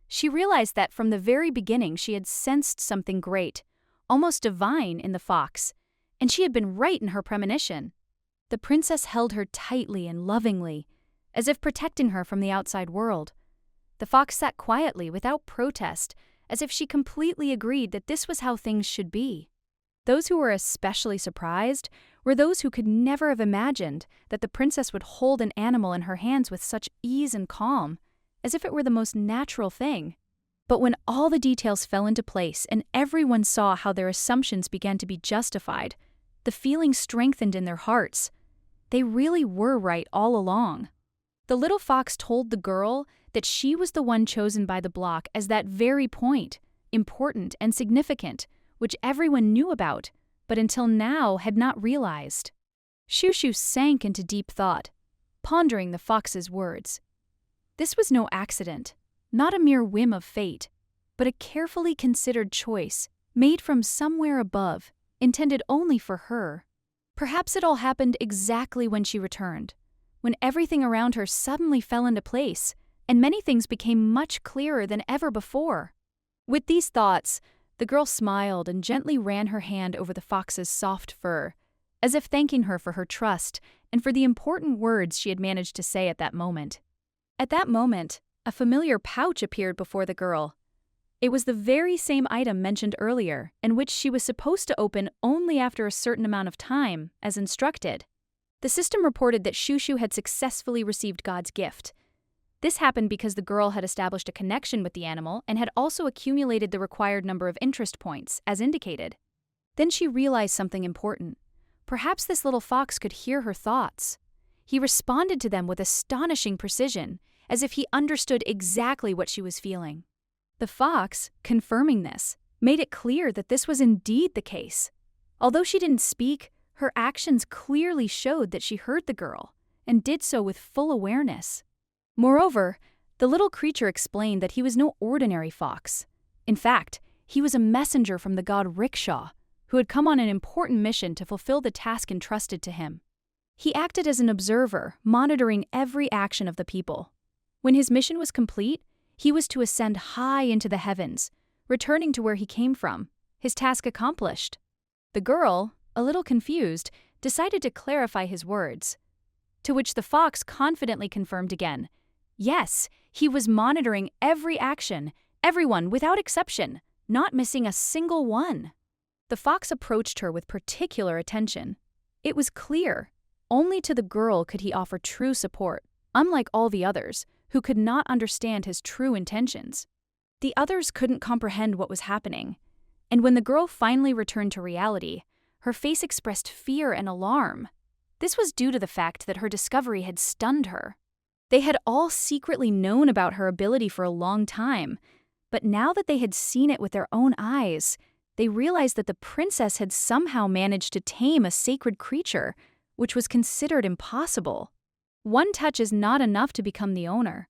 She realized that from the very beginning she had sensed something great, almost divine, in the fox, and she had been right in her premonition. The princess held her tightly and lovingly, as if protecting her from the outside world. The fox sat quietly, without protest, as if she completely agreed that this was how things should be. Those who were especially surprised were those who could never have imagined that the princess would hold an animal in her hands with such ease and calm, as if it were the most natural thing. But when all the details fell into place and everyone saw how their assumptions began to be justified, the feeling strengthened in their hearts. They really were right all along. The little fox told the girl that she was the one chosen by the block as that very point, important and significant, which everyone knew about, but until now had not realized. Shushu sank into deep thought, pondering the fox's words. This was no accident, not a mere whim of fate, but a carefully considered choice made from somewhere above, intended only for her. Perhaps it all happened exactly when she returned, when everything around her suddenly fell into place, and many things became much clearer than ever before. With these thoughts, the girl smiled and gently ran her hand over the fox's soft fur, as if thanking her for her trust and for the important words she had managed to say at that moment. At that moment, a familiar pouch appeared before the girl. It was the very same item mentioned earlier, and which she was supposed to open only after a certain amount of time, as instructed. The system reported that Shushu had successfully received God's gift. This happened because the girl had established a connection with the animal and had also accumulated the required number of interest points, as indicated. Then she realized something important. Perhaps this little fox could hear her thoughts. He responded to them with astonishing precision, as if he understood exactly what she was feeling. The fox, confirming this, made it clear that this was indeed the case. Although she didn't speak, her actions clearly showed that she heard the girl, and did so with full awareness. Moreover, the little creature explained that he was no ordinary fox. In fact, he was a messenger from the god Rickshaw, who had come on an important mission to fulfill the task entrusted to him. He acted as an observer, monitoring every action of the people. When his mission was complete, he was to ascend high into the heavens, returning to where he came from, his task accomplished. The girl, a little confused, decided to clarify his words, to which the fox confidently confirmed again. Yes, he was monitoring every action, everyone without exception, not missing a single one. The fox approached her with particular attention. It was clear, only to the girl could he offer true support, unlike all the others, who could not understand his true intentions. The others couldn't comprehend what was happening, and when the girl finally returned to reality, her face expressed fear and alarm. This was due to the fact that her discovery had stunned her. They had all secretly known about her ability for a long time, but now that they had seen it with their own eyes, they realized that the princess had somehow managed to tame a sacred creature, which was considered impossible. One touch is not enough to become the owner.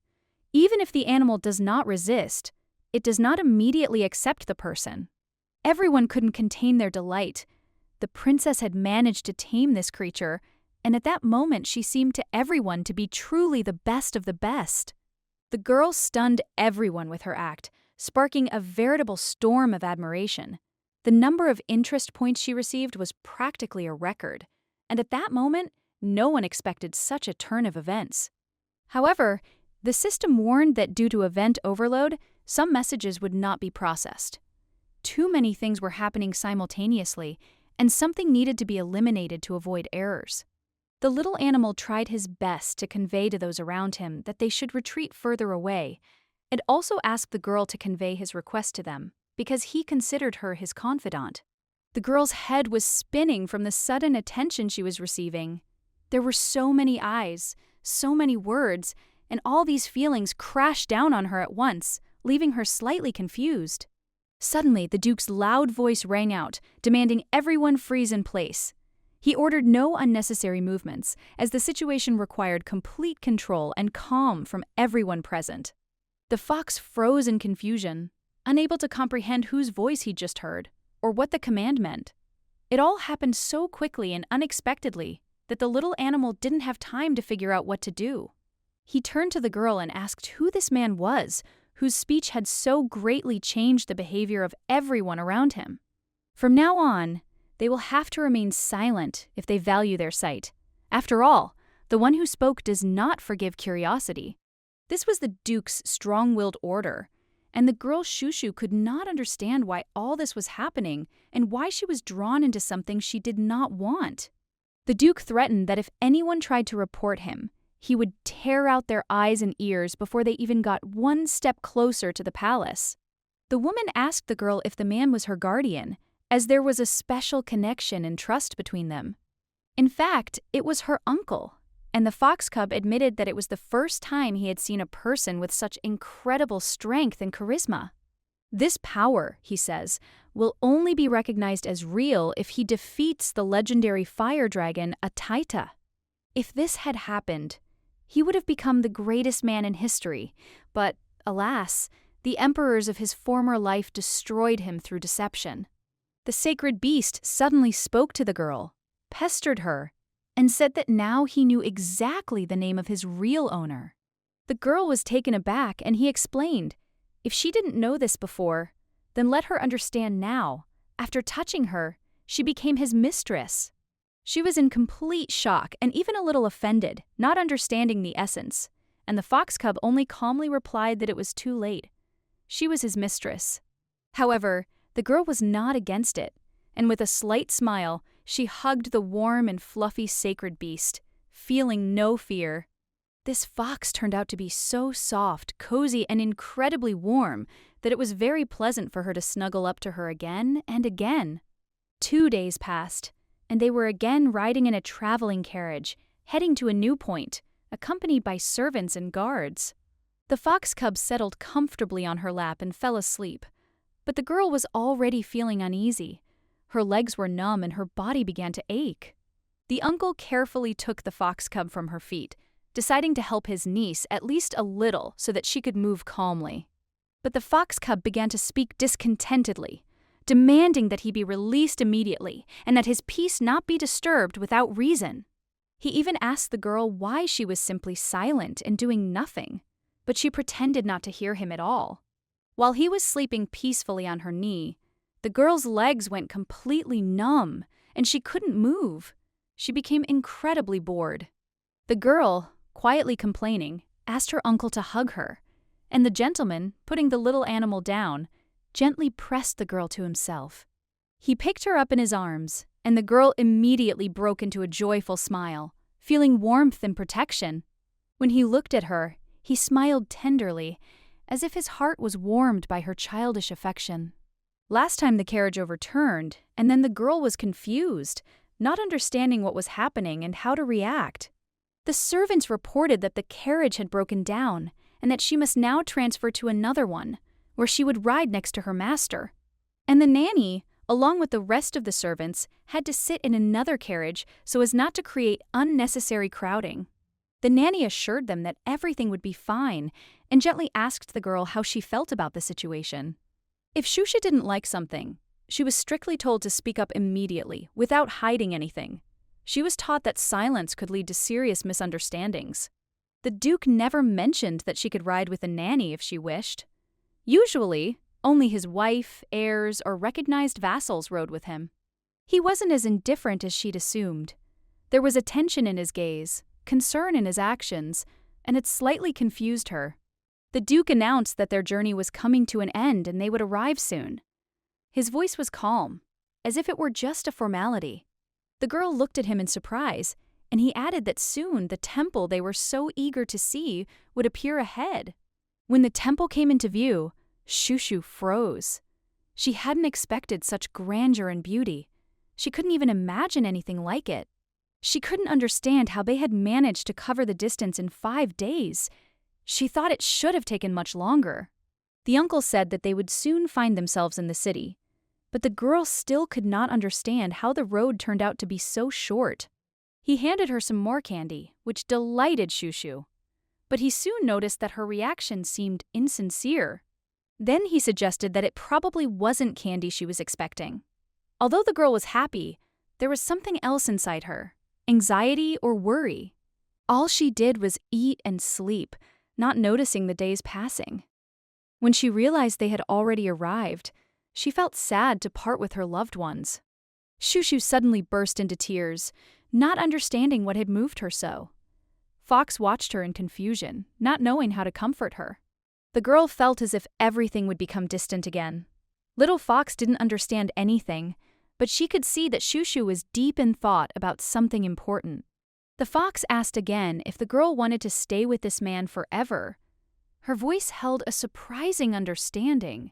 Even if the animal does not resist, it does not immediately accept the person. Everyone couldn't contain their delight. The princess had managed to tame this creature, and at that moment she seemed to everyone to be truly the best of the best. The girl stunned everyone with her act, sparking a veritable storm of admiration. The number of interest points she received was practically a record, and at that moment, no one expected such a turn of events. However, the system warned that due to event overload, some messages would not be processed. Too many things were happening simultaneously, and something needed to be eliminated to avoid errors. The little animal tried his best to convey to those around him that they should retreat further away, and also asked the girl to convey his request to them, because he considered her his confidant. The girl's head was spinning from the sudden attention she was receiving. There were so many eyes, so many words, and all these feelings crashed down on her at once, leaving her slightly confused. Suddenly, the Duke's loud voice rang out, demanding everyone freeze in place. He ordered no unnecessary movements, as the situation required complete control and calm from everyone present. The fox froze in confusion, unable to comprehend whose voice he'd just heard, or what the command meant. It all happened so quickly and unexpectedly that the little animal didn't have time to figure out what to do. He turned to the girl and asked who this man was, whose speech had so greatly changed the behavior of everyone around him. From now on, they will have to remain silent if they value their sight. After all, the one who spoke does not forgive curiosity. This was the Duke's strong-willed order, and the girl Shushu could not understand why all this was happening and why she was drawn into something she did not want. The Duke threatened that if anyone tried to report him, he would tear out their eyes and ears before they even got one step closer to the palace. The woman asked the girl if the man was her guardian, as there was a special connection and trust between them. In fact, it was her uncle, and the fox cub admitted that it was the first time he had seen a person with such incredible strength and charisma. This power, he says, will only be recognized as real if he defeats the legendary fire dragon Ataita. If this had happened, he would have become the greatest man in history, but, alas, the emperors of his former life destroyed him through deception. The sacred beast suddenly spoke to the girl, pestered her, and said that now he knew exactly the name of his real owner. The girl was taken aback, and he explained, if she didn't know this before, then let her understand now. After touching her, she became his mistress. She was in complete shock and even a little offended, not understanding the essence, and the fox cub only calmly replied that it was too late. She was his mistress. However, the girl was not against it, and with a slight smile, she hugged the warm and fluffy sacred beast, feeling no fear. This fox turned out to be so soft, cozy, and incredibly warm that it was very pleasant for her to snuggle up to her again and again. 2 days passed, and they were again riding in a traveling carriage, heading to a new point, accompanied by servants and guards. The fox cub settled comfortably on her lap and fell asleep, but the girl was already feeling uneasy. Her legs were numb and her body began to ache. The uncle carefully took the fox cub from her feet, deciding to help his niece at least a little so that she could move calmly. But the fox cub began to speak discontentedly, demanding that he be released immediately and that his peace not be disturbed without reason. He even asked the girl why she was simply silent and doing nothing, but she pretended not to hear him at all. While he was sleeping peacefully on her knee, the girl's legs went completely numb and she couldn't move. She became incredibly bored. The girl, quietly complaining, asked her uncle to hug her, and the gentleman, putting the little animal down, gently pressed the girl to himself. He picked her up in his arms, and the girl immediately broke into a joyful smile, feeling warmth and protection. When he looked at her, he smiled tenderly, as if his heart was warmed by her childish affection. Last time the carriage overturned, and then the girl was confused, not understanding what was happening and how to react. The servants reported that the carriage had broken down, and that she must now transfer to another one, where she would ride next to her master. And the nanny, along with the rest of the servants, had to sit in another carriage so as not to create unnecessary crowding. The nanny assured them that everything would be fine and gently asked the girl how she felt about the situation. If Shusha didn't like something, she was strictly told to speak up immediately, without hiding anything. She was taught that silence could lead to serious misunderstandings. The Duke never mentioned that she could ride with a nanny if she wished. Usually, only his wife, heirs, or recognized vassals rode with him. He wasn't as indifferent as she'd assumed. There was a tension in his gaze, concern in his actions, and it slightly confused her. The Duke announced that their journey was coming to an end and they would arrive soon. His voice was calm, as if it were just a formality. The girl looked at him in surprise, and he added that soon the temple they were so eager to see would appear ahead. When the temple came into view, Shushu froze. She hadn't expected such grandeur and beauty. She couldn't even imagine anything like it. She couldn't understand how they had managed to cover the distance in 5 days. She thought it should have taken much longer. The uncle said that they would soon find themselves in the city, but the girl still could not understand how the road turned out to be so short. He handed her some more candy, which delighted Shushu, but he soon noticed that her reaction seemed insincere. Then he suggested that it probably wasn't candy she was expecting. Although the girl was happy, there was something else inside her, anxiety or worry. All she did was eat and sleep, not noticing the days passing. When she realized they had already arrived, she felt sad to part with her loved ones. Shushu suddenly burst into tears, not understanding what had moved her so. Fox watched her in confusion, not knowing how to comfort her. The girl felt as if everything would become distant again. Little Fox didn't understand anything, but she could see that Shushu was deep in thought about something important. The fox asked again if the girl wanted to stay with this man forever. Her voice held a surprising understanding.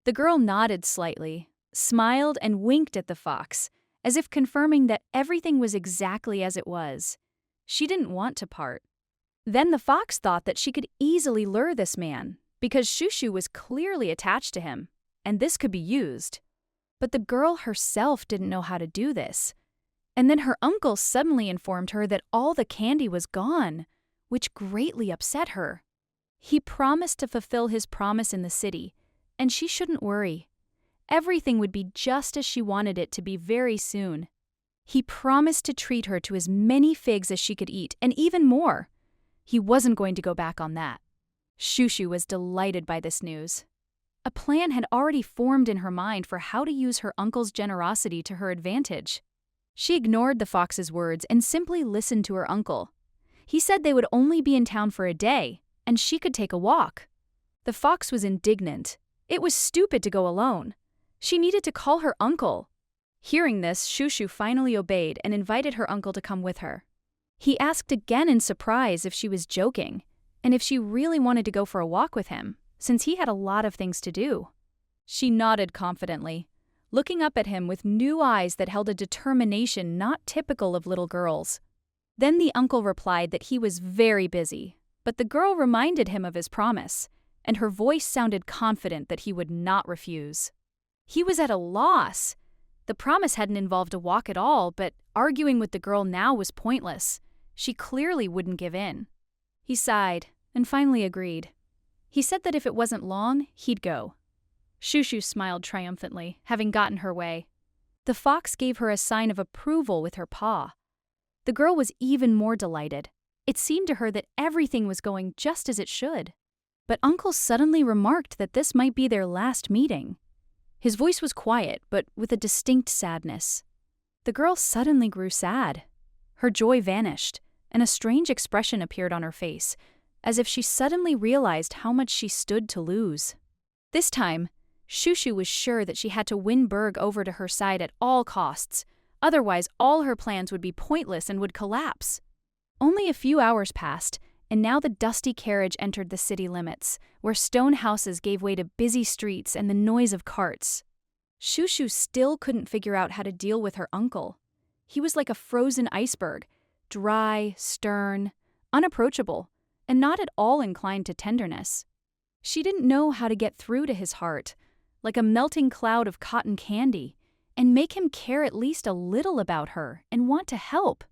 The girl nodded slightly, smiled and winked at the fox, as if confirming that everything was exactly as it was. She didn't want to part. Then the fox thought that she could easily lure this man, because Shushu was clearly attached to him, and this could be used. But the girl herself didn't know how to do this. And then her uncle suddenly informed her that all the candy was gone, which greatly upset her. He promised to fulfill his promise in the city, and she shouldn't worry. Everything would be just as she wanted it to be very soon. He promised to treat her to as many figs as she could eat, and even more. He wasn't going to go back on that. Shushu was delighted by this news. A plan had already formed in her mind for how to use her uncle's generosity to her advantage. She ignored the fox's words and simply listened to her uncle. He said they would only be in town for a day, and she could take a walk. The fox was indignant. It was stupid to go alone. She needed to call her uncle. Hearing this, Shushu finally obeyed and invited her uncle to come with her. He asked again in surprise if she was joking, and if she really wanted to go for a walk with him, since he had a lot of things to do. She nodded confidently, looking up at him with new eyes that held a determination not typical of little girls. Then the uncle replied that he was very busy, but the girl reminded him of his promise, and her voice sounded confident that he would not refuse. He was at a loss. The promise hadn't involved a walk at all, but arguing with the girl now was pointless. She clearly wouldn't give in. He sighed and finally agreed. He said that if it wasn't long, he'd go. Shushu smiled triumphantly, having gotten her way. The fox gave her a sign of approval with her paw. The girl was even more delighted. It seemed to her that everything was going just as it should. But Uncle suddenly remarked that this might be their last meeting. His voice was quiet, but with a distinct sadness. The girl suddenly grew sad. Her joy vanished, and a strange expression appeared on her face, as if she suddenly realized how much she stood to lose. This time, Shushu was sure that she had to win Berg over to her side at all costs, otherwise all her plans would be pointless and would collapse. Only a few hours passed, and now the dusty carriage entered the city limits, where stone houses gave way to busy streets and the noise of carts. Shushu still couldn't figure out how to deal with her uncle. He was like a frozen iceberg, dry, stern, unapproachable, and not at all inclined to tenderness. She didn't know how to get through to his heart, like a melting cloud of cotton candy, and make him care at least a little about her and want to help.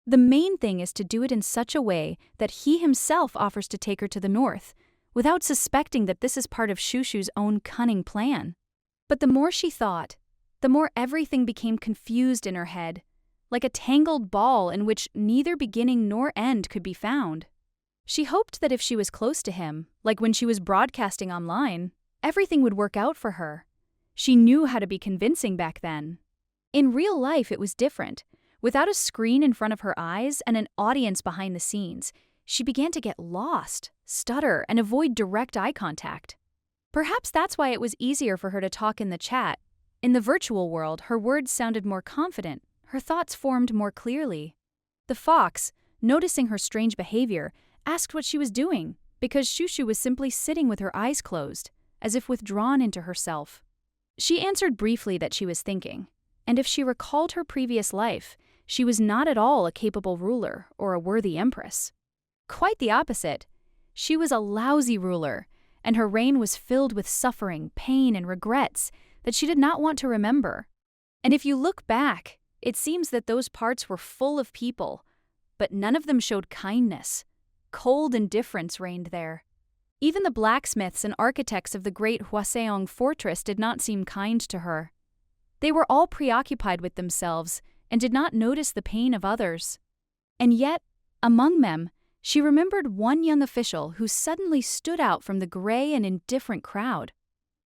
The main thing is to do it in such a way that he himself offers to take her to the north, without suspecting that this is part of Shushu's own cunning plan. But the more she thought, the more everything became confused in her head, like a tangled ball in which neither beginning nor end could be found. She hoped that if she was close to him, like when she was broadcasting online, everything would work out for her. She knew how to be convincing back then. In real life, it was different. Without a screen in front of her eyes and an audience behind the scenes, she began to get lost, stutter, and avoid direct eye contact. Perhaps that's why it was easier for her to talk in the chat. In the virtual world, her words sounded more confident, her thoughts formed more clearly. The fox, noticing her strange behavior, asked what she was doing, because Shushu was simply sitting with her eyes closed, as if withdrawn into herself. She answered briefly that she was thinking, and if she recalled her previous life, she was not at all a capable ruler or a worthy empress. Quite the opposite. She was a lousy ruler, and her reign was filled with suffering, pain, and regrets that she did not want to remember. And if you look back, it seems that those parts were full of people, but none of them showed kindness. Cold indifference reigned there. Even the blacksmiths and architects of the great Hwaseong fortress did not seem kind to her. They were all preoccupied with themselves and did not notice the pain of others. And yet, among them, she remembered one young official who suddenly stood out from the gray and indifferent crowd.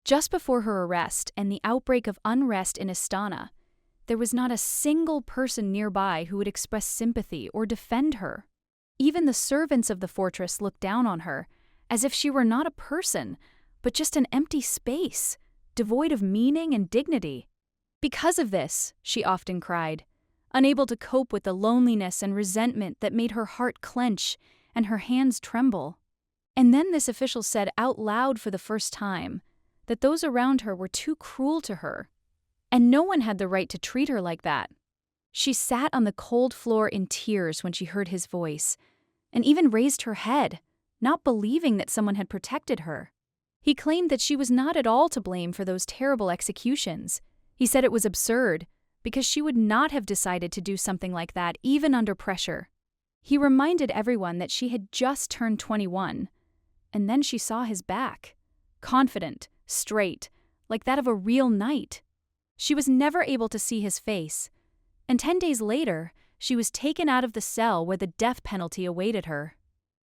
Just before her arrest and the outbreak of unrest in Astana, there was not a single person nearby who would express sympathy or defend her. Even the servants of the fortress looked down on her, as if she were not a person, but just an empty space, devoid of meaning and dignity. Because of this, she often cried, unable to cope with the loneliness and resentment that made her heart clench and her hands tremble. And then this official said out loud for the first time that those around her were too cruel to her, and no one had the right to treat her like that. She sat on the cold floor in tears when she heard his voice, and even raised her head, not believing that someone had protected her. He claimed that she was not at all to blame for those terrible executions. He said it was absurd, because she would not have decided to do something like that even under pressure. He reminded everyone that she had just turned 21, and then she saw his back, confident, straight, like that of a real knight. She was never able to see his face, and 10 days later, she was taken out of the cell where the death penalty awaited her.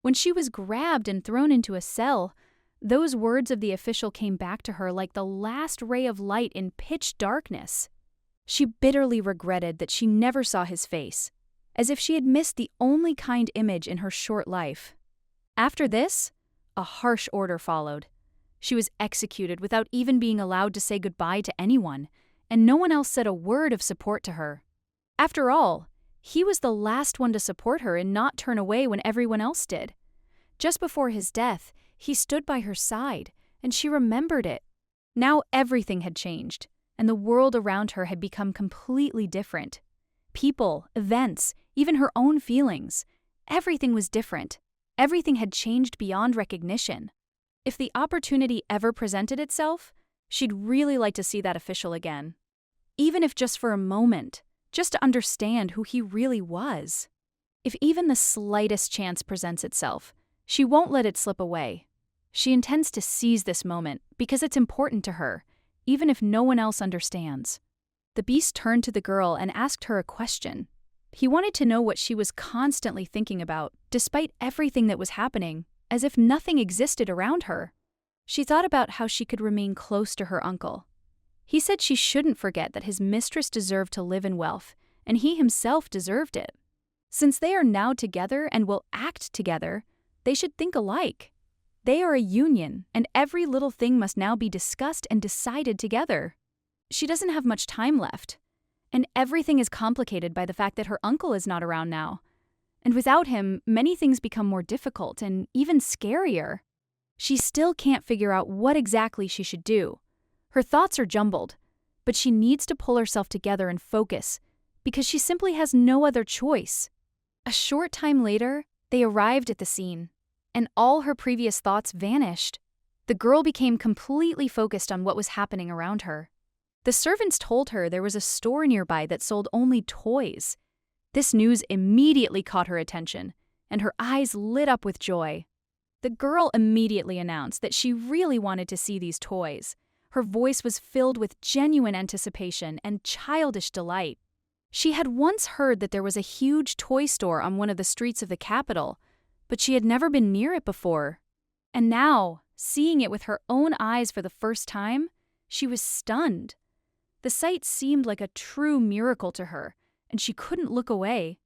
When she was grabbed and thrown into a cell, those words of the official came back to her like the last ray of light in pitch darkness. She bitterly regretted that she never saw his face, as if she had missed the only kind image in her short life. After this, a harsh order followed. She was executed without even being allowed to say goodbye to anyone, and no one else said a word of support to her. After all, he was the last one to support her and not turn away when everyone else did. Just before his death, he stood by her side, and she remembered it. Now everything had changed, and the world around her had become completely different. People, events, even her own feelings. Everything was different. Everything had changed beyond recognition. If the opportunity ever presented itself, she'd really like to see that official again. Even if just for a moment, just to understand who he really was. If even the slightest chance presents itself, she won't let it slip away. She intends to seize this moment because it's important to her, even if no one else understands. The beast turned to the girl and asked her a question. He wanted to know what she was constantly thinking about, despite everything that was happening, as if nothing existed around her. She thought about how she could remain close to her uncle. He said she shouldn't forget that his mistress deserved to live in wealth, and he himself deserved it. Since they are now together and will act together, they should think alike. They are a union, and every little thing must now be discussed and decided together. She doesn't have much time left, and everything is complicated by the fact that her uncle is not around now. And without him, many things become more difficult and even scarier. She still can't figure out what exactly she should do. Her thoughts are jumbled, but she needs to pull herself together and focus, because she simply has no other choice. A short time later, they arrived at the scene, and all her previous thoughts vanished. The girl became completely focused on what was happening around her. The servants told her there was a store nearby that sold only toys. This news immediately caught her attention, and her eyes lit up with joy. The girl immediately announced that she really wanted to see these toys. Her voice was filled with genuine anticipation and childish delight. She had once heard that there was a huge toy store on one of the streets of the capital, but she had never been near it before. And now, seeing it with her own eyes for the first time, she was stunned. The sight seemed like a true miracle to her, and she couldn't look away.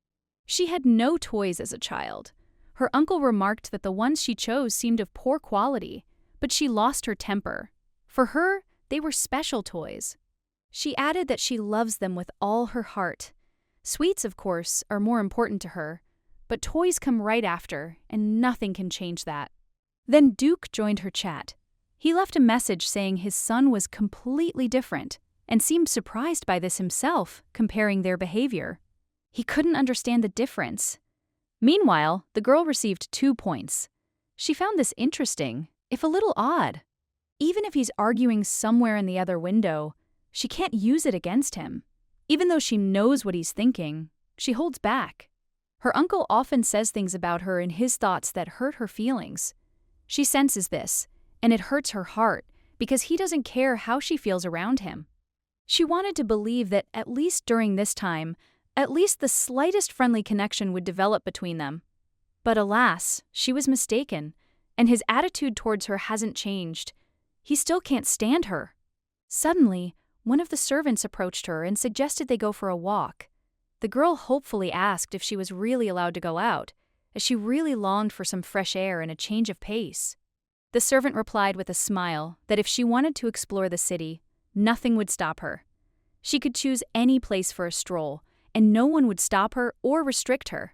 She had no toys as a child. Her uncle remarked that the ones she chose seemed of poor quality, but she lost her temper. For her, they were special toys. She added that she loves them with all her heart. Sweets, of course, are more important to her, but toys come right after, and nothing can change that. Then Duke joined her chat. He left a message saying his son was completely different, and seemed surprised by this himself, comparing their behavior. He couldn't understand the difference. Meanwhile, the girl received 2 points. She found this interesting, if a little odd. Even if he's arguing somewhere in the other window, she can't use it against him. Even though she knows what he's thinking, she holds back. Her uncle often says things about her in his thoughts that hurt her feelings. She senses this, and it hurts her heart because he doesn't care how she feels around him. She wanted to believe that at least during this time, at least the slightest friendly connection would develop between them. But alas, she was mistaken, and his attitude towards her hasn't changed. He still can't stand her. Suddenly, one of the servants approached her and suggested they go for a walk. The girl hopefully asked if she was really allowed to go out, as she really longed for some fresh air and a change of pace. The servant replied with a smile that if she wanted to explore the city, nothing would stop her. She could choose any place for a stroll, and no one would stop her or restrict her.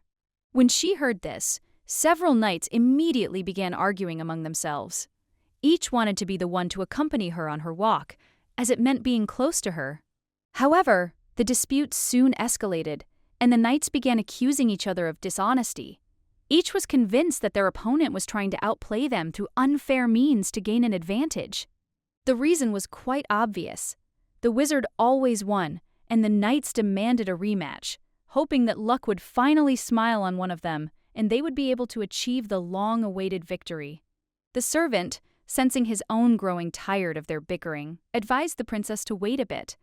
When she heard this, several knights immediately began arguing among themselves. Each wanted to be the one to accompany her on her walk, as it meant being close to her. However, the dispute soon escalated, and the knights began accusing each other of dishonesty. Each was convinced that their opponent was trying to outplay them through unfair means to gain an advantage. The reason was quite obvious. The wizard always won, and the knights demanded a rematch, hoping that luck would finally smile on one of them, and they would be able to achieve the long-awaited victory. The servant, sensing his own growing tired of their bickering, advised the princess to wait a bit.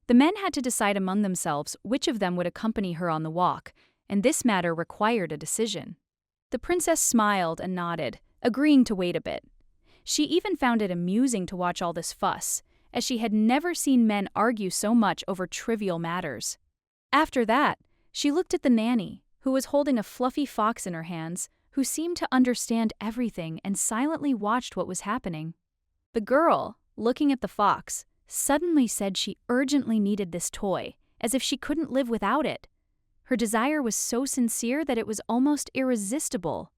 The men had to decide among themselves which of them would accompany her on the walk, and this matter required a decision. The princess smiled and nodded, agreeing to wait a bit. She even found it amusing to watch all this fuss, as she had never seen men argue so much over trivial matters. After that, she looked at the nanny, who was holding a fluffy fox in her hands, who seemed to understand everything and silently watched what was happening. The girl, looking at the fox, suddenly said she urgently needed this toy, as if she couldn't live without it. Her desire was so sincere that it was almost irresistible.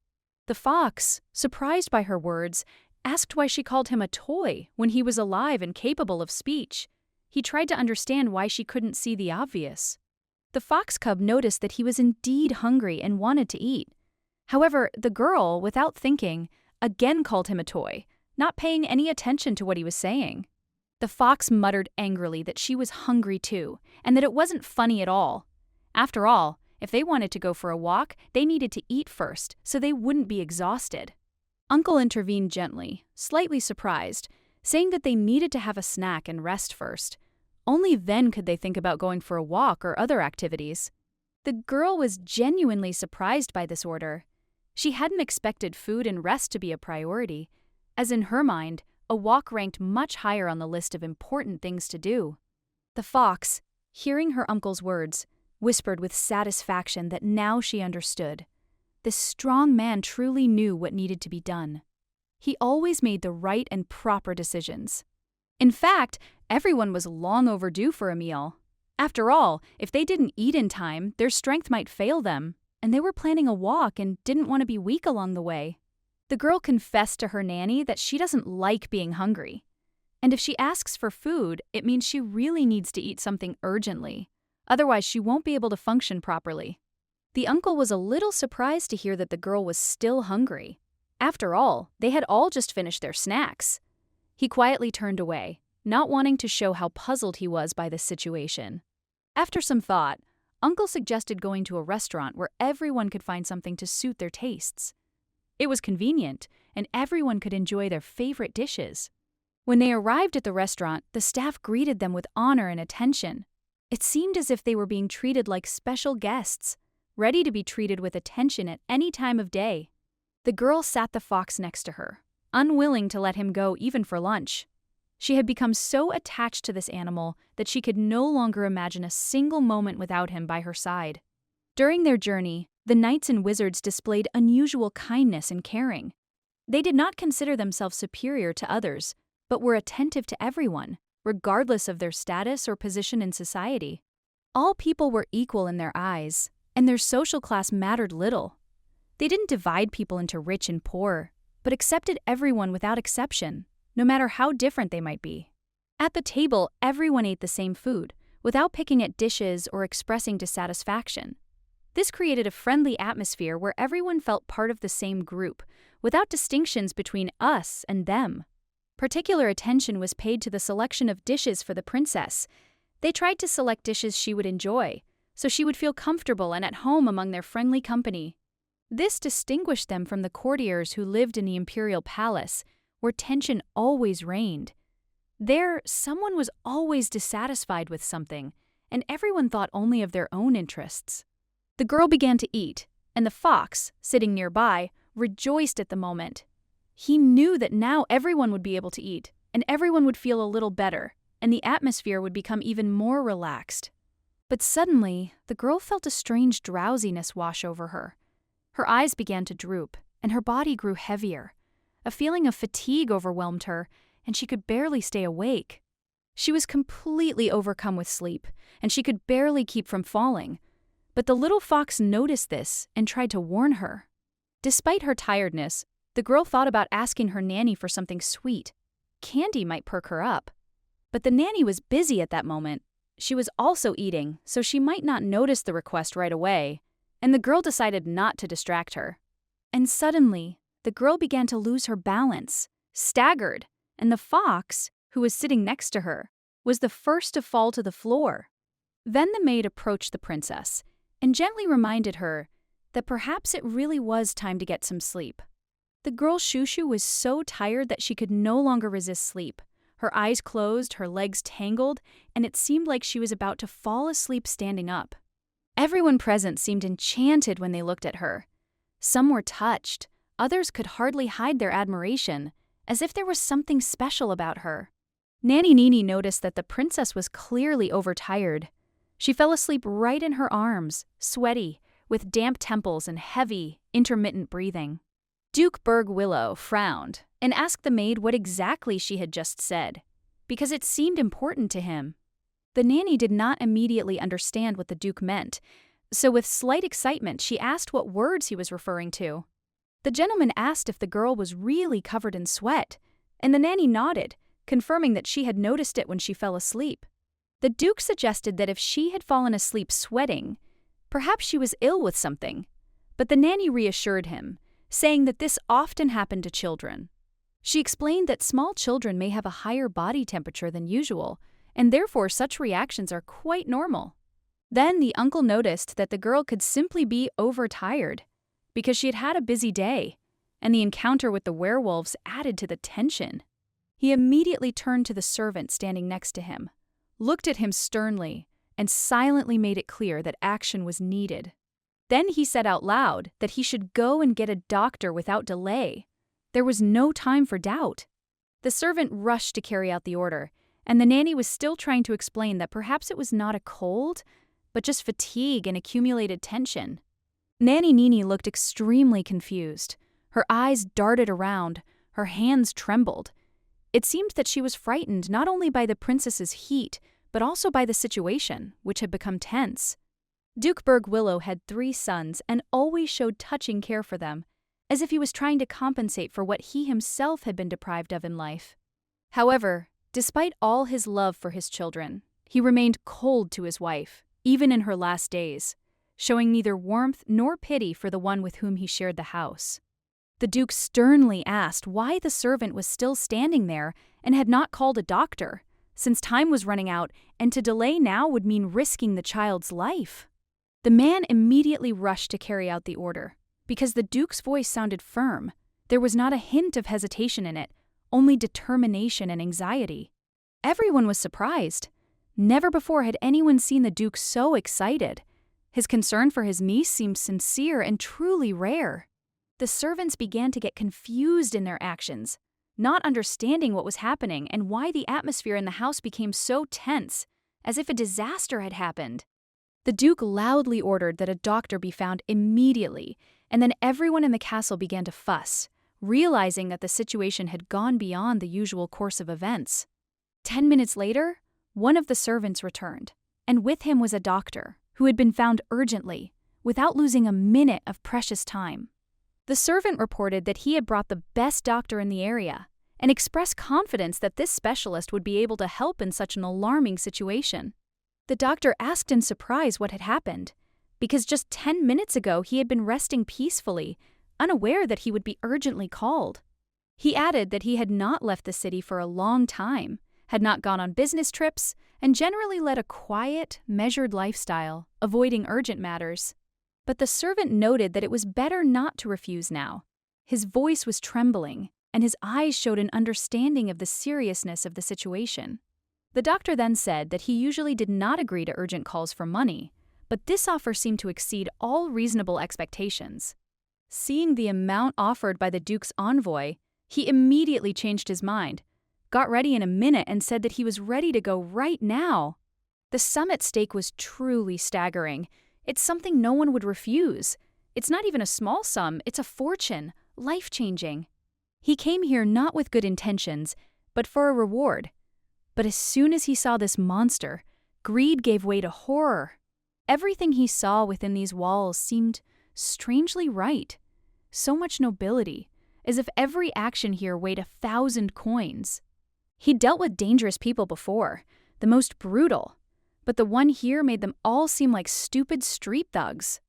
The fox, surprised by her words, asked why she called him a toy when he was alive and capable of speech. He tried to understand why she couldn't see the obvious. The fox cub noticed that he was indeed hungry and wanted to eat. However, the girl, without thinking, again called him a toy, not paying any attention to what he was saying. The fox muttered angrily that she was hungry too, and that it wasn't funny at all. After all, if they wanted to go for a walk, they needed to eat first, so they wouldn't be exhausted. Uncle intervened gently, slightly surprised, saying that they needed to have a snack and rest first. Only then could they think about going for a walk or other activities. The girl was genuinely surprised by this order. She hadn't expected food and rest to be a priority, as in her mind, a walk ranked much higher on the list of important things to do. The fox, hearing her uncle's words, whispered with satisfaction that now she understood. This strong man truly knew what needed to be done. He always made the right and proper decisions. In fact, everyone was long overdue for a meal. After all, if they didn't eat in time, their strength might fail them, and they were planning a walk and didn't want to be weak along the way. The girl confessed to her nanny that she doesn't like being hungry. And if she asks for food, it means she really needs to eat something urgently. Otherwise, she won't be able to function properly. The uncle was a little surprised to hear that the girl was still hungry. After all, they had all just finished their snacks. He quietly turned away, not wanting to show how puzzled he was by this situation. After some thought, Uncle suggested going to a restaurant where everyone could find something to suit their tastes. It was convenient, and everyone could enjoy their favorite dishes. When they arrived at the restaurant, the staff greeted them with honor and attention. It seemed as if they were being treated like special guests, ready to be treated with attention at any time of day. The girl sat the fox next to her, unwilling to let him go even for lunch. She had become so attached to this animal that she could no longer imagine a single moment without him by her side. During their journey, the knights and wizards displayed unusual kindness and caring. They did not consider themselves superior to others, but were attentive to everyone, regardless of their status or position in society. All people were equal in their eyes, and their social class mattered little. They didn't divide people into rich and poor, but accepted everyone without exception, no matter how different they might be. At the table, everyone ate the same food, without picking at dishes or expressing dissatisfaction. This created a friendly atmosphere where everyone felt part of the same group, without distinctions between us and them. Particular attention was paid to the selection of dishes for the princess. They tried to select dishes she would enjoy, so she would feel comfortable and at home among their friendly company. This distinguished them from the courtiers who lived in the imperial palace, where tension always reigned. There, someone was always dissatisfied with something, and everyone thought only of their own interests. The girl began to eat, and the fox, sitting nearby, rejoiced at the moment. He knew that now everyone would be able to eat, and everyone would feel a little better, and the atmosphere would become even more relaxed. But suddenly, the girl felt a strange drowsiness wash over her. Her eyes began to droop, and her body grew heavier. A feeling of fatigue overwhelmed her, and she could barely stay awake. She was completely overcome with sleep, and she could barely keep from falling. But the little fox noticed this and tried to warn her. Despite her tiredness, the girl thought about asking her nanny for something sweet. Candy might perk her up. But the nanny was busy at that moment. She was also eating, so she might not notice the request right away, and the girl decided not to distract her. And suddenly, the girl began to lose her balance, staggered, and the fox, who was sitting next to her, was the first to fall to the floor. Then the maid approached the princess and gently reminded her that perhaps it really was time to get some sleep. The girl Shushu was so tired that she could no longer resist sleep. Her eyes closed, her legs tangled, and it seemed like she was about to fall asleep standing up. Everyone present seemed enchanted when they looked at her. Some were touched, others could hardly hide their admiration, as if there was something special about her. Nanny Nini noticed that the princess was clearly overtired. She fell asleep right in her arms, sweaty, with damp temples and heavy, intermittent breathing. Duke Berg Willow frowned and asked the maid what exactly she had just said, because it seemed important to him. The nanny did not immediately understand what the Duke meant, so with slight excitement she asked what words he was referring to. The gentleman asked if the girl was really covered in sweat, and the nanny nodded, confirming that she had noticed it when she fell asleep. The Duke suggested that if she had fallen asleep sweating, perhaps she was ill with something, but the nanny reassured him, saying that this often happened to children. She explained that small children may have a higher body temperature than usual, and therefore such reactions are quite normal. Then the uncle noticed that the girl could simply be overtired, because she had had a busy day, and the encounter with the werewolves added to the tension. He immediately turned to the servant standing next to him, looked at him sternly, and silently made it clear that action was needed. Then he said out loud that he should go and get a doctor without delay. There was no time for doubt. The servant rushed to carry out the order, and the nanny was still trying to explain that perhaps it was not a cold, but just fatigue and accumulated tension. Nanny Nini looked extremely confused. Her eyes darted around, her hands trembled. It seemed that she was frightened not only by the princess's heat, but also by the situation, which had become tense. Duke Berg Willow had 3 sons and always showed touching care for them, as if he was trying to compensate for what he himself had been deprived of in life. However, despite all his love for his children, he remained cold to his wife, even in her last days, showing neither warmth nor pity for the one with whom he shared the house. The Duke sternly asked why the servant was still standing there and had not called a doctor, since time was running out and to delay now would mean risking the child's life. The man immediately rushed to carry out the order, because the Duke's voice sounded firm. There was not a hint of hesitation in it, only determination and anxiety. Everyone was surprised. Never before had anyone seen the Duke so excited. His concern for his niece seemed sincere and truly rare. The servants began to get confused in their actions, not understanding what was happening and why the atmosphere in the house became so tense, as if a disaster had happened. The Duke loudly ordered that a doctor be found immediately, and then everyone in the castle began to fuss, realizing that the situation had gone beyond the usual course of events. 10 minutes later, one of the servants returned, and with him was a doctor, who had been found urgently, without losing a minute of precious time. The servant reported that he had brought the best doctor in the area, and expressed confidence that this specialist would be able to help in such an alarming situation. The doctor asked in surprise what had happened, because just 10 minutes ago he had been resting peacefully, unaware that he would be urgently called. He added that he had not left the city for a long time, had not gone on business trips, and generally led a quiet, measured lifestyle, avoiding urgent matters. But the servant noted that it was better not to refuse now. His voice was trembling, and his eyes showed an understanding of the seriousness of the situation. The doctor then said that he usually did not agree to urgent calls for money, but this offer seemed to exceed all reasonable expectations. Seeing the amount offered by the Duke's envoy, he immediately changed his mind, got ready in a minute, and said that he was ready to go right now. The sum at stake was truly staggering. It's something no one would refuse. It's not even a small sum, it's a fortune, life-changing. He came here not with good intentions, but for a reward. But as soon as he saw this monster, greed gave way to horror. Everything he saw within these walls seemed strangely right. So much nobility, as if every action here weighed 1,000 coins. He'd dealt with dangerous people before, the most brutal, but the one here made them all seem like stupid street thugs.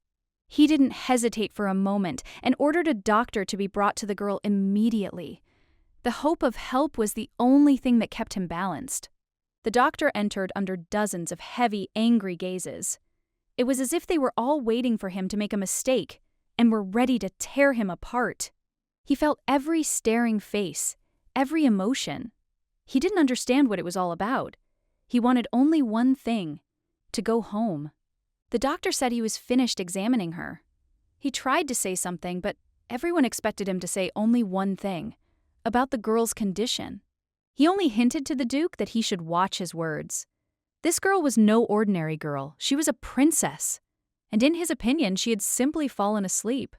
He didn't hesitate for a moment and ordered a doctor to be brought to the girl immediately. The hope of help was the only thing that kept him balanced. The doctor entered under dozens of heavy, angry gazes. It was as if they were all waiting for him to make a mistake and were ready to tear him apart. He felt every staring face, every emotion. He didn't understand what it was all about. He wanted only one thing: to go home. The doctor said he was finished examining her. He tried to say something, but everyone expected him to say only one thing: about the girl's condition. He only hinted to the Duke that he should watch his words. This girl was no ordinary girl. She was a princess. And in his opinion, she had simply fallen asleep.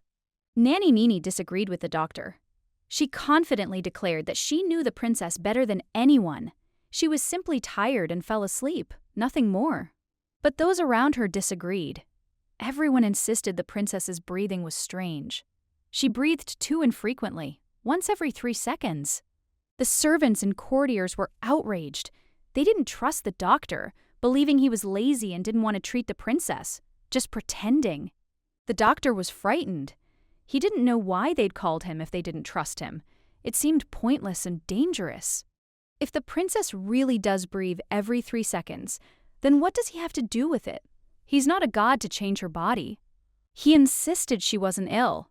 Nanny Nini disagreed with the doctor. She confidently declared that she knew the princess better than anyone. She was simply tired and fell asleep, nothing more. But those around her disagreed. Everyone insisted the princess's breathing was strange. She breathed too infrequently, once every 3 seconds. The servants and courtiers were outraged. They didn't trust the doctor, believing he was lazy and didn't want to treat the princess, just pretending. The doctor was frightened. He didn't know why they'd called him if they didn't trust him. It seemed pointless and dangerous. If the princess really does breathe every 3 seconds, then what does he have to do with it? He's not a god to change her body. He insisted she wasn't ill.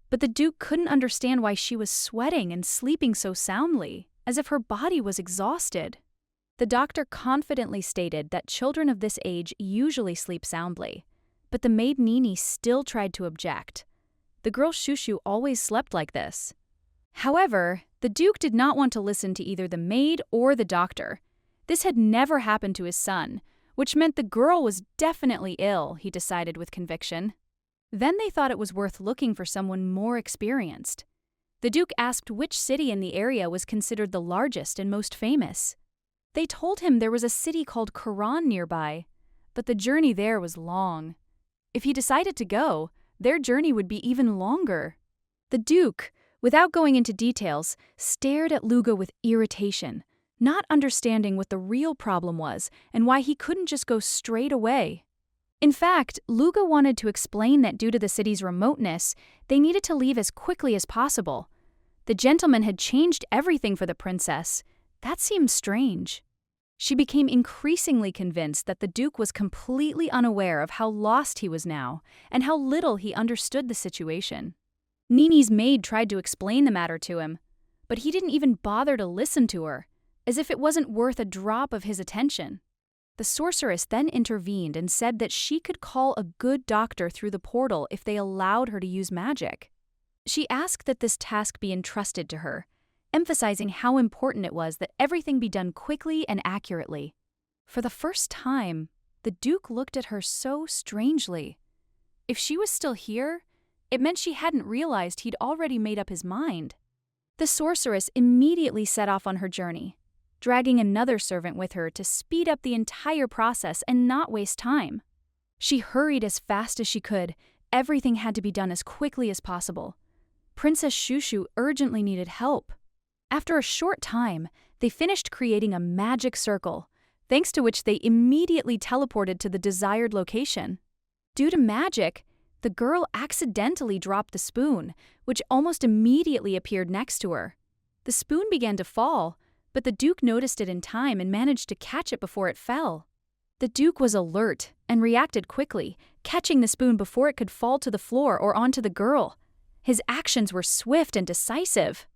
But the Duke couldn't understand why she was sweating and sleeping so soundly, as if her body was exhausted. The doctor confidently stated that children of this age usually sleep soundly, but the maid Nini still tried to object. The girl Shushu always slept like this. However, the Duke did not want to listen to either the maid or the doctor. This had never happened to his son, which meant the girl was definitely ill, he decided with conviction. Then they thought it was worth looking for someone more experienced. The Duke asked which city in the area was considered the largest and most famous. They told him there was a city called Quran nearby, but the journey there was long. If he decided to go, their journey would be even longer. The Duke, without going into details, stared at Luga with irritation, not understanding what the real problem was and why he couldn't just go straight away. In fact, Luga wanted to explain that due to the city's remoteness, they needed to leave as quickly as possible. The gentleman had changed everything for the princess. That seemed strange. She became increasingly convinced that the Duke was completely unaware of how lost he was now and how little he understood the situation. Nini's maid tried to explain the matter to him, but he didn't even bother to listen to her, as if it wasn't worth a drop of his attention. The sorceress then intervened and said that she could call a good doctor through the portal if they allowed her to use magic. She asked that this task be entrusted to her, emphasizing how important it was that everything be done quickly and accurately. For the first time, the Duke looked at her so strangely. If she was still here, it meant she hadn't realized he'd already made up his mind. The sorceress immediately set off on her journey, dragging another servant with her to speed up the entire process and not waste time. She hurried as fast as she could. Everything had to be done as quickly as possible. Princess Shushu urgently needed help. After a short time, they finished creating a magic circle, thanks to which they immediately teleported to the desired location. Due to magic, the girl accidentally dropped the spoon, which almost immediately appeared next to her. The spoon began to fall, but the Duke noticed it in time and managed to catch it before it fell. The Duke was alert and reacted quickly, catching the spoon before it could fall to the floor or onto the girl. His actions were swift and decisive.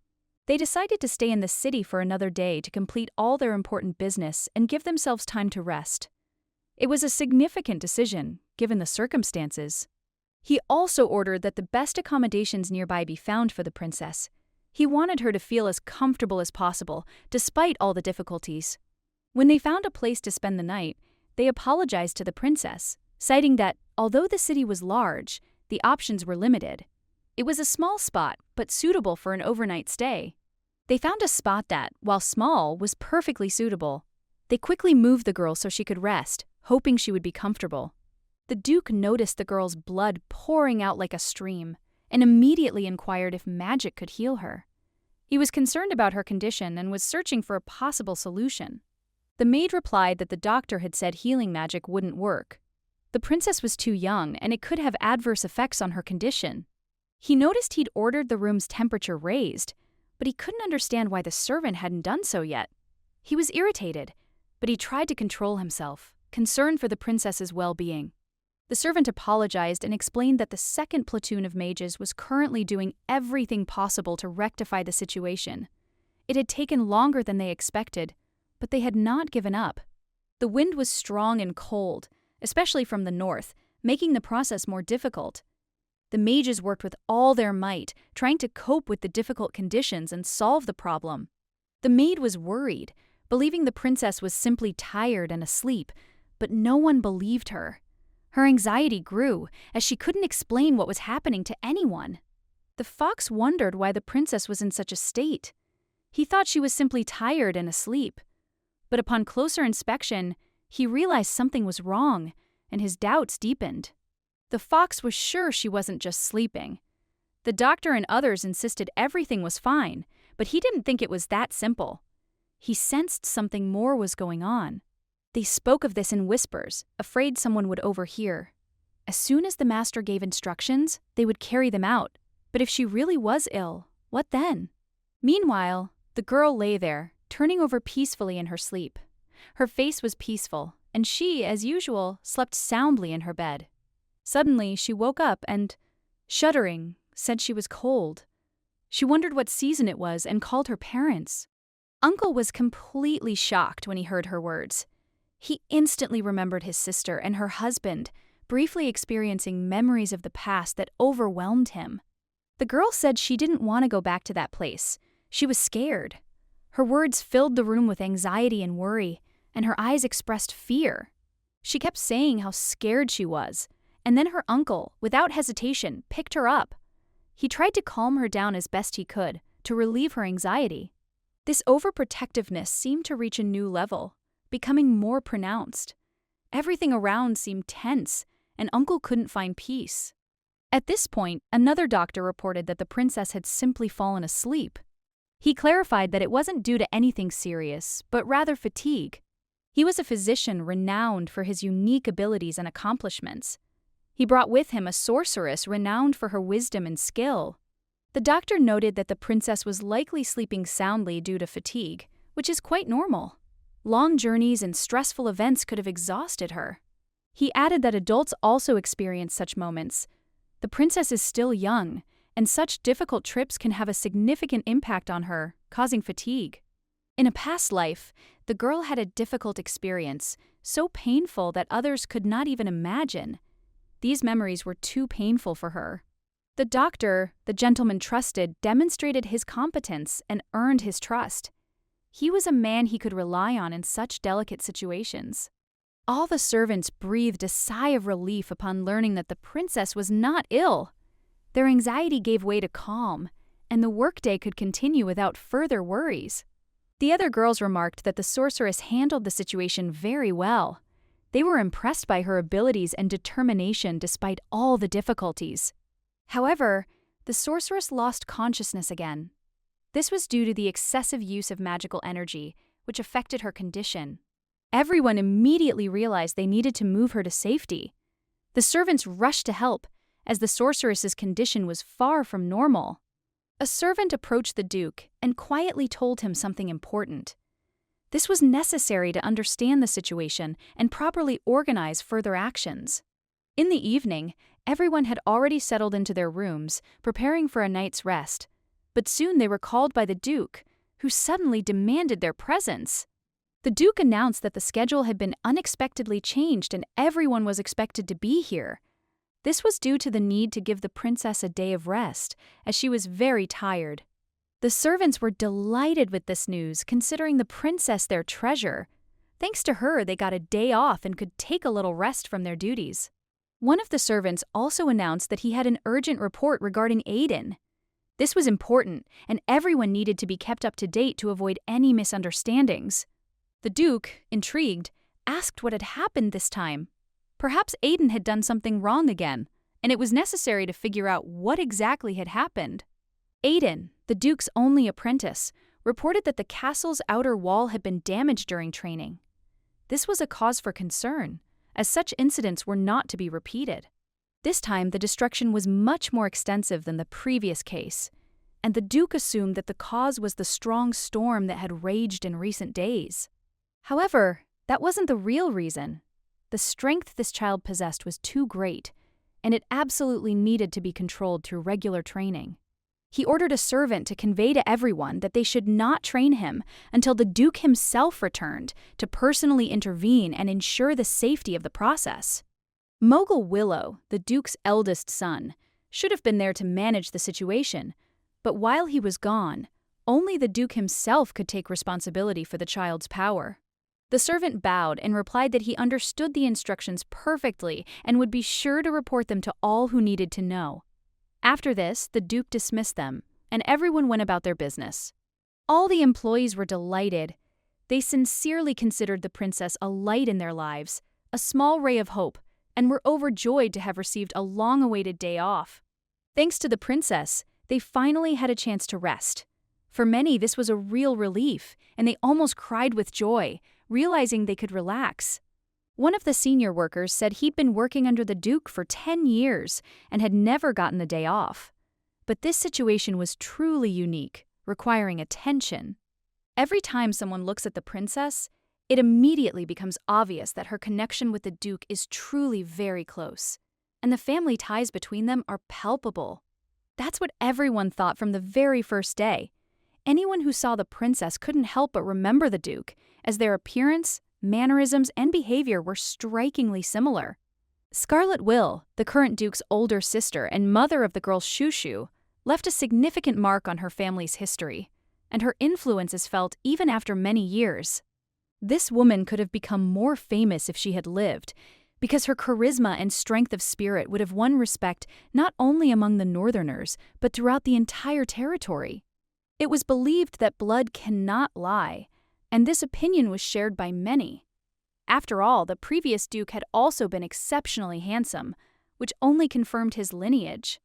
They decided to stay in the city for another day to complete all their important business and give themselves time to rest. It was a significant decision, given the circumstances. He also ordered that the best accommodations nearby be found for the princess. He wanted her to feel as comfortable as possible, despite all the difficulties. When they found a place to spend the night, they apologized to the princess, citing that, although the city was large, the options were limited. It was a small spot, but suitable for an overnight stay. They found a spot that, while small, was perfectly suitable. They quickly moved the girl so she could rest, hoping she would be comfortable. The Duke noticed the girl's blood pouring out like a stream, and immediately inquired if magic could heal her. He was concerned about her condition and was searching for a possible solution. The maid replied that the doctor had said healing magic wouldn't work. The princess was too young, and it could have adverse effects on her condition. He noticed he'd ordered the room's temperature raised, but he couldn't understand why the servant hadn't done so yet. He was irritated, but he tried to control himself, concerned for the princess's well-being. The servant apologized and explained that the second platoon of mages was currently doing everything possible to rectify the situation. It had taken longer than they expected, but they had not given up. The wind was strong and cold, especially from the north, making the process more difficult. The mages worked with all their might, trying to cope with the difficult conditions and solve the problem. The maid was worried, believing the princess was simply tired and asleep, but no one believed her. Her anxiety grew, as she couldn't explain what was happening to anyone. The fox wondered why the princess was in such a state. He thought she was simply tired and asleep. But upon closer inspection, he realized something was wrong, and his doubts deepened. The fox was sure she wasn't just sleeping. The doctor and others insisted everything was fine, but he didn't think it was that simple. He sensed something more was going on. They spoke of this in whispers, afraid someone would overhear. As soon as the master gave instructions, they would carry them out. But if she really was ill, what then? Meanwhile, the girl lay there, turning over peacefully in her sleep. Her face was peaceful, and she, as usual, slept soundly in her bed. Suddenly, she woke up and, shuddering, said she was cold. She wondered what season it was and called her parents. Uncle was completely shocked when he heard her words. He instantly remembered his sister and her husband, briefly experiencing memories of the past that overwhelmed him. The girl said she didn't want to go back to that place. She was scared. Her words filled the room with anxiety and worry, and her eyes expressed fear. She kept saying how scared she was, and then her uncle, without hesitation, picked her up. He tried to calm her down as best he could, to relieve her anxiety. This overprotectiveness seemed to reach a new level, becoming more pronounced. Everything around seemed tense, and Uncle couldn't find peace. At this point, another doctor reported that the princess had simply fallen asleep. He clarified that it wasn't due to anything serious, but rather fatigue. He was a physician renowned for his unique abilities and accomplishments. He brought with him a sorceress renowned for her wisdom and skill. The doctor noted that the princess was likely sleeping soundly due to fatigue, which is quite normal. Long journeys and stressful events could have exhausted her. He added that adults also experience such moments. The princess is still young, and such difficult trips can have a significant impact on her, causing fatigue. In a past life, the girl had a difficult experience, so painful that others could not even imagine. These memories were too painful for her. The doctor, the gentleman trusted, demonstrated his competence and earned his trust. He was a man he could rely on in such delicate situations. All the servants breathed a sigh of relief upon learning that the princess was not ill. Their anxiety gave way to calm, and the workday could continue without further worries. The other girls remarked that the sorceress handled the situation very well. They were impressed by her abilities and determination despite all the difficulties. However, the sorceress lost consciousness again. This was due to the excessive use of magical energy, which affected her condition. Everyone immediately realized they needed to move her to safety. The servants rushed to help, as the sorceress's condition was far from normal. A servant approached the Duke and quietly told him something important. This was necessary to understand the situation and properly organize further actions. In the evening, everyone had already settled into their rooms, preparing for a night's rest. But soon they were called by the Duke, who suddenly demanded their presence. The Duke announced that the schedule had been unexpectedly changed and everyone was expected to be here. This was due to the need to give the princess a day of rest, as she was very tired. The servants were delighted with this news, considering the princess their treasure. Thanks to her, they got a day off and could take a little rest from their duties. One of the servants also announced that he had an urgent report regarding Aiden. This was important, and everyone needed to be kept up to date to avoid any misunderstandings. The Duke, intrigued, asked what had happened this time. Perhaps Aiden had done something wrong again, and it was necessary to figure out what exactly had happened. Aiden, the Duke's only apprentice, reported that the castle's outer wall had been damaged during training. This was a cause for concern, as such incidents were not to be repeated. This time, the destruction was much more extensive than the previous case, and the Duke assumed that the cause was the strong storm that had raged in recent days. However, that wasn't the real reason. The strength this child possessed was too great, and it absolutely needed to be controlled through regular training. He ordered a servant to convey to everyone that they should not train him until the Duke himself returned to personally intervene and ensure the safety of the process. Mogul Willow, the Duke's eldest son, should have been there to manage the situation, but while he was gone, only the Duke himself could take responsibility for the child's power. The servant bowed and replied that he understood the instructions perfectly and would be sure to report them to all who needed to know. After this, the Duke dismissed them, and everyone went about their business. All the employees were delighted. They sincerely considered the princess a light in their lives, a small ray of hope, and were overjoyed to have received a long-awaited day off. Thanks to the princess, they finally had a chance to rest. For many, this was a real relief, and they almost cried with joy, realizing they could relax. One of the senior workers said he'd been working under the Duke for 10 years and had never gotten the day off. But this situation was truly unique, requiring attention. Every time someone looks at the princess, it immediately becomes obvious that her connection with the Duke is truly very close, and the family ties between them are palpable. That's what everyone thought from the very first day. Anyone who saw the princess couldn't help but remember the Duke, as their appearance, mannerisms, and behavior were strikingly similar. Scarlet Will, the current Duke's older sister and mother of the girl Shushu, left a significant mark on her family's history, and her influence is felt even after many years. This woman could have become more famous if she had lived, because her charisma and strength of spirit would have won respect not only among the Northerners, but throughout the entire territory. It was believed that blood cannot lie, and this opinion was shared by many. After all, the previous Duke had also been exceptionally handsome, which only confirmed his lineage.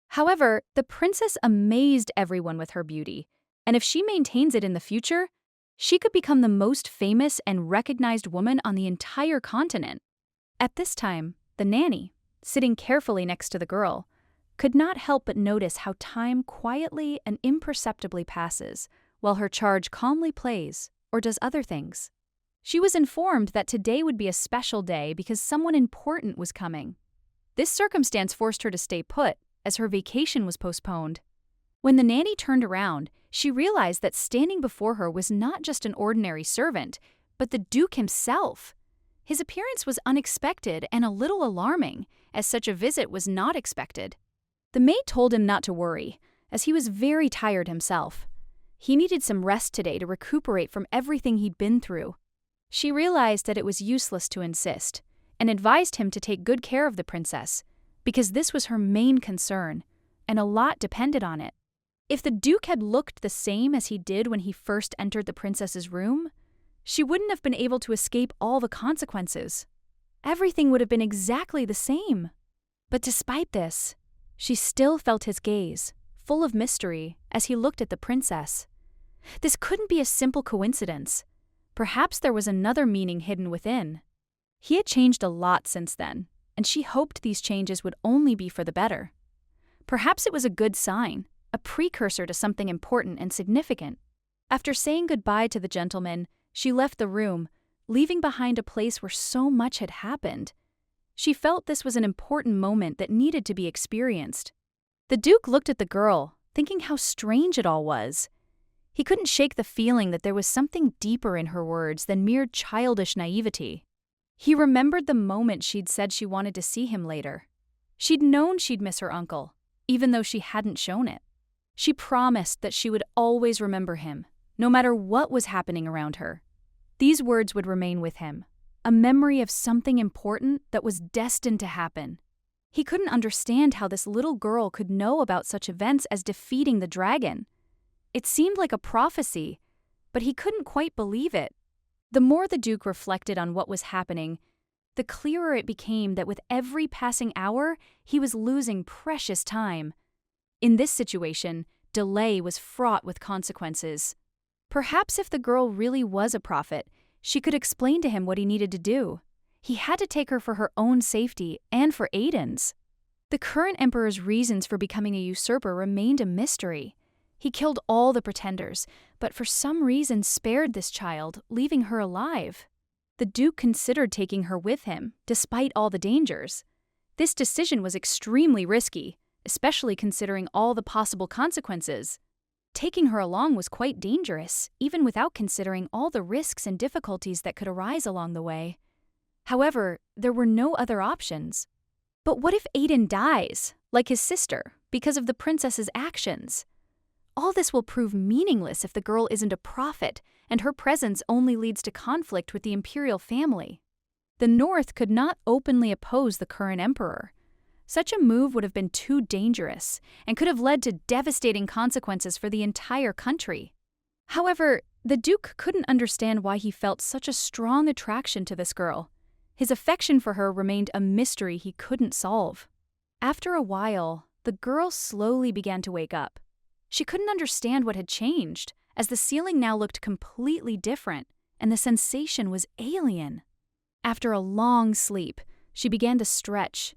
However, the princess amazed everyone with her beauty, and if she maintains it in the future, she could become the most famous and recognized woman on the entire continent. At this time, the nanny, sitting carefully next to the girl, could not help but notice how time quietly and imperceptibly passes, while her charge calmly plays or does other things. She was informed that today would be a special day because someone important was coming. This circumstance forced her to stay put, as her vacation was postponed. When the nanny turned around, she realized that standing before her was not just an ordinary servant, but the Duke himself. His appearance was unexpected and a little alarming, as such a visit was not expected. The maid told him not to worry, as he was very tired himself. He needed some rest today to recuperate from everything he'd been through. She realized that it was useless to insist, and advised him to take good care of the princess, because this was her main concern, and a lot depended on it. If the Duke had looked the same as he did when he first entered the princess's room, she wouldn't have been able to escape all the consequences. Everything would have been exactly the same. But despite this, she still felt his gaze, full of mystery, as he looked at the princess. This couldn't be a simple coincidence. Perhaps there was another meaning hidden within. He had changed a lot since then, and she hoped these changes would only be for the better. Perhaps it was a good sign, a precursor to something important and significant. After saying goodbye to the gentleman, she left the room, leaving behind a place where so much had happened. She felt this was an important moment that needed to be experienced. The Duke looked at the girl, thinking how strange it all was. He couldn't shake the feeling that there was something deeper in her words than mere childish naivety. He remembered the moment she'd said she wanted to see him later. She'd known she'd miss her uncle, even though she hadn't shown it. She promised that she would always remember him, no matter what was happening around her. These words would remain with him, a memory of something important that was destined to happen. He couldn't understand how this little girl could know about such events as defeating the dragon. It seemed like a prophecy, but he couldn't quite believe it. The more the Duke reflected on what was happening, the clearer it became that with every passing hour, he was losing precious time. In this situation, delay was fraught with consequences. Perhaps if the girl really was a prophet, she could explain to him what he needed to do. He had to take her for her own safety and for Aiden's. The current emperor's reasons for becoming a usurper remained a mystery. He killed all the pretenders, but for some reason spared this child, leaving her alive. The Duke considered taking her with him, despite all the dangers. This decision was extremely risky, especially considering all the possible consequences. Taking her along was quite dangerous, even without considering all the risks and difficulties that could arise along the way. However, there were no other options. But what if Aiden dies, like his sister, because of the princess's actions? All this will prove meaningless if the girl isn't a prophet, and her presence only leads to conflict with the imperial family. The North could not openly oppose the current emperor. Such a move would have been too dangerous, and could have led to devastating consequences for the entire country. However, the Duke couldn't understand why he felt such a strong attraction to this girl. His affection for her remained a mystery he couldn't solve. After a while, the girl slowly began to wake up. She couldn't understand what had changed, as the ceiling now looked completely different, and the sensation was alien. After a long sleep, she began to stretch.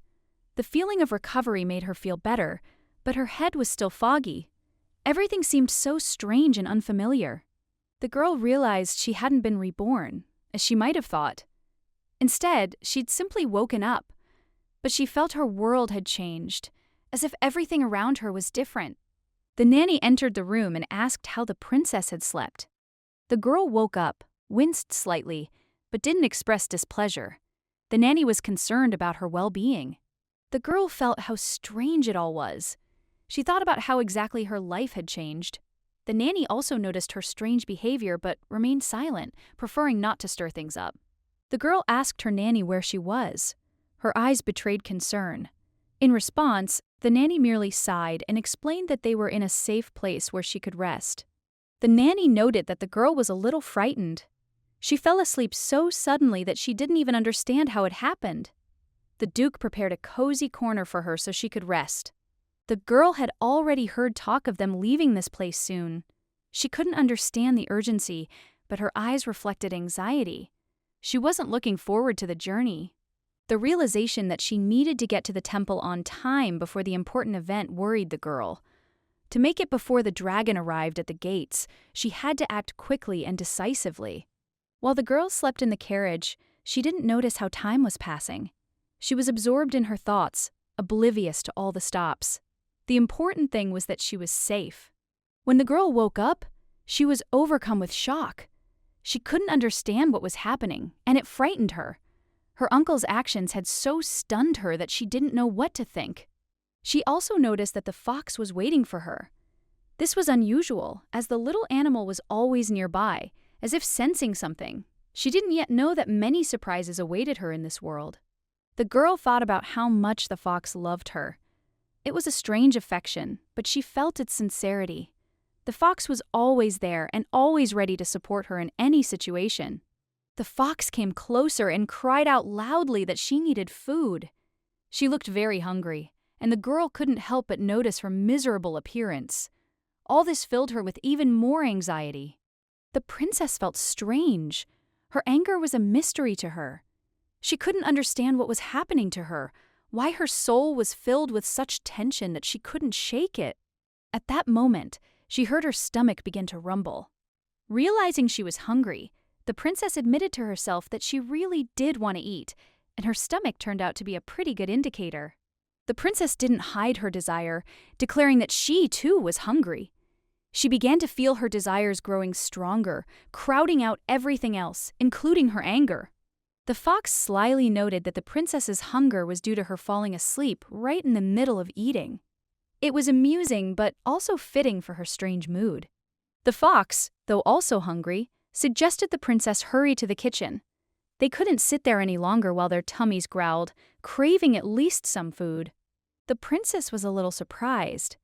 The feeling of recovery made her feel better, but her head was still foggy. Everything seemed so strange and unfamiliar. The girl realized she hadn't been reborn, as she might have thought. Instead, she'd simply woken up, but she felt her world had changed, as if everything around her was different. The nanny entered the room and asked how the princess had slept. The girl woke up, winced slightly, but didn't express displeasure. The nanny was concerned about her well-being. The girl felt how strange it all was. She thought about how exactly her life had changed. The nanny also noticed her strange behavior but remained silent, preferring not to stir things up. The girl asked her nanny where she was. Her eyes betrayed concern. In response, the nanny merely sighed and explained that they were in a safe place where she could rest. The nanny noted that the girl was a little frightened. She fell asleep so suddenly that she didn't even understand how it happened. The Duke prepared a cozy corner for her so she could rest. The girl had already heard talk of them leaving this place soon. She couldn't understand the urgency, but her eyes reflected anxiety. She wasn't looking forward to the journey. The realization that she needed to get to the temple on time before the important event worried the girl. To make it before the dragon arrived at the gates, she had to act quickly and decisively. While the girl slept in the carriage, she didn't notice how time was passing. She was absorbed in her thoughts, oblivious to all the stops. The important thing was that she was safe. When the girl woke up, she was overcome with shock. She couldn't understand what was happening, and it frightened her. Her uncle's actions had so stunned her that she didn't know what to think. She also noticed that the fox was waiting for her. This was unusual, as the little animal was always nearby, as if sensing something. She didn't yet know that many surprises awaited her in this world. The girl thought about how much the fox loved her. It was a strange affection, but she felt its sincerity. The fox was always there and always ready to support her in any situation. The fox came closer and cried out loudly that she needed food. She looked very hungry, and the girl couldn't help but notice her miserable appearance. All this filled her with even more anxiety. The princess felt strange. Her anger was a mystery to her. She couldn't understand what was happening to her, why her soul was filled with such tension that she couldn't shake it. At that moment, she heard her stomach begin to rumble. Realizing she was hungry, the princess admitted to herself that she really did want to eat, and her stomach turned out to be a pretty good indicator. The princess didn't hide her desire, declaring that she too was hungry. She began to feel her desires growing stronger, crowding out everything else, including her anger. The fox slyly noted that the princess's hunger was due to her falling asleep right in the middle of eating. It was amusing but also fitting for her strange mood. The fox, though also hungry, suggested the princess hurry to the kitchen. They couldn't sit there any longer while their tummies growled, craving at least some food. The princess was a little surprised.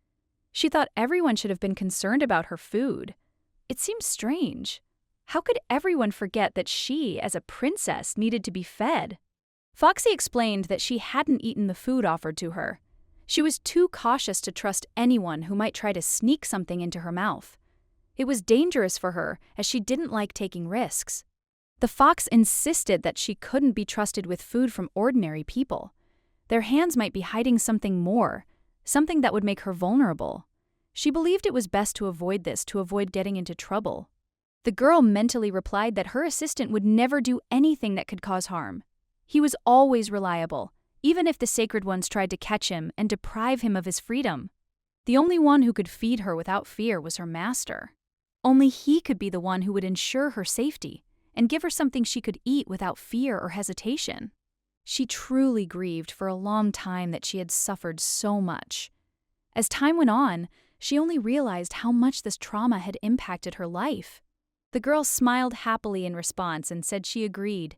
She thought everyone should have been concerned about her food. It seemed strange. How could everyone forget that she, as a princess, needed to be fed? Foxy explained that she hadn't eaten the food offered to her. She was too cautious to trust anyone who might try to sneak something into her mouth. It was dangerous for her, as she didn't like taking risks. The fox insisted that she couldn't be trusted with food from ordinary people. Their hands might be hiding something more, something that would make her vulnerable. She believed it was best to avoid this to avoid getting into trouble. The girl mentally replied that her assistant would never do anything that could cause harm. He was always reliable, even if the sacred ones tried to catch him and deprive him of his freedom. The only one who could feed her without fear was her master. Only he could be the one who would ensure her safety and give her something she could eat without fear or hesitation. She truly grieved for a long time that she had suffered so much. As time went on, she only realized how much this trauma had impacted her life. The girl smiled happily in response and said she agreed.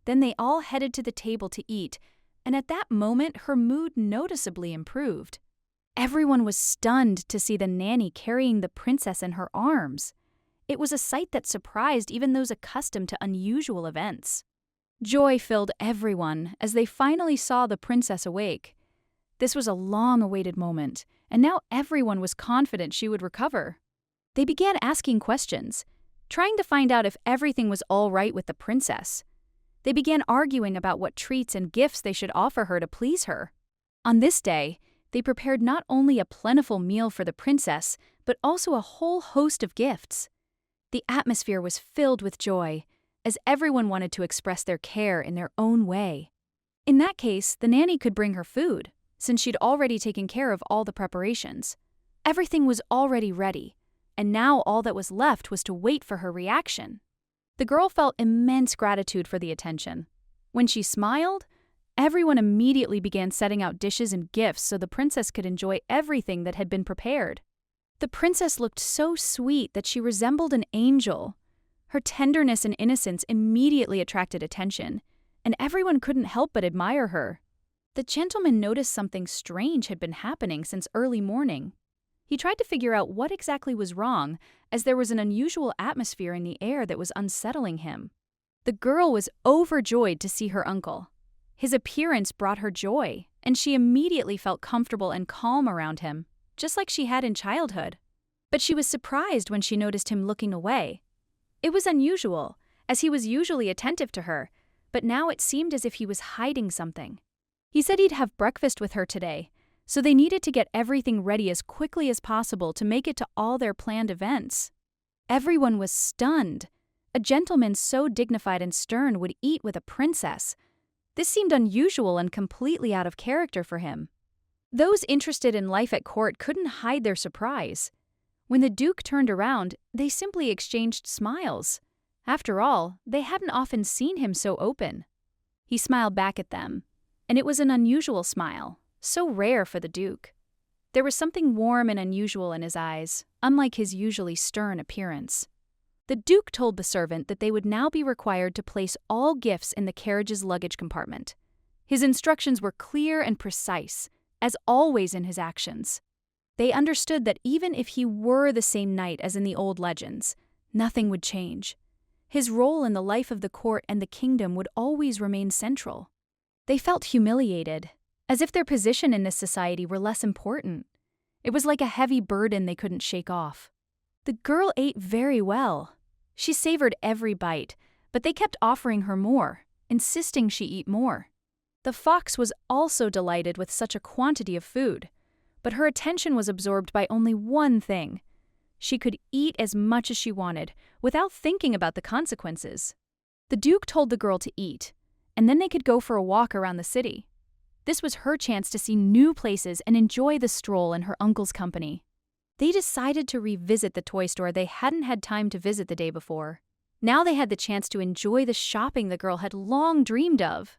Then they all headed to the table to eat, and at that moment her mood noticeably improved. Everyone was stunned to see the nanny carrying the princess in her arms. It was a sight that surprised even those accustomed to unusual events. Joy filled everyone as they finally saw the princess awake. This was a long-awaited moment, and now everyone was confident she would recover. They began asking questions, trying to find out if everything was all right with the princess. They began arguing about what treats and gifts they should offer her to please her. On this day, they prepared not only a plentiful meal for the princess, but also a whole host of gifts. The atmosphere was filled with joy, as everyone wanted to express their care in their own way. In that case, the nanny could bring her food, since she'd already taken care of all the preparations. Everything was already ready, and now all that was left was to wait for her reaction. The girl felt immense gratitude for the attention. When she smiled, everyone immediately began setting out dishes and gifts so the princess could enjoy everything that had been prepared. The princess looked so sweet that she resembled an angel. Her tenderness and innocence immediately attracted attention, and everyone couldn't help but admire her. The gentleman noticed something strange had been happening since early morning. He tried to figure out what exactly was wrong, as there was an unusual atmosphere in the air that was unsettling him. The girl was overjoyed to see her uncle. His appearance brought her joy, and she immediately felt comfortable and calm around him, just like she had in childhood. But she was surprised when she noticed him looking away. It was unusual, as he was usually attentive to her, but now it seemed as if he was hiding something. He said he'd have breakfast with her today, so they needed to get everything ready as quickly as possible to make it to all their planned events. Everyone was stunned. A gentleman so dignified and stern would eat with a princess. This seemed unusual and completely out of character for him. Those interested in life at court couldn't hide their surprise. When the Duke turned around, they simply exchanged smiles. After all, they hadn't often seen him so open. He smiled back at them, and it was an unusual smile, so rare for the Duke. There was something warm and unusual in his eyes, unlike his usually stern appearance. The Duke told the servant that they would now be required to place all gifts in the carriage's luggage compartment. His instructions were clear and precise, as always in his actions. They understood that even if he were the same knight as in the old legends, nothing would change. His role in the life of the court and the kingdom would always remain central. They felt humiliated, as if their position in this society were less important. It was like a heavy burden they couldn't shake off. The girl ate very well. She savored every bite, but they kept offering her more, insisting she eat more. The fox was also delighted with such a quantity of food, but her attention was absorbed by only one thing. She could eat as much as she wanted, without thinking about the consequences. The Duke told the girl to eat, and then they could go for a walk around the city. This was her chance to see new places and enjoy the stroll in her uncle's company. They decided to revisit the toy store they hadn't had time to visit the day before. Now they had the chance to enjoy the shopping the girl had long dreamed of.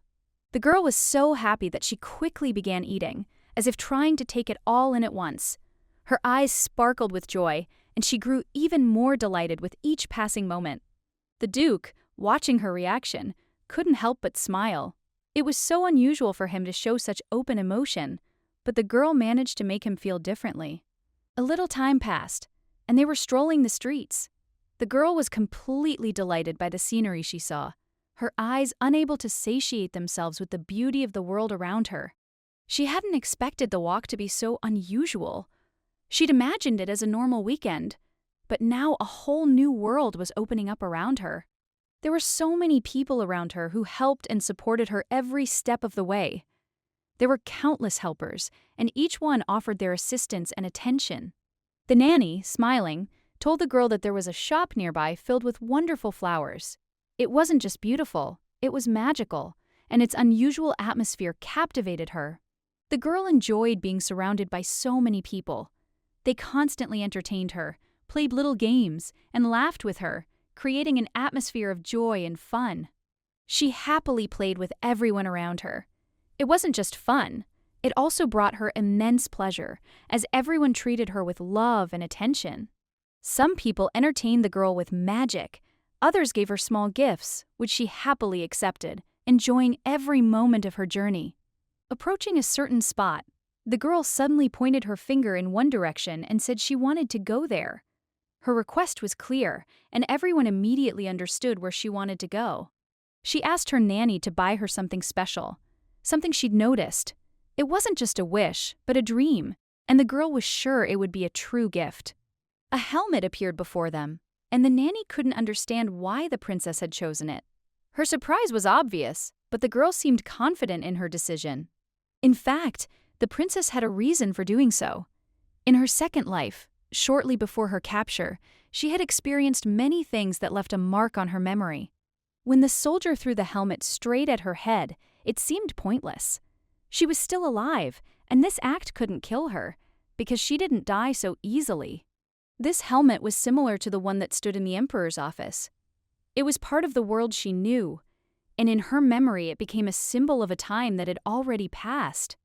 The girl was so happy that she quickly began eating, as if trying to take it all in at once. Her eyes sparkled with joy, and she grew even more delighted with each passing moment. The Duke, watching her reaction, couldn't help but smile. It was so unusual for him to show such open emotion, but the girl managed to make him feel differently. A little time passed, and they were strolling the streets. The girl was completely delighted by the scenery she saw, her eyes unable to satiate themselves with the beauty of the world around her. She hadn't expected the walk to be so unusual. She'd imagined it as a normal weekend, but now a whole new world was opening up around her. There were so many people around her who helped and supported her every step of the way. There were countless helpers, and each one offered their assistance and attention. The nanny, smiling, told the girl that there was a shop nearby filled with wonderful flowers. It wasn't just beautiful, it was magical, and its unusual atmosphere captivated her. The girl enjoyed being surrounded by so many people. They constantly entertained her, played little games, and laughed with her, creating an atmosphere of joy and fun. She happily played with everyone around her. It wasn't just fun, it also brought her immense pleasure, as everyone treated her with love and attention. Some people entertained the girl with magic, others gave her small gifts, which she happily accepted, enjoying every moment of her journey. Approaching a certain spot, the girl suddenly pointed her finger in one direction and said she wanted to go there. Her request was clear, and everyone immediately understood where she wanted to go. She asked her nanny to buy her something special, something she'd noticed. It wasn't just a wish, but a dream, and the girl was sure it would be a true gift. A helmet appeared before them, and the nanny couldn't understand why the princess had chosen it. Her surprise was obvious, but the girl seemed confident in her decision. In fact, the princess had a reason for doing so. In her second life, shortly before her capture, she had experienced many things that left a mark on her memory. When the soldier threw the helmet straight at her head, it seemed pointless. She was still alive, and this act couldn't kill her, because she didn't die so easily. This helmet was similar to the one that stood in the emperor's office. It was part of the world she knew, and in her memory it became a symbol of a time that had already passed.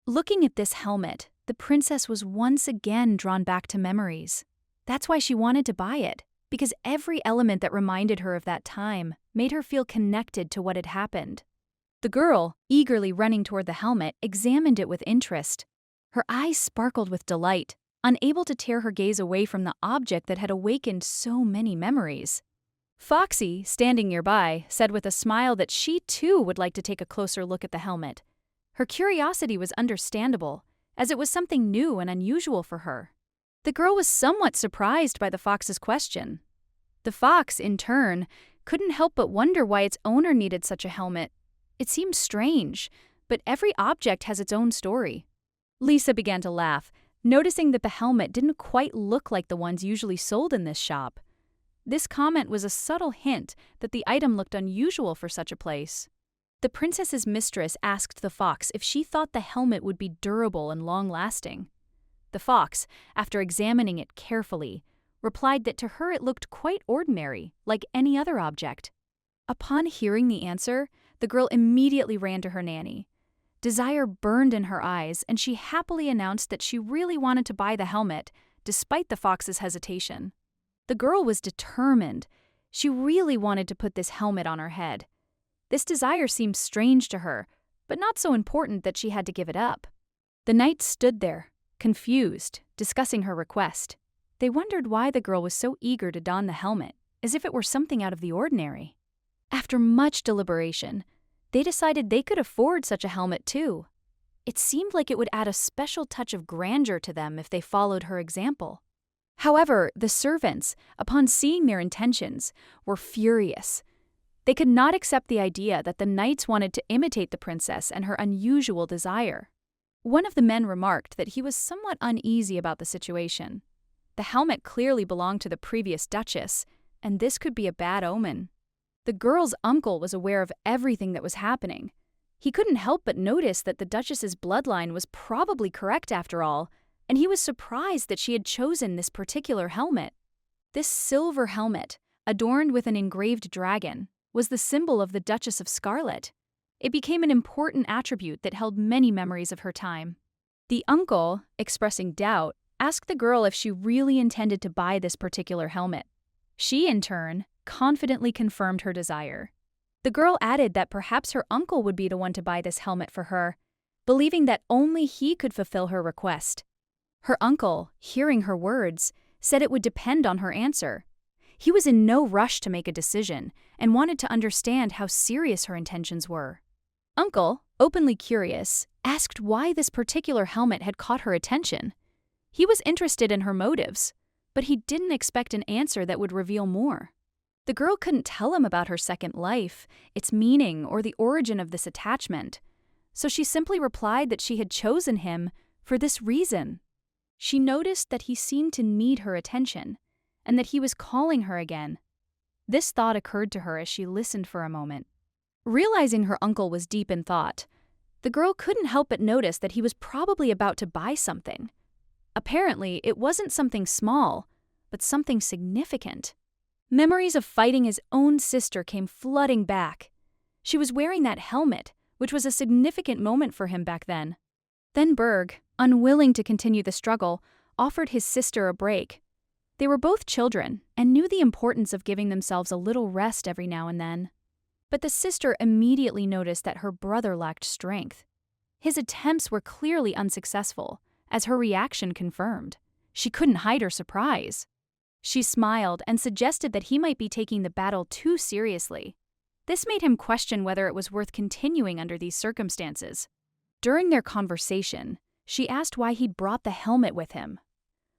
Looking at this helmet, the princess was once again drawn back to memories. That's why she wanted to buy it, because every element that reminded her of that time made her feel connected to what had happened. The girl, eagerly running toward the helmet, examined it with interest. Her eyes sparkled with delight, unable to tear her gaze away from the object that had awakened so many memories. Foxy, standing nearby, said with a smile that she too would like to take a closer look at the helmet. Her curiosity was understandable, as it was something new and unusual for her. The girl was somewhat surprised by the fox's question. The fox, in turn, couldn't help but wonder why its owner needed such a helmet. It seemed strange, but every object has its own story. Lisa began to laugh, noticing that the helmet didn't quite look like the ones usually sold in this shop. This comment was a subtle hint that the item looked unusual for such a place. The princess's mistress asked the fox if she thought the helmet would be durable and long-lasting. The fox, after examining it carefully, replied that to her it looked quite ordinary, like any other object. Upon hearing the answer, the girl immediately ran to her nanny. Desire burned in her eyes, and she happily announced that she really wanted to buy the helmet, despite the fox's hesitation. The girl was determined. She really wanted to put this helmet on her head. This desire seemed strange to her, but not so important that she had to give it up. The knights stood there, confused, discussing her request. They wondered why the girl was so eager to don the helmet, as if it were something out of the ordinary. After much deliberation, they decided they could afford such a helmet too. It seemed like it would add a special touch of grandeur to them if they followed her example. However, the servants, upon seeing their intentions, were furious. They could not accept the idea that the knights wanted to imitate the princess and her unusual desire. One of the men remarked that he was somewhat uneasy about the situation. The helmet clearly belonged to the previous duchess, and this could be a bad omen. The girl's uncle was aware of everything that was happening. He couldn't help but notice that the duchess's bloodline was probably correct after all, and he was surprised that she had chosen this particular helmet. This silver helmet, adorned with an engraved dragon, was the symbol of the Duchess of Scarlet. It became an important attribute that held many memories of her time. The uncle, expressing doubt, asked the girl if she really intended to buy this particular helmet. She, in turn, confidently confirmed her desire. The girl added that perhaps her uncle would be the one to buy this helmet for her, believing that only he could fulfill her request. Her uncle, hearing her words, said it would depend on her answer. He was in no rush to make a decision and wanted to understand how serious her intentions were. Uncle, openly curious, asked why this particular helmet had caught her attention. He was interested in her motives, but he didn't expect an answer that would reveal more. The girl couldn't tell him about her second life, its meaning, or the origin of this attachment, so she simply replied that she had chosen him for this reason. She noticed that he seemed to need her attention, and that he was calling her again. This thought occurred to her as she listened for a moment. Realizing her uncle was deep in thought, the girl couldn't help but notice that he was probably about to buy something. Apparently, it wasn't something small, but something significant. Memories of fighting his own sister came flooding back. She was wearing that helmet, which was a significant moment for him back then. Then Berg, unwilling to continue the struggle, offered his sister a break. They were both children and knew the importance of giving themselves a little rest every now and then. But the sister immediately noticed that her brother lacked strength. His attempts were clearly unsuccessful, as her reaction confirmed. She couldn't hide her surprise. She smiled and suggested that he might be taking the battle too seriously. This made him question whether it was worth continuing under these circumstances. During their conversation, she asked why he brought the helmet with him.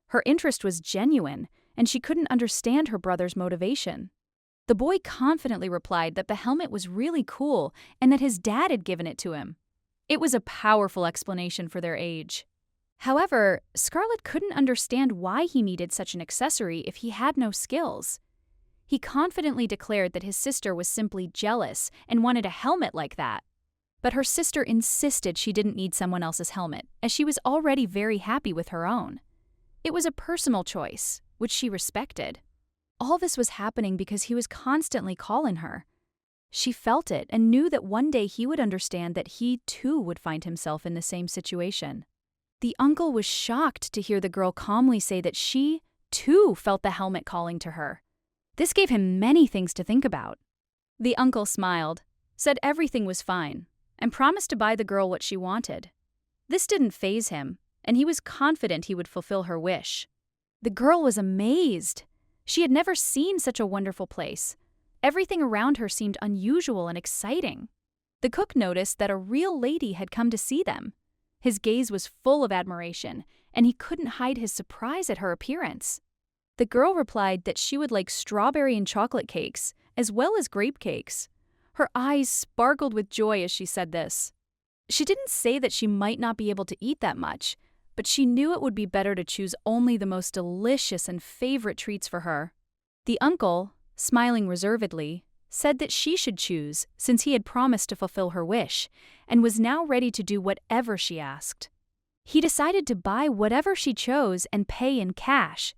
Her interest was genuine, and she couldn't understand her brother's motivation. The boy confidently replied that the helmet was really cool and that his dad had given it to him. It was a powerful explanation for their age. However, Scarlet couldn't understand why he needed such an accessory if he had no skills. He confidently declared that his sister was simply jealous and wanted a helmet like that. But her sister insisted she didn't need someone else's helmet, as she was already very happy with her own. It was a personal choice, which she respected. All this was happening because he was constantly calling her. She felt it and knew that one day he would understand that he too would find himself in the same situation. The uncle was shocked to hear the girl calmly say that she, too, felt the helmet calling to her. This gave him many things to think about. The uncle smiled, said everything was fine, and promised to buy the girl what she wanted. This didn't faze him, and he was confident he would fulfill her wish. The girl was amazed. She had never seen such a wonderful place. Everything around her seemed unusual and exciting. The cook noticed that a real lady had come to see them. His gaze was full of admiration, and he couldn't hide his surprise at her appearance. The girl replied that she would like strawberry and chocolate cakes, as well as grape cakes. Her eyes sparkled with joy as she said this. She didn't say that she might not be able to eat that much, but she knew it would be better to choose only the most delicious and favorite treats for her. The uncle, smiling reservedly, said that she should choose since he had promised to fulfill her wish and was now ready to do whatever she asked. He decided to buy whatever she chose and pay in cash.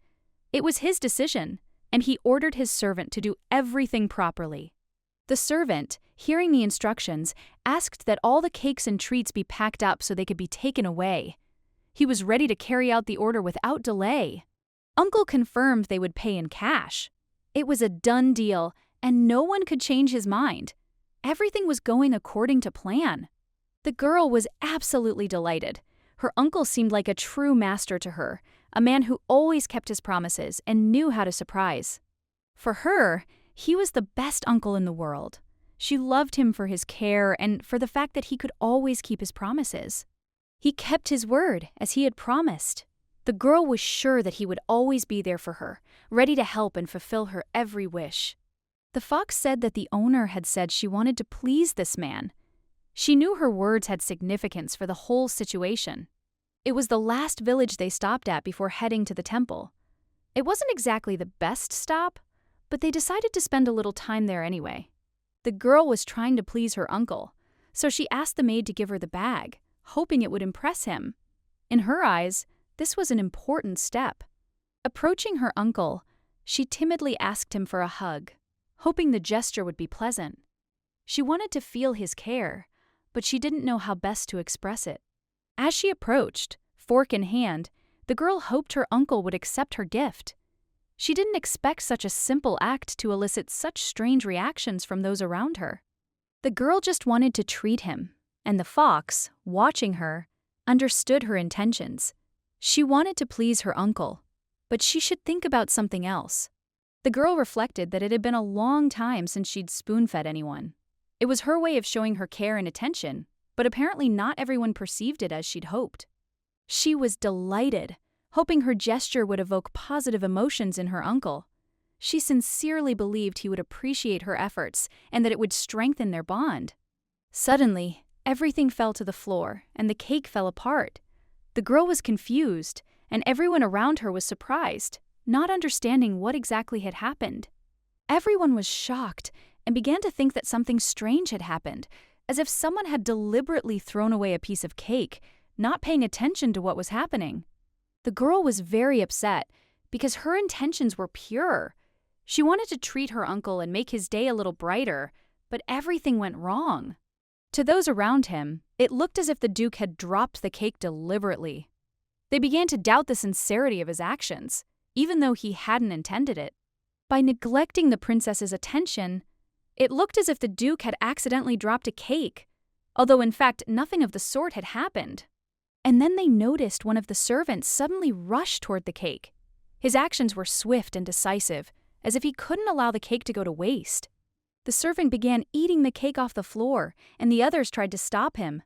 It was his decision, and he ordered his servant to do everything properly. The servant, hearing the instructions, asked that all the cakes and treats be packed up so they could be taken away. He was ready to carry out the order without delay. Uncle confirmed they would pay in cash. It was a done deal, and no one could change his mind. Everything was going according to plan. The girl was absolutely delighted. Her uncle seemed like a true master to her, a man who always kept his promises and knew how to surprise. For her, he was the best uncle in the world. She loved him for his care and for the fact that he could always keep his promises. He kept his word, as he had promised. The girl was sure that he would always be there for her, ready to help and fulfill her every wish. The fox said that the owner had said she wanted to please this man. She knew her words had significance for the whole situation. It was the last village they stopped at before heading to the temple. It wasn't exactly the best stop, but they decided to spend a little time there anyway. The girl was trying to please her uncle, so she asked the maid to give her the bag, hoping it would impress him. In her eyes, this was an important step. Approaching her uncle, she timidly asked him for a hug, hoping the gesture would be pleasant. She wanted to feel his care, but she didn't know how best to express it. As she approached, fork in hand, the girl hoped her uncle would accept her gift. She didn't expect such a simple act to elicit such strange reactions from those around her. The girl just wanted to treat him, and the fox, watching her, understood her intentions. She wanted to please her uncle, but she should think about something else. The girl reflected that it had been a long time since she'd spoon-fed anyone. It was her way of showing her care and attention, but apparently not everyone perceived it as she'd hoped. She was delighted, hoping her gesture would evoke positive emotions in her uncle. She sincerely believed he would appreciate her efforts and that it would strengthen their bond. Suddenly, everything fell to the floor and the cake fell apart. The girl was confused, and everyone around her was surprised, not understanding what exactly had happened. Everyone was shocked and began to think that something strange had happened, as if someone had deliberately thrown away a piece of cake, not paying attention to what was happening. The girl was very upset because her intentions were pure. She wanted to treat her uncle and make his day a little brighter, but everything went wrong. To those around him, it looked as if the Duke had dropped the cake deliberately. They began to doubt the sincerity of his actions, even though he hadn't intended it. By neglecting the princess's attention, it looked as if the Duke had accidentally dropped a cake, although in fact nothing of the sort had happened. And then they noticed one of the servants suddenly rush toward the cake. His actions were swift and decisive, as if he couldn't allow the cake to go to waste. The servant began eating the cake off the floor, and the others tried to stop him.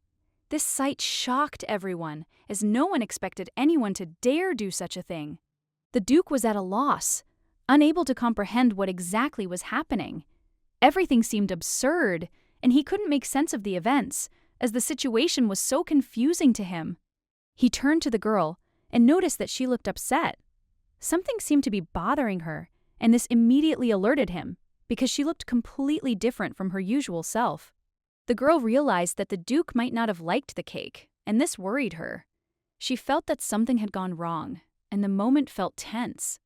This sight shocked everyone, as no one expected anyone to dare do such a thing. The Duke was at a loss, unable to comprehend what exactly was happening. Everything seemed absurd, and he couldn't make sense of the events, as the situation was so confusing to him. He turned to the girl and noticed that she looked upset. Something seemed to be bothering her, and this immediately alerted him, because she looked completely different from her usual self. The girl realized that the Duke might not have liked the cake, and this worried her. She felt that something had gone wrong, and the moment felt tense.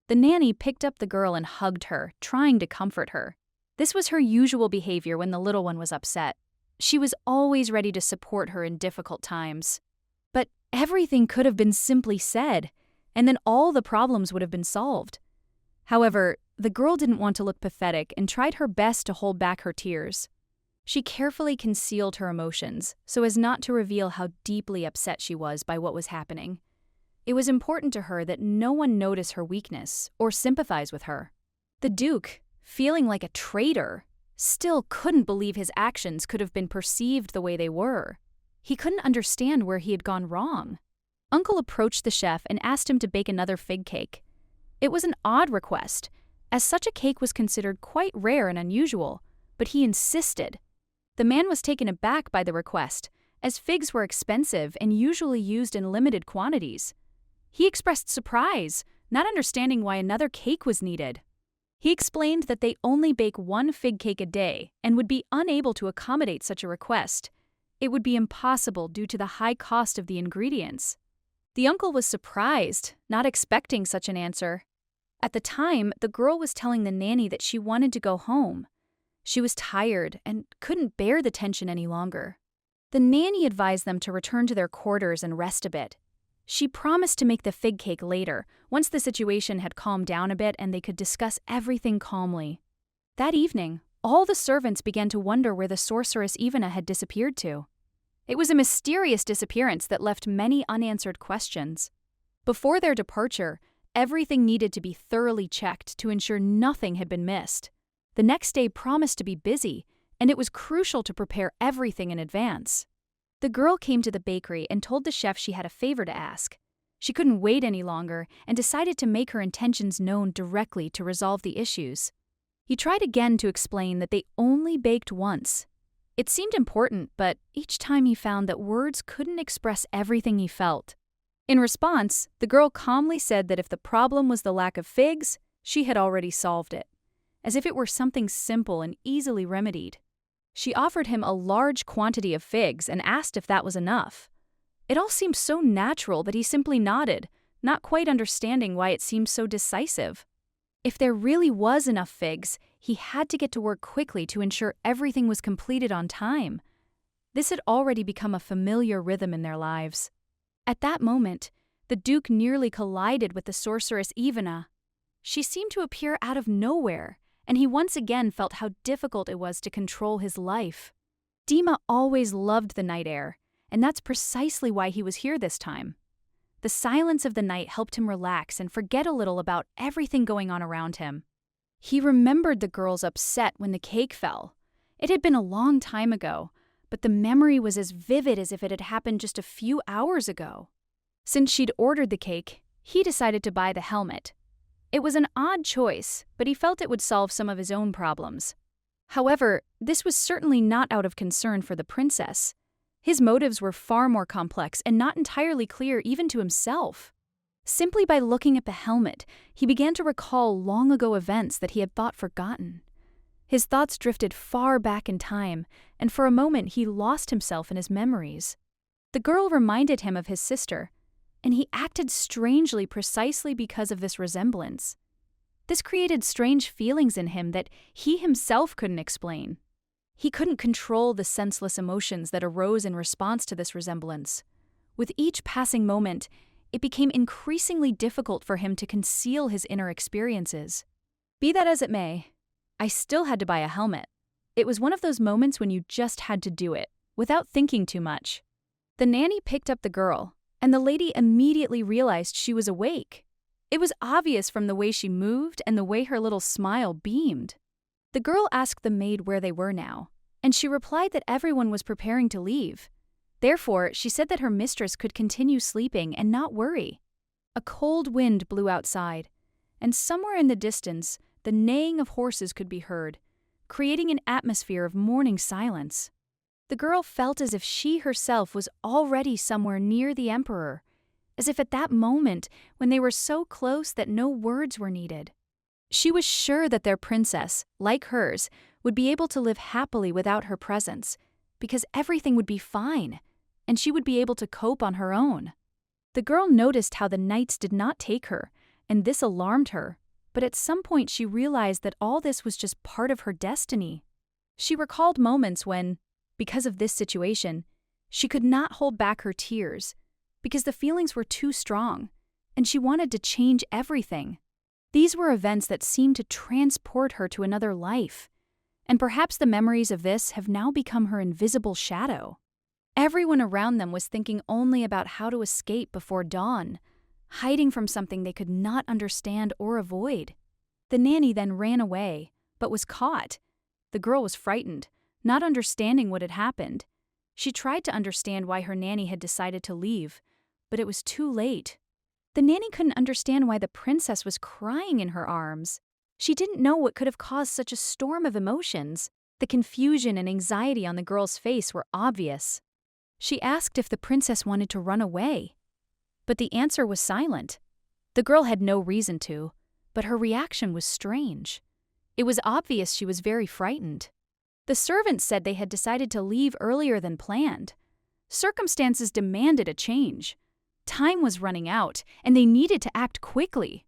The nanny picked up the girl and hugged her, trying to comfort her. This was her usual behavior when the little one was upset. She was always ready to support her in difficult times. But everything could have been simply said, and then all the problems would have been solved. However, the girl didn't want to look pathetic and tried her best to hold back her tears. She carefully concealed her emotions so as not to reveal how deeply upset she was by what was happening. It was important to her that no one notice her weakness or sympathize with her. The Duke, feeling like a traitor, still couldn't believe his actions could have been perceived the way they were. He couldn't understand where he had gone wrong. Uncle approached the chef and asked him to bake another fig cake. It was an odd request, as such a cake was considered quite rare and unusual, but he insisted. The man was taken aback by the request, as figs were expensive and usually used in limited quantities. He expressed surprise, not understanding why another cake was needed. He explained that they only bake one fig cake a day and would be unable to accommodate such a request. It would be impossible due to the high cost of the ingredients. The uncle was surprised, not expecting such an answer. At the time, the girl was telling the nanny that she wanted to go home. She was tired and couldn't bear the tension any longer. The nanny advised them to return to their quarters and rest a bit. She promised to make the fig cake later, once the situation had calmed down a bit and they could discuss everything calmly. That evening, all the servants began to wonder where the sorceress Ivana had disappeared to. It was a mysterious disappearance that left many unanswered questions. Before their departure, everything needed to be thoroughly checked to ensure nothing had been missed. The next day promised to be busy, and it was crucial to prepare everything in advance. The girl came to the bakery and told the chef she had a favor to ask. She couldn't wait any longer and decided to make her intentions known directly to resolve the issues. He tried again to explain that they only baked once. It seemed important, but each time he found that words couldn't express everything he felt. In response, the girl calmly said that if the problem was the lack of figs, she had already solved it, as if it were something simple and easily remedied. She offered him a large quantity of figs and asked if that was enough. It all seemed so natural that he simply nodded, not quite understanding why it seemed so decisive. If there really was enough figs, he had to get to work quickly to ensure everything was completed on time. This had already become a familiar rhythm in their lives. At that moment, the Duke nearly collided with the sorceress Ivana. She seemed to appear out of nowhere, and he once again felt how difficult it was to control his life. Dima always loved the night air, and that's precisely why he was here this time. The silence of the night helped him relax and forget a little about everything going on around him. He remembered the girls upset when the cake fell. It had been a long time ago, but the memory was as vivid as if it had happened just a few hours ago. Since she'd ordered the cake, he decided to buy the helmet. It was an odd choice, but he felt it would solve some of his own problems. However, this was certainly not out of concern for the princess. His motives were far more complex and not entirely clear even to himself. Simply by looking at the helmet, he began to recall long ago events that he had thought forgotten. His thoughts drifted far back in time, and for a moment he lost himself in his memories. The girl reminded him of his sister, and he acted strangely precisely because of this resemblance. This created strange feelings in him that he himself couldn't explain. He couldn't control the senseless emotions that arose in response to this resemblance. With each passing moment, it became increasingly difficult for him to conceal his inner experiences. Be that as it may, I still had to buy a helmet. It was one of those moments when you just had to do it, without thinking too much. The nanny picked up the girl, and the lady immediately realized she was awake. It was obvious from the way she moved and the way her little smile beamed. The girl asked the maid where they were now, and she replied that everyone was preparing to leave. Therefore, she said that her mistress could continue sleeping and not worry. A cold wind blew outside, and somewhere in the distance, the neighing of horses could be heard, creating an atmosphere of mourning silence. The girl felt as if she herself was already somewhere near the emperor, as if at that moment when they were so close that no words were needed. She was sure that their princess, like hers, would be able to live happily without her presence, because everything would be fine, and she would be able to cope on her own. The girl noticed how the knights did not take her, and this alarmed her, but at some point she realized that all this was just part of her destiny. She recalled moments when, because of this situation, she could not hold back her tears, because the feelings were too strong, and she wanted to change everything. These were events that seemed to transport her to another life, and perhaps the memories of this have now become her invisible shadow. Everyone around them was thinking only about how to escape before dawn, hiding from something they could not understand or avoid. The nanny then ran away, but was caught. The girl was frightened, not understanding what had happened. She tried to understand why her nanny had decided to leave, but it was too late. The nanny couldn't understand why the princess was crying in her arms. She didn't know what could have caused such a storm of emotions. The confusion and anxiety on the girl's face were obvious. She asked if the princess wanted to run away, but the answer was silent. The girl had no reason to, but her reaction was strange. It was obvious she was very frightened. The servants said they had decided to leave earlier than planned. Circumstances demanded a change. Time was running out, and they needed to act quickly.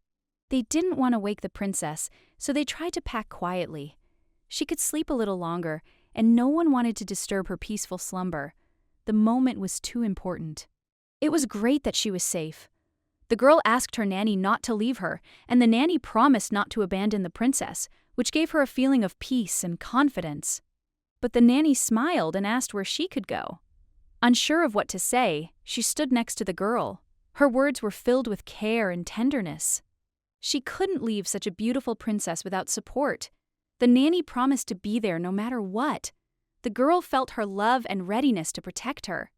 They didn't want to wake the princess, so they tried to pack quietly. She could sleep a little longer, and no one wanted to disturb her peaceful slumber. The moment was too important. It was great that she was safe. The girl asked her nanny not to leave her, and the nanny promised not to abandon the princess, which gave her a feeling of peace and confidence. But the nanny smiled and asked where she could go. Unsure of what to say, she stood next to the girl. Her words were filled with care and tenderness. She couldn't leave such a beautiful princess without support. The nanny promised to be there no matter what. The girl felt her love and readiness to protect her.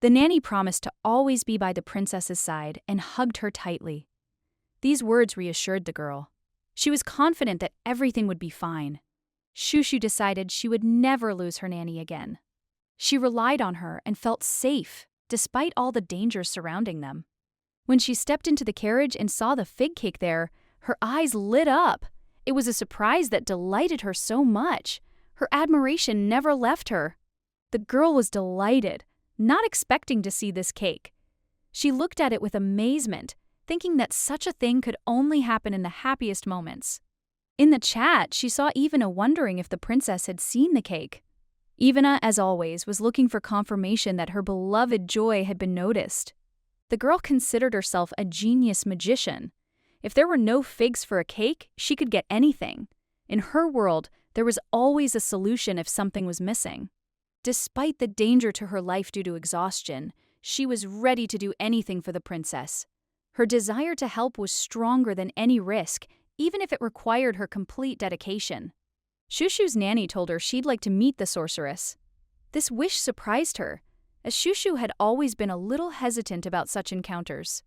The nanny promised to always be by the princess's side and hugged her tightly. These words reassured the girl. She was confident that everything would be fine. Shushu decided she would never lose her nanny again. She relied on her and felt safe, despite all the dangers surrounding them. When she stepped into the carriage and saw the fig cake there, her eyes lit up. It was a surprise that delighted her so much. Her admiration never left her. The girl was delighted, not expecting to see this cake. She looked at it with amazement, thinking that such a thing could only happen in the happiest moments. In the chat, she saw Ivana wondering if the princess had seen the cake. Ivana, as always, was looking for confirmation that her beloved Joy had been noticed. The girl considered herself a genius magician. If there were no figs for a cake, she could get anything. In her world, there was always a solution if something was missing. Despite the danger to her life due to exhaustion, she was ready to do anything for the princess. Her desire to help was stronger than any risk, even if it required her complete dedication. Shushu's nanny told her she'd like to meet the sorceress. This wish surprised her, as Shushu had always been a little hesitant about such encounters.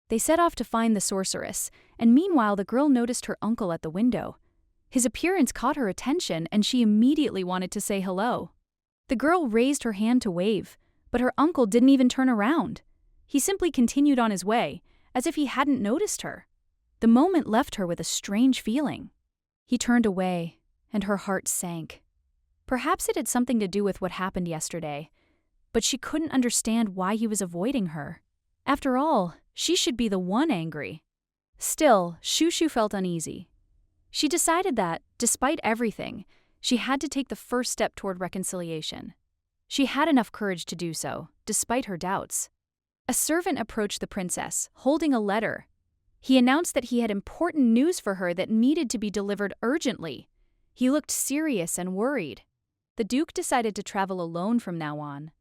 They set off to find the sorceress, and meanwhile the girl noticed her uncle at the window. His appearance caught her attention, and she immediately wanted to say hello. The girl raised her hand to wave, but her uncle didn't even turn around. He simply continued on his way, as if he hadn't noticed her. The moment left her with a strange feeling. He turned away, and her heart sank. Perhaps it had something to do with what happened yesterday, but she couldn't understand why he was avoiding her. After all, she should be the one angry. Still, Shushu felt uneasy. She decided that, despite everything, she had to take the first step toward reconciliation. She had enough courage to do so, despite her doubts. A servant approached the princess, holding a letter. He announced that he had important news for her that needed to be delivered urgently. He looked serious and worried. The Duke decided to travel alone from now on.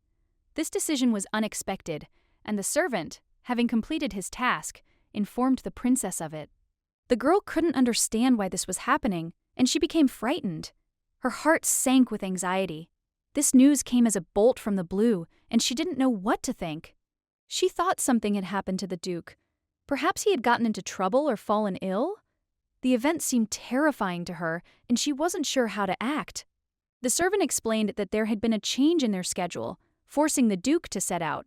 This decision was unexpected, and the servant, having completed his task, informed the princess of it. The girl couldn't understand why this was happening, and she became frightened. Her heart sank with anxiety. This news came as a bolt from the blue, and she didn't know what to think. She thought something had happened to the Duke. Perhaps he had gotten into trouble or fallen ill? The event seemed terrifying to her, and she wasn't sure how to act. The servant explained that there had been a change in their schedule, forcing the Duke to set out.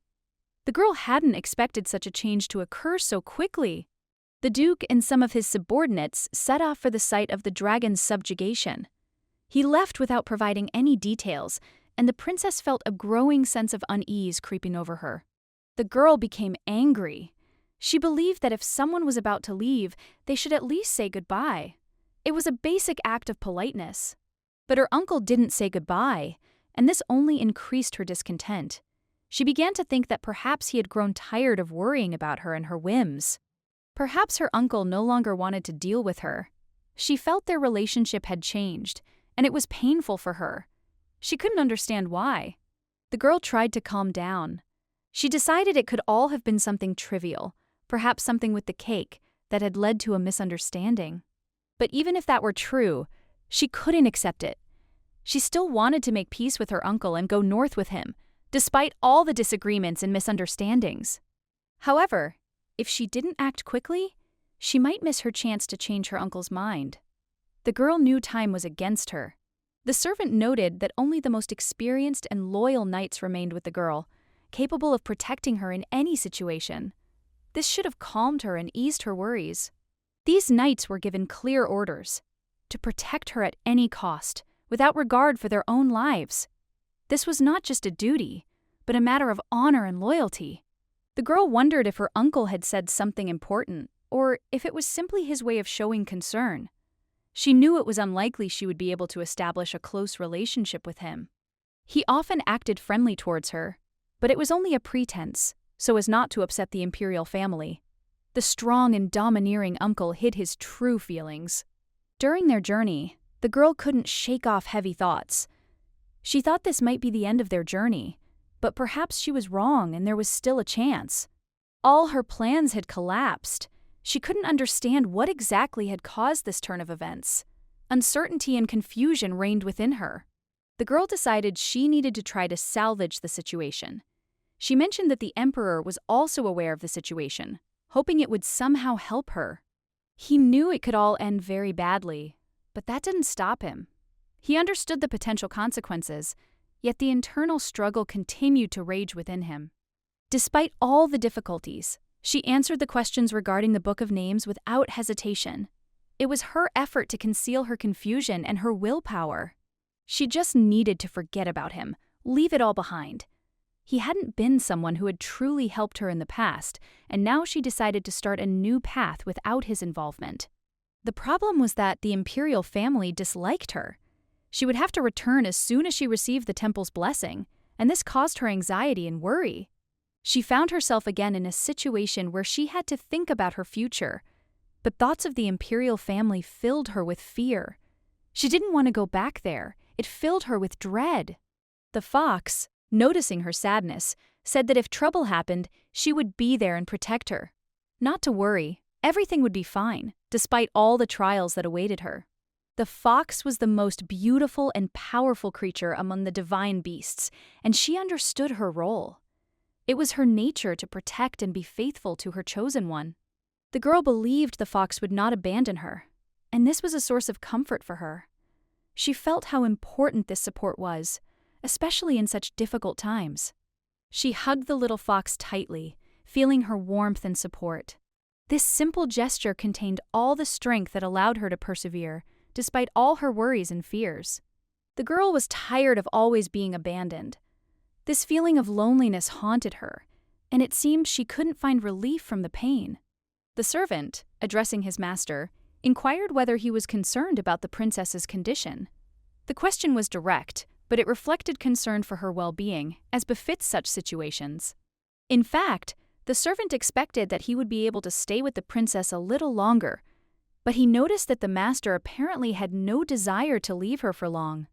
The girl hadn't expected such a change to occur so quickly. The Duke and some of his subordinates set off for the site of the dragon's subjugation. He left without providing any details, and the princess felt a growing sense of unease creeping over her. The girl became angry. She believed that if someone was about to leave, they should at least say goodbye. It was a basic act of politeness. But her uncle didn't say goodbye, and this only increased her discontent. She began to think that perhaps he had grown tired of worrying about her and her whims. Perhaps her uncle no longer wanted to deal with her. She felt their relationship had changed, and it was painful for her. She couldn't understand why. The girl tried to calm down. She decided it could all have been something trivial, perhaps something with the cake, that had led to a misunderstanding. But even if that were true, she couldn't accept it. She still wanted to make peace with her uncle and go north with him, despite all the disagreements and misunderstandings. However, if she didn't act quickly, she might miss her chance to change her uncle's mind. The girl knew time was against her. The servant noted that only the most experienced and loyal knights remained with the girl, capable of protecting her in any situation. This should have calmed her and eased her worries. These knights were given clear orders to protect her at any cost, without regard for their own lives. This was not just a duty, but a matter of honor and loyalty. The girl wondered if her uncle had said something important, or if it was simply his way of showing concern. She knew it was unlikely she would be able to establish a close relationship with him. He often acted friendly towards her, but it was only a pretense, so as not to upset the imperial family. The strong and domineering uncle hid his true feelings. During their journey, the girl couldn't shake off heavy thoughts. She thought this might be the end of their journey, but perhaps she was wrong and there was still a chance. All her plans had collapsed. She couldn't understand what exactly had caused this turn of events. Uncertainty and confusion reigned within her. The girl decided she needed to try to salvage the situation. She mentioned that the emperor was also aware of the situation, hoping it would somehow help her. He knew it could all end very badly, but that didn't stop him. He understood the potential consequences, yet the internal struggle continued to rage within him. Despite all the difficulties, she answered the questions regarding the Book of Names without hesitation. It was her effort to conceal her confusion and her willpower. She just needed to forget about him, leave it all behind. He hadn't been someone who had truly helped her in the past, and now she decided to start a new path without his involvement. The problem was that the imperial family disliked her. She would have to return as soon as she received the temple's blessing, and this caused her anxiety and worry. She found herself again in a situation where she had to think about her future, but thoughts of the imperial family filled her with fear. She didn't want to go back there. It filled her with dread. The fox, noticing her sadness, said that if trouble happened, she would be there and protect her. Not to worry, everything would be fine, despite all the trials that awaited her. The fox was the most beautiful and powerful creature among the divine beasts, and she understood her role. It was her nature to protect and be faithful to her chosen one. The girl believed the fox would not abandon her, and this was a source of comfort for her. She felt how important this support was, especially in such difficult times. She hugged the little fox tightly, feeling her warmth and support. This simple gesture contained all the strength that allowed her to persevere, despite all her worries and fears. The girl was tired of always being abandoned. This feeling of loneliness haunted her, and it seemed she couldn't find relief from the pain. The servant, addressing his master, inquired whether he was concerned about the princess's condition. The question was direct, but it reflected concern for her well-being, as befits such situations. In fact, the servant expected that he would be able to stay with the princess a little longer, but he noticed that the master apparently had no desire to leave her for long.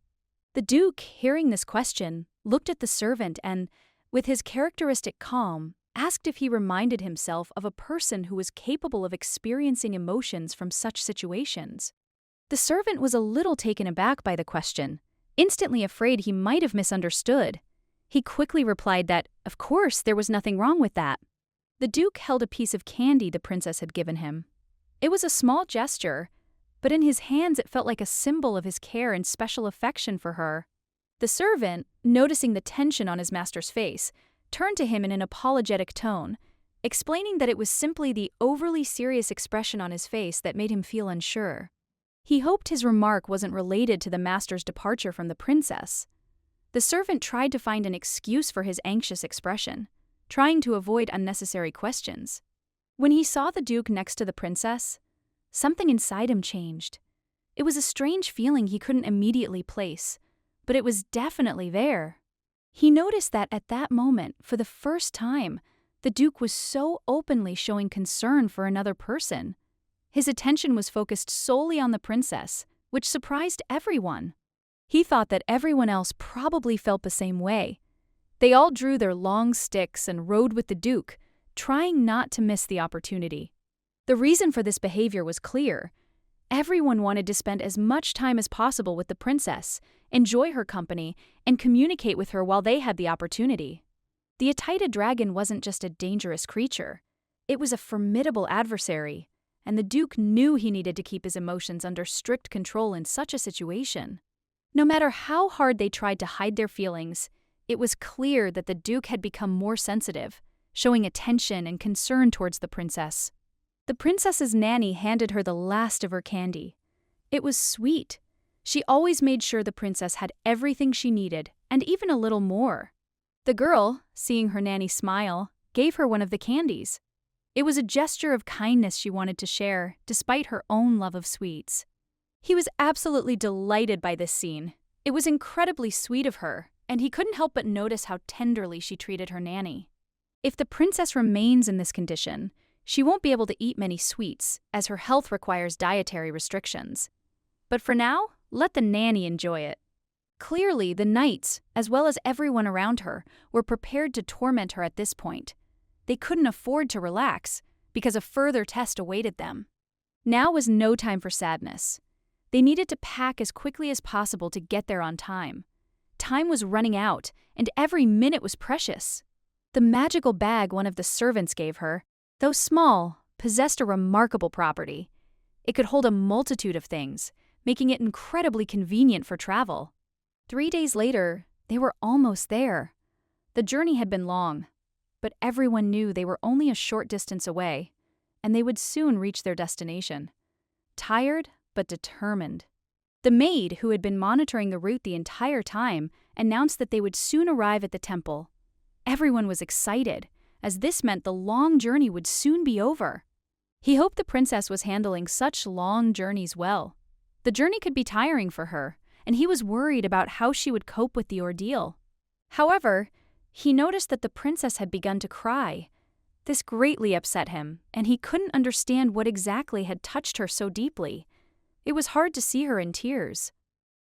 The Duke, hearing this question, looked at the servant and, with his characteristic calm, asked if he reminded himself of a person who was capable of experiencing emotions from such situations. The servant was a little taken aback by the question, instantly afraid he might have misunderstood. He quickly replied that, of course, there was nothing wrong with that. The Duke held a piece of candy the princess had given him. It was a small gesture, but in his hands it felt like a symbol of his care and special affection for her. The servant, noticing the tension on his master's face, turned to him in an apologetic tone, explaining that it was simply the overly serious expression on his face that made him feel unsure. He hoped his remark wasn't related to the master's departure from the princess. The servant tried to find an excuse for his anxious expression, trying to avoid unnecessary questions. When he saw the Duke next to the princess, something inside him changed. It was a strange feeling he couldn't immediately place, but it was definitely there. He noticed that at that moment, for the first time, the Duke was so openly showing concern for another person. His attention was focused solely on the princess, which surprised everyone. He thought that everyone else probably felt the same way. They all drew their long sticks and rode with the Duke, trying not to miss the opportunity. The reason for this behavior was clear. Everyone wanted to spend as much time as possible with the princess, enjoy her company, and communicate with her while they had the opportunity. The Ataida dragon wasn't just a dangerous creature. It was a formidable adversary, and the Duke knew he needed to keep his emotions under strict control in such a situation. No matter how hard they tried to hide their feelings, it was clear that the Duke had become more sensitive, showing attention and concern towards the princess. The princess's nanny handed her the last of her candy. It was sweet. She always made sure the princess had everything she needed, and even a little more. The girl, seeing her nanny smile, gave her one of the candies. It was a gesture of kindness she wanted to share, despite her own love of sweets. He was absolutely delighted by this scene. It was incredibly sweet of her, and he couldn't help but notice how tenderly she treated her nanny. If the princess remains in this condition, she won't be able to eat many sweets, as her health requires dietary restrictions. But for now, let the nanny enjoy it. Clearly, the knights, as well as everyone around her, were prepared to torment her at this point. They couldn't afford to relax, because a further test awaited them. Now was no time for sadness. They needed to pack as quickly as possible to get there on time. Time was running out, and every minute was precious. The magical bag one of the servants gave her, though small, possessed a remarkable property. It could hold a multitude of things, making it incredibly convenient for travel. 3 days later, they were almost there. The journey had been long, but everyone knew they were only a short distance away, and they would soon reach their destination. Tired, but determined. The maid, who had been monitoring the route the entire time, announced that they would soon arrive at the temple. Everyone was excited, as this meant the long journey would soon be over. He hoped the princess was handling such long journeys well. The journey could be tiring for her, and he was worried about how she would cope with the ordeal. However, he noticed that the princess had begun to cry. This greatly upset him, and he couldn't understand what exactly had touched her so deeply. It was hard to see her in tears.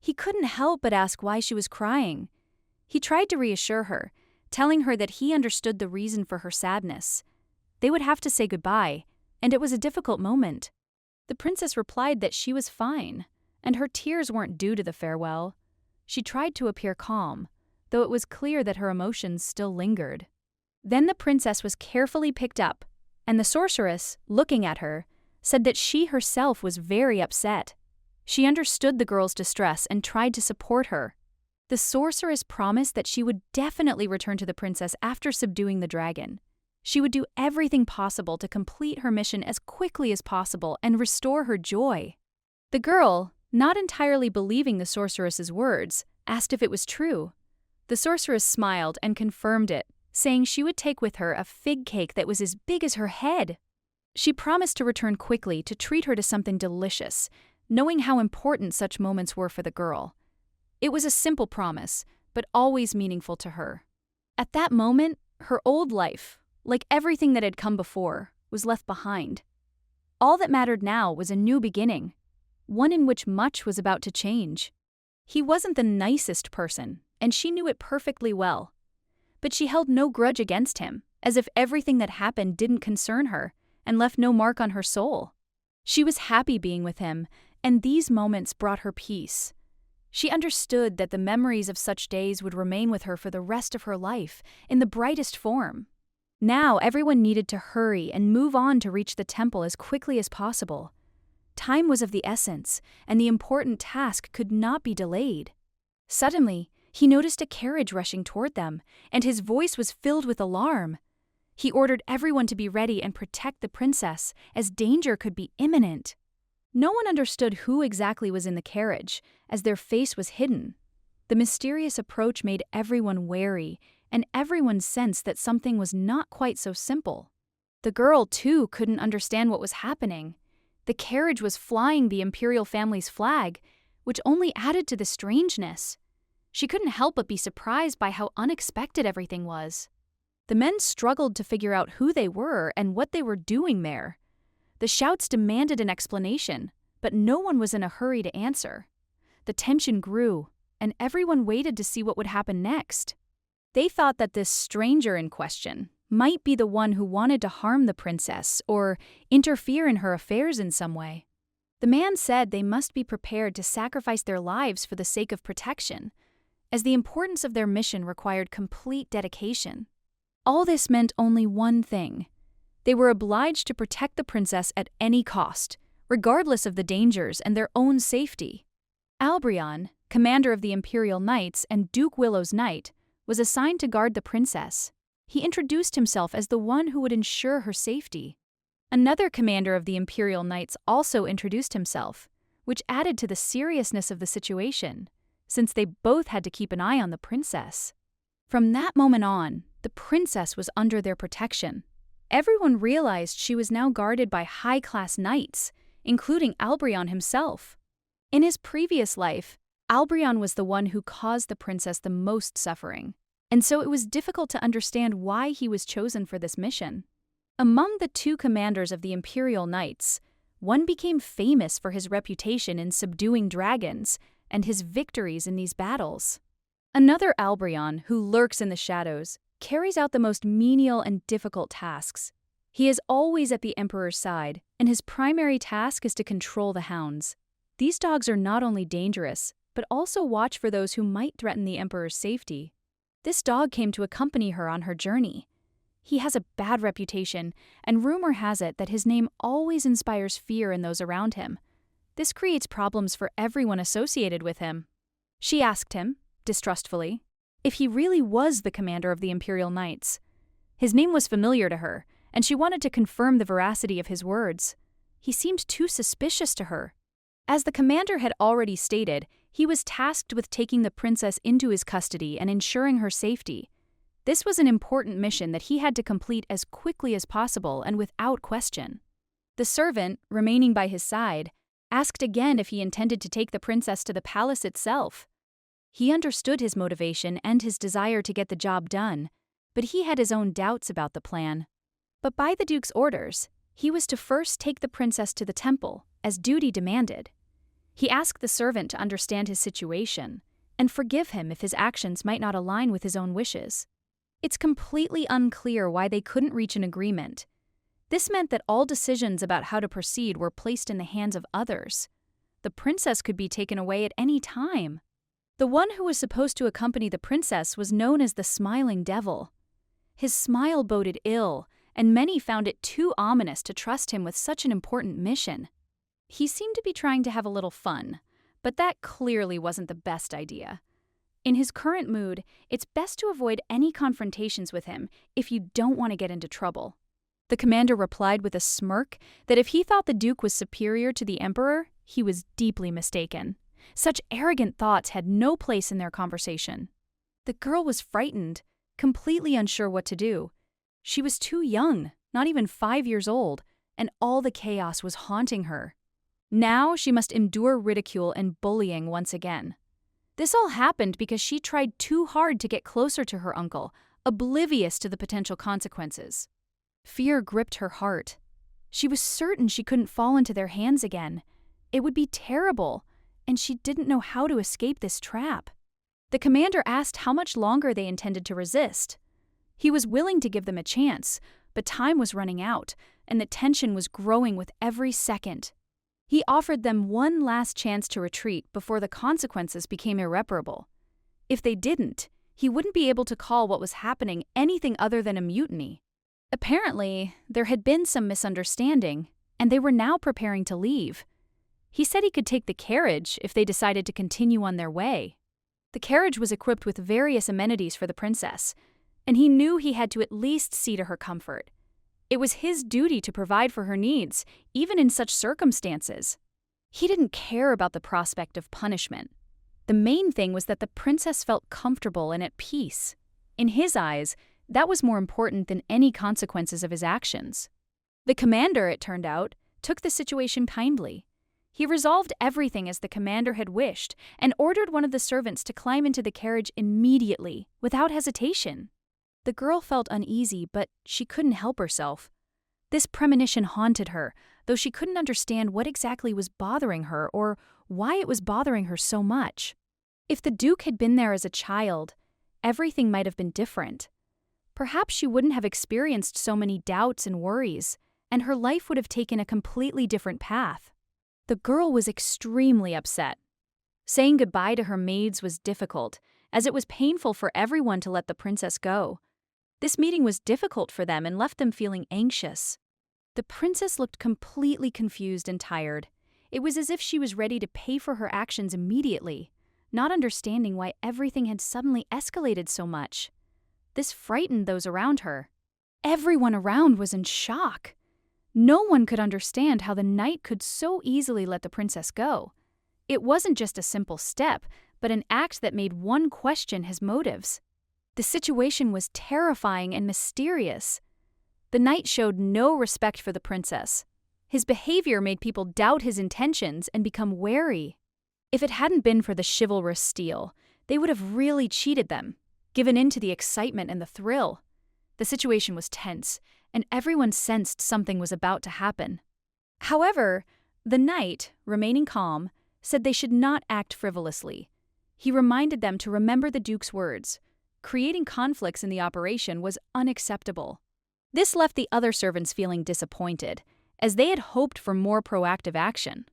He couldn't help but ask why she was crying. He tried to reassure her, telling her that he understood the reason for her sadness. They would have to say goodbye, and it was a difficult moment. The princess replied that she was fine, and her tears weren't due to the farewell. She tried to appear calm, though it was clear that her emotions still lingered. Then the princess was carefully picked up, and the sorceress, looking at her, said that she herself was very upset. She understood the girl's distress and tried to support her. The sorceress promised that she would definitely return to the princess after subduing the dragon. She would do everything possible to complete her mission as quickly as possible and restore her joy. The girl, not entirely believing the sorceress's words, asked if it was true. The sorceress smiled and confirmed it, saying she would take with her a fig cake that was as big as her head. She promised to return quickly to treat her to something delicious, knowing how important such moments were for the girl. It was a simple promise, but always meaningful to her. At that moment, her old life, like everything that had come before, was left behind. All that mattered now was a new beginning, one in which much was about to change. He wasn't the nicest person, and she knew it perfectly well. But she held no grudge against him, as if everything that happened didn't concern her and left no mark on her soul. She was happy being with him, and these moments brought her peace. She understood that the memories of such days would remain with her for the rest of her life, in the brightest form. Now everyone needed to hurry and move on to reach the temple as quickly as possible. Time was of the essence, and the important task could not be delayed. Suddenly, he noticed a carriage rushing toward them, and his voice was filled with alarm. He ordered everyone to be ready and protect the princess, as danger could be imminent. No one understood who exactly was in the carriage, as their face was hidden. The mysterious approach made everyone wary, and everyone sensed that something was not quite so simple. The girl, too, couldn't understand what was happening. The carriage was flying the imperial family's flag, which only added to the strangeness. She couldn't help but be surprised by how unexpected everything was. The men struggled to figure out who they were and what they were doing there. The shouts demanded an explanation, but no one was in a hurry to answer. The tension grew, and everyone waited to see what would happen next. They thought that this stranger in question might be the one who wanted to harm the princess or interfere in her affairs in some way. The man said they must be prepared to sacrifice their lives for the sake of protection, as the importance of their mission required complete dedication. All this meant only one thing. They were obliged to protect the princess at any cost, regardless of the dangers and their own safety. Albrion, commander of the Imperial Knights and Duke Willow's knight, was assigned to guard the princess. He introduced himself as the one who would ensure her safety. Another commander of the Imperial Knights also introduced himself, which added to the seriousness of the situation, since they both had to keep an eye on the princess. From that moment on, the princess was under their protection. Everyone realized she was now guarded by high-class knights, including Albrion himself. In his previous life, Albrion was the one who caused the princess the most suffering, and so it was difficult to understand why he was chosen for this mission. Among the two commanders of the Imperial Knights, one became famous for his reputation in subduing dragons and his victories in these battles. Another, Albrion, who lurks in the shadows, carries out the most menial and difficult tasks. He is always at the Emperor's side, and his primary task is to control the hounds. These dogs are not only dangerous, but also watch for those who might threaten the Emperor's safety. This dog came to accompany her on her journey. He has a bad reputation, and rumor has it that his name always inspires fear in those around him. This creates problems for everyone associated with him. She asked him, distrustfully, if he really was the commander of the Imperial Knights. His name was familiar to her, and she wanted to confirm the veracity of his words. He seemed too suspicious to her. As the commander had already stated, he was tasked with taking the princess into his custody and ensuring her safety. This was an important mission that he had to complete as quickly as possible and without question. The servant, remaining by his side, asked again if he intended to take the princess to the palace itself. He understood his motivation and his desire to get the job done, but he had his own doubts about the plan. But by the Duke's orders, he was to first take the princess to the temple, as duty demanded. He asked the servant to understand his situation and forgive him if his actions might not align with his own wishes. It's completely unclear why they couldn't reach an agreement. This meant that all decisions about how to proceed were placed in the hands of others. The princess could be taken away at any time. The one who was supposed to accompany the princess was known as the Smiling Devil. His smile boded ill, and many found it too ominous to trust him with such an important mission. He seemed to be trying to have a little fun, but that clearly wasn't the best idea. In his current mood, it's best to avoid any confrontations with him if you don't want to get into trouble. The commander replied with a smirk that if he thought the Duke was superior to the Emperor, he was deeply mistaken. Such arrogant thoughts had no place in their conversation. The girl was frightened, completely unsure what to do. She was too young, not even 5 years old, and all the chaos was haunting her. Now she must endure ridicule and bullying once again. This all happened because she tried too hard to get closer to her uncle, oblivious to the potential consequences. Fear gripped her heart. She was certain she couldn't fall into their hands again. It would be terrible, and she didn't know how to escape this trap. The commander asked how much longer they intended to resist. He was willing to give them a chance, but time was running out, and the tension was growing with every second. He offered them one last chance to retreat before the consequences became irreparable. If they didn't, he wouldn't be able to call what was happening anything other than a mutiny. Apparently, there had been some misunderstanding, and they were now preparing to leave. He said he could take the carriage if they decided to continue on their way. The carriage was equipped with various amenities for the princess, and he knew he had to at least see to her comfort. It was his duty to provide for her needs, even in such circumstances. He didn't care about the prospect of punishment. The main thing was that the princess felt comfortable and at peace. In his eyes, that was more important than any consequences of his actions. The commander, it turned out, took the situation kindly. He resolved everything as the commander had wished and ordered one of the servants to climb into the carriage immediately, without hesitation. The girl felt uneasy, but she couldn't help herself. This premonition haunted her, though she couldn't understand what exactly was bothering her or why it was bothering her so much. If the Duke had been there as a child, everything might have been different. Perhaps she wouldn't have experienced so many doubts and worries, and her life would have taken a completely different path. The girl was extremely upset. Saying goodbye to her maids was difficult, as it was painful for everyone to let the princess go. This meeting was difficult for them and left them feeling anxious. The princess looked completely confused and tired. It was as if she was ready to pay for her actions immediately, not understanding why everything had suddenly escalated so much. This frightened those around her. Everyone around was in shock. No one could understand how the knight could so easily let the princess go. It wasn't just a simple step, but an act that made one question his motives. The situation was terrifying and mysterious. The knight showed no respect for the princess. His behavior made people doubt his intentions and become wary. If it hadn't been for the chivalrous Steele, they would have really cheated them, given in to the excitement and the thrill. The situation was tense, and everyone sensed something was about to happen. However, the knight, remaining calm, said they should not act frivolously. He reminded them to remember the Duke's words. Creating conflicts in the operation was unacceptable. This left the other servants feeling disappointed, as they had hoped for more proactive action.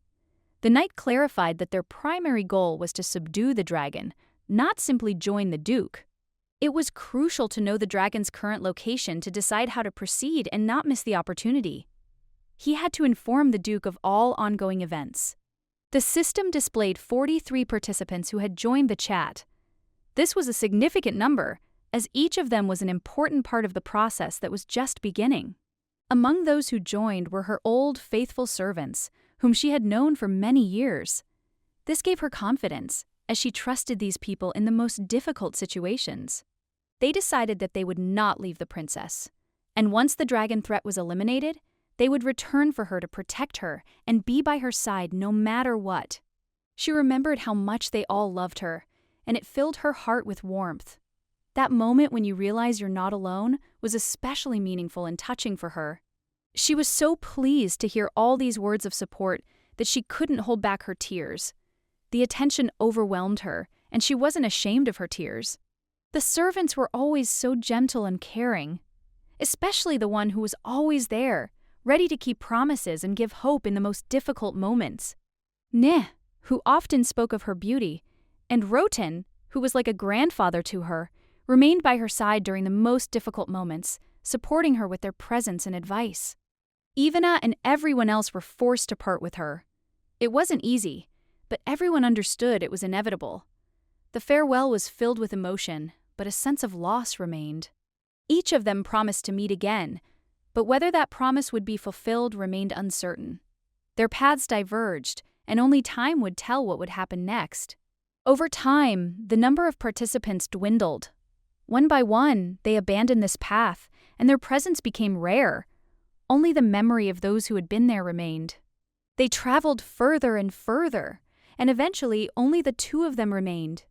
The knight clarified that their primary goal was to subdue the dragon, not simply join the Duke. It was crucial to know the dragon's current location to decide how to proceed and not miss the opportunity. He had to inform the Duke of all ongoing events. The system displayed 43 participants who had joined the chat. This was a significant number, as each of them was an important part of the process that was just beginning. Among those who joined were her old, faithful servants, whom she had known for many years. This gave her confidence, as she trusted these people in the most difficult situations. They decided that they would not leave the princess, and once the dragon threat was eliminated, they would return for her to protect her and be by her side no matter what. She remembered how much they all loved her, and it filled her heart with warmth. That moment when you realize you're not alone was especially meaningful and touching for her. She was so pleased to hear all these words of support that she couldn't hold back her tears. The attention overwhelmed her, and she wasn't ashamed of her tears. The servants were always so gentle and caring, especially the one who was always there, ready to keep promises and give hope in the most difficult moments. Neh, who often spoke of her beauty, and Roten, who was like a grandfather to her, remained by her side during the most difficult moments, supporting her with their presence and advice. Ivana and everyone else were forced to part with her. It wasn't easy, but everyone understood it was inevitable. The farewell was filled with emotion, but a sense of loss remained. Each of them promised to meet again, but whether that promise would be fulfilled remained uncertain. Their paths diverged, and only time would tell what would happen next. Over time, the number of participants dwindled. One by one, they abandoned this path, and their presence became rare. Only the memory of those who had been there remained. They traveled further and further, and eventually only the two of them remained.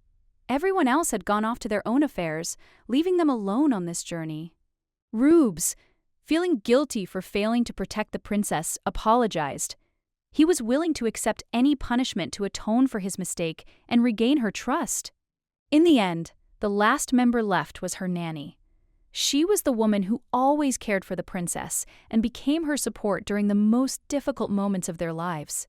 Everyone else had gone off to their own affairs, leaving them alone on this journey. Rubes, feeling guilty for failing to protect the princess, apologized. He was willing to accept any punishment to atone for his mistake and regain her trust. In the end, the last member left was her nanny. She was the woman who always cared for the princess and became her support during the most difficult moments of their lives.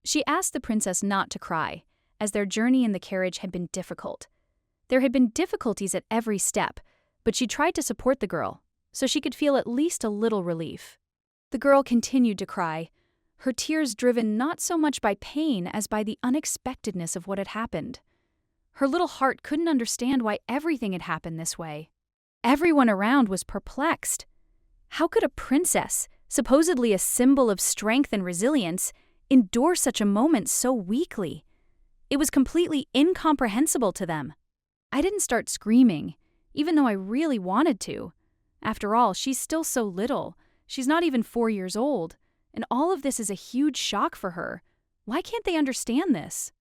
She asked the princess not to cry, as their journey in the carriage had been difficult. There had been difficulties at every step, but she tried to support the girl, so she could feel at least a little relief. The girl continued to cry, her tears driven not so much by pain as by the unexpectedness of what had happened. Her little heart couldn't understand why everything had happened this way. Everyone around was perplexed. How could a princess, supposedly a symbol of strength and resilience, endure such a moment so weakly? It was completely incomprehensible to them. I didn't start screaming, even though I really wanted to. After all, she's still so little. She's not even 4 years old, and all of this is a huge shock for her. Why can't they understand this?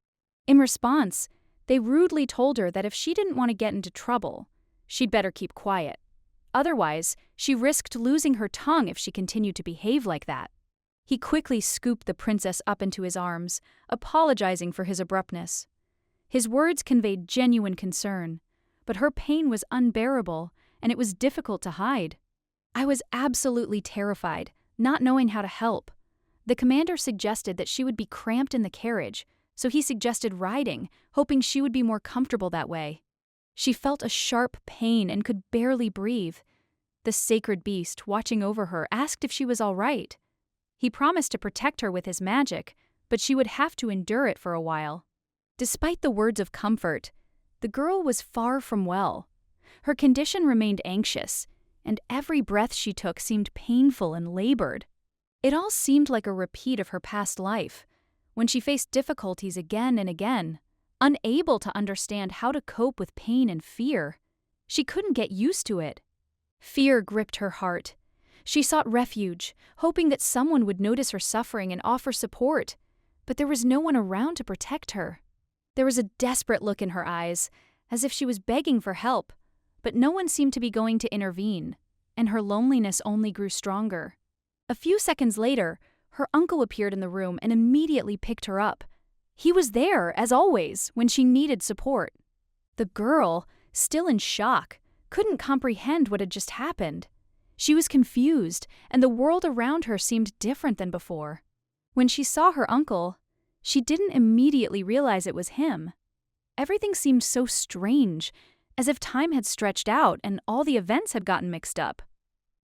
In response, they rudely told her that if she didn't want to get into trouble, she'd better keep quiet. Otherwise, she risked losing her tongue if she continued to behave like that. He quickly scooped the princess up into his arms, apologizing for his abruptness. His words conveyed genuine concern, but her pain was unbearable, and it was difficult to hide. I was absolutely terrified, not knowing how to help. The commander suggested that she would be cramped in the carriage, so he suggested riding, hoping she would be more comfortable that way. She felt a sharp pain and could barely breathe. The sacred beast, watching over her, asked if she was all right. He promised to protect her with his magic, but she would have to endure it for a while. Despite the words of comfort, the girl was far from well. Her condition remained anxious, and every breath she took seemed painful and labored. It all seemed like a repeat of her past life, when she faced difficulties again and again, unable to understand how to cope with pain and fear. She couldn't get used to it. Fear gripped her heart. She sought refuge, hoping that someone would notice her suffering and offer support, but there was no one around to protect her. There was a desperate look in her eyes, as if she was begging for help, but no one seemed to be going to intervene, and her loneliness only grew stronger. A few seconds later, her uncle appeared in the room and immediately picked her up. He was there, as always, when she needed support. The girl, still in shock, couldn't comprehend what had just happened. She was confused, and the world around her seemed different than before. When she saw her uncle, she didn't immediately realize it was him. Everything seemed so strange, as if time had stretched out and all the events had gotten mixed up.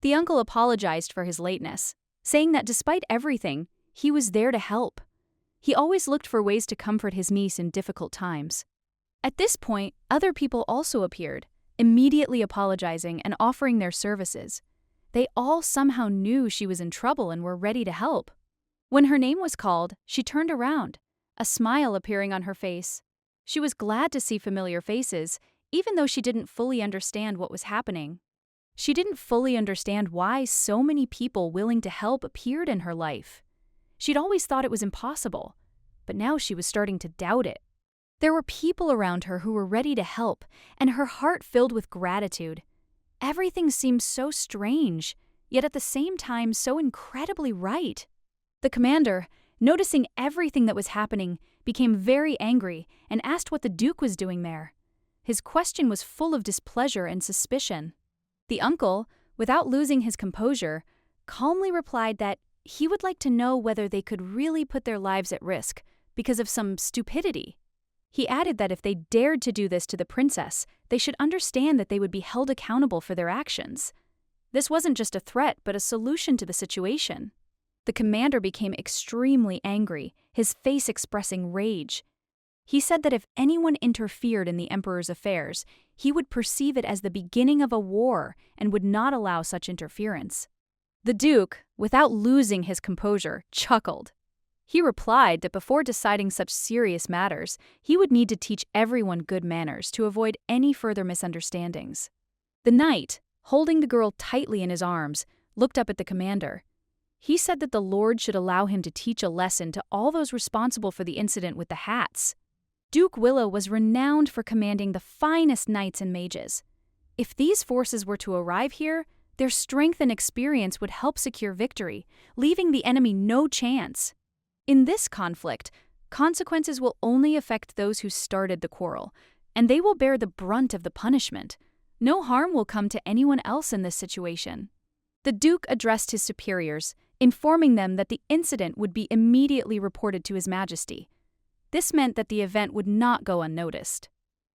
The uncle apologized for his lateness, saying that despite everything, he was there to help. He always looked for ways to comfort his niece in difficult times. At this point, other people also appeared, immediately apologizing and offering their services. They all somehow knew she was in trouble and were ready to help. When her name was called, she turned around, a smile appearing on her face. She was glad to see familiar faces, even though she didn't fully understand what was happening. She didn't fully understand why so many people willing to help appeared in her life. She'd always thought it was impossible, but now she was starting to doubt it. There were people around her who were ready to help, and her heart filled with gratitude. Everything seemed so strange, yet at the same time so incredibly right. The commander, noticing everything that was happening, became very angry and asked what the Duke was doing there. His question was full of displeasure and suspicion. The uncle, without losing his composure, calmly replied that he would like to know whether they could really put their lives at risk because of some stupidity. He added that if they dared to do this to the princess, they should understand that they would be held accountable for their actions. This wasn't just a threat, but a solution to the situation. The commander became extremely angry, his face expressing rage. He said that if anyone interfered in the emperor's affairs, he would perceive it as the beginning of a war and would not allow such interference. The Duke, without losing his composure, chuckled. He replied that before deciding such serious matters, he would need to teach everyone good manners to avoid any further misunderstandings. The knight, holding the girl tightly in his arms, looked up at the commander. He said that the Lord should allow him to teach a lesson to all those responsible for the incident with the hats. Duke Willow was renowned for commanding the finest knights and mages. If these forces were to arrive here, their strength and experience would help secure victory, leaving the enemy no chance. In this conflict, consequences will only affect those who started the quarrel, and they will bear the brunt of the punishment. No harm will come to anyone else in this situation. The Duke addressed his superiors, informing them that the incident would be immediately reported to His Majesty. This meant that the event would not go unnoticed.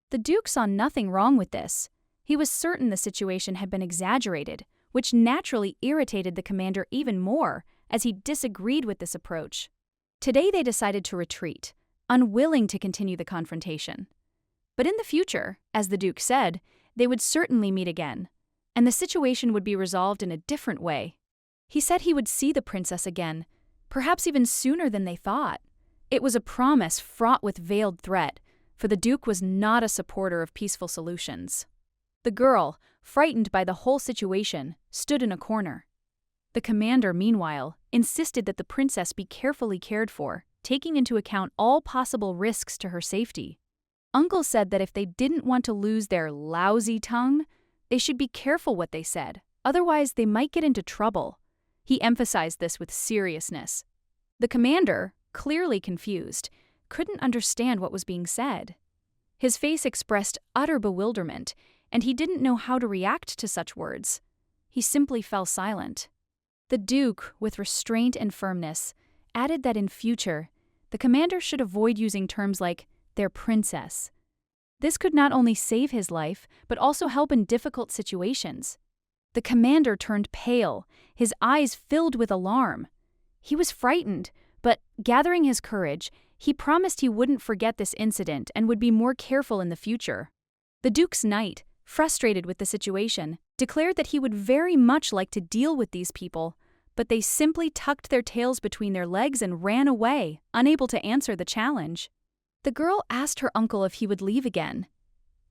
The Duke saw nothing wrong with this. He was certain the situation had been exaggerated, which naturally irritated the commander even more, as he disagreed with this approach. Today they decided to retreat, unwilling to continue the confrontation. But in the future, as the Duke said, they would certainly meet again, and the situation would be resolved in a different way. He said he would see the princess again, perhaps even sooner than they thought. It was a promise fraught with veiled threat, for the Duke was not a supporter of peaceful solutions. The girl, frightened by the whole situation, stood in a corner. The commander, meanwhile, insisted that the princess be carefully cared for, taking into account all possible risks to her safety. Uncle said that if they didn't want to lose their lousy tongue, they should be careful what they said, otherwise they might get into trouble. He emphasized this with seriousness. The commander, clearly confused, couldn't understand what was being said. His face expressed utter bewilderment, and he didn't know how to react to such words. He simply fell silent. The Duke, with restraint and firmness, added that in future, the commander should avoid using terms like their princess. This could not only save his life, but also help in difficult situations. The commander turned pale, his eyes filled with alarm. He was frightened, but gathering his courage, he promised he wouldn't forget this incident and would be more careful in the future. The Duke's knight, frustrated with the situation, declared that he would very much like to deal with these people, but they simply tucked their tails between their legs and ran away, unable to answer the challenge. The girl asked her uncle if he would leave again.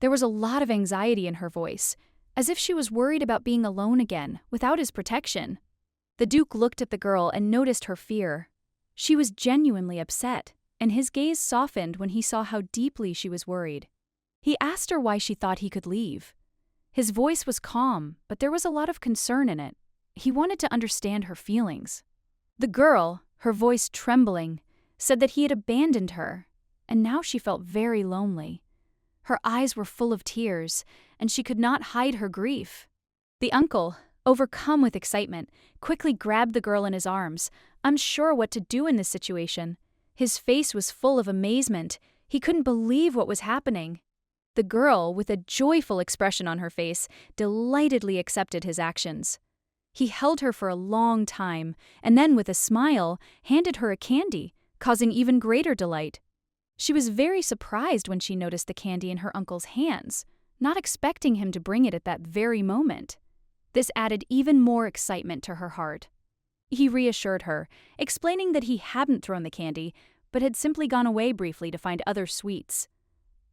There was a lot of anxiety in her voice, as if she was worried about being alone again, without his protection. The Duke looked at the girl and noticed her fear. She was genuinely upset, and his gaze softened when he saw how deeply she was worried. He asked her why she thought he could leave. His voice was calm, but there was a lot of concern in it. He wanted to understand her feelings. The girl, her voice trembling, said that he had abandoned her, and now she felt very lonely. Her eyes were full of tears, and she could not hide her grief. The uncle, overcome with excitement, quickly grabbed the girl in his arms, unsure what to do in this situation. His face was full of amazement. He couldn't believe what was happening. The girl, with a joyful expression on her face, delightedly accepted his actions. He held her for a long time, and then, with a smile, handed her a candy, causing even greater delight. She was very surprised when she noticed the candy in her uncle's hands, not expecting him to bring it at that very moment. This added even more excitement to her heart. He reassured her, explaining that he hadn't thrown the candy, but had simply gone away briefly to find other sweets.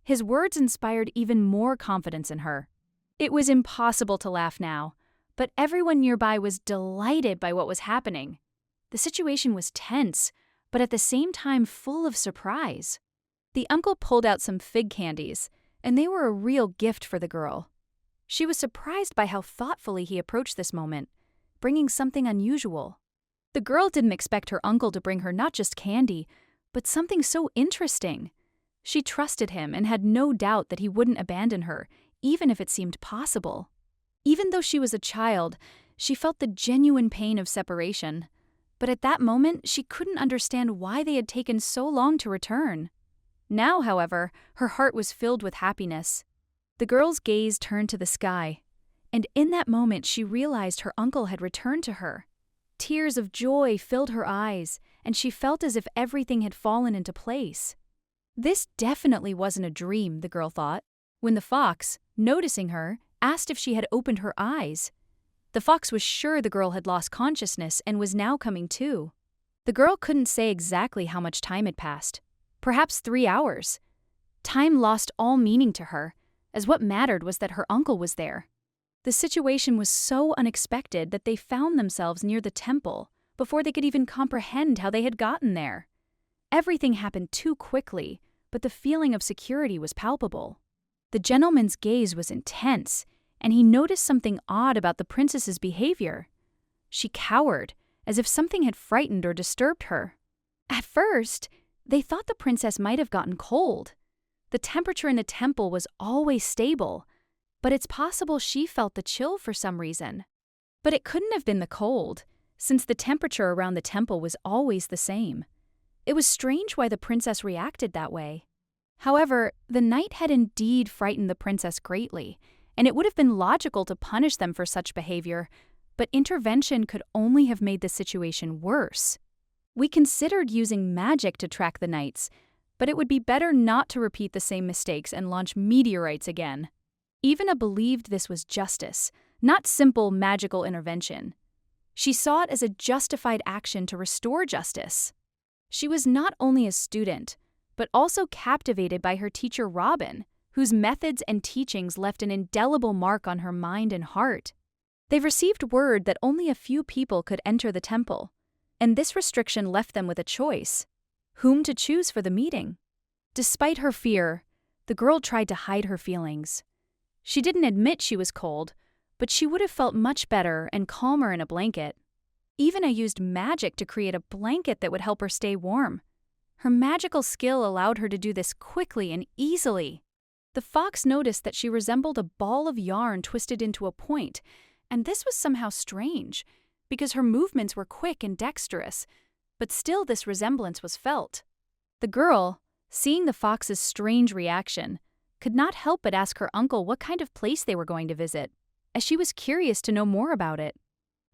His words inspired even more confidence in her. It was impossible to laugh now, but everyone nearby was delighted by what was happening. The situation was tense, but at the same time full of surprise. The uncle pulled out some fig candies, and they were a real gift for the girl. She was surprised by how thoughtfully he approached this moment, bringing something unusual. The girl didn't expect her uncle to bring her not just candy, but something so interesting. She trusted him and had no doubt that he wouldn't abandon her, even if it seemed possible. Even though she was a child, she felt the genuine pain of separation. But at that moment, she couldn't understand why they had taken so long to return. Now, however, her heart was filled with happiness. The girl's gaze turned to the sky, and in that moment she realized her uncle had returned to her. Tears of joy filled her eyes, and she felt as if everything had fallen into place. This definitely wasn't a dream, the girl thought, when the fox, noticing her, asked if she had opened her eyes. The fox was sure the girl had lost consciousness and was now coming to. The girl couldn't say exactly how much time had passed. Perhaps 3 hours. Time lost all meaning to her, as what mattered was that her uncle was there. The situation was so unexpected that they found themselves near the temple before they could even comprehend how they had gotten there. Everything happened too quickly, but the feeling of security was palpable. The gentleman's gaze was intense, and he noticed something odd about the princess's behavior. She cowered, as if something had frightened or disturbed her. At first, they thought the princess might have gotten cold. The temperature in the temple was always stable, but it's possible she felt the chill for some reason. But it couldn't have been the cold, since the temperature around the temple was always the same. It was strange why the princess reacted that way. However, the night had indeed frightened the princess greatly, and it would have been logical to punish them for such behavior, but intervention could only have made the situation worse. We considered using magic to track the knights, but it would be better not to repeat the same mistakes and launch meteorites again. Ivana believed this was justice, not simple magical intervention. She saw it as a justified action to restore justice. She was not only a student, but also captivated by her teacher Robin, whose methods and teachings left an indelible mark on her mind and heart. They received word that only a few people could enter the temple, and this restriction left them with a choice: whom to choose for the meeting. Despite her fear, the girl tried to hide her feelings. She didn't admit she was cold, but she would have felt much better and calmer in a blanket. Ivana used magic to create a blanket that would help her stay warm. Her magical skill allowed her to do this quickly and easily. The fox noticed that she resembled a ball of yarn twisted into a point, and this was somehow strange, because her movements were quick and dexterous, but still this resemblance was felt. The girl, seeing the fox's strange reaction, could not help but ask her uncle what kind of place they were going to visit, as she was curious to know more about it.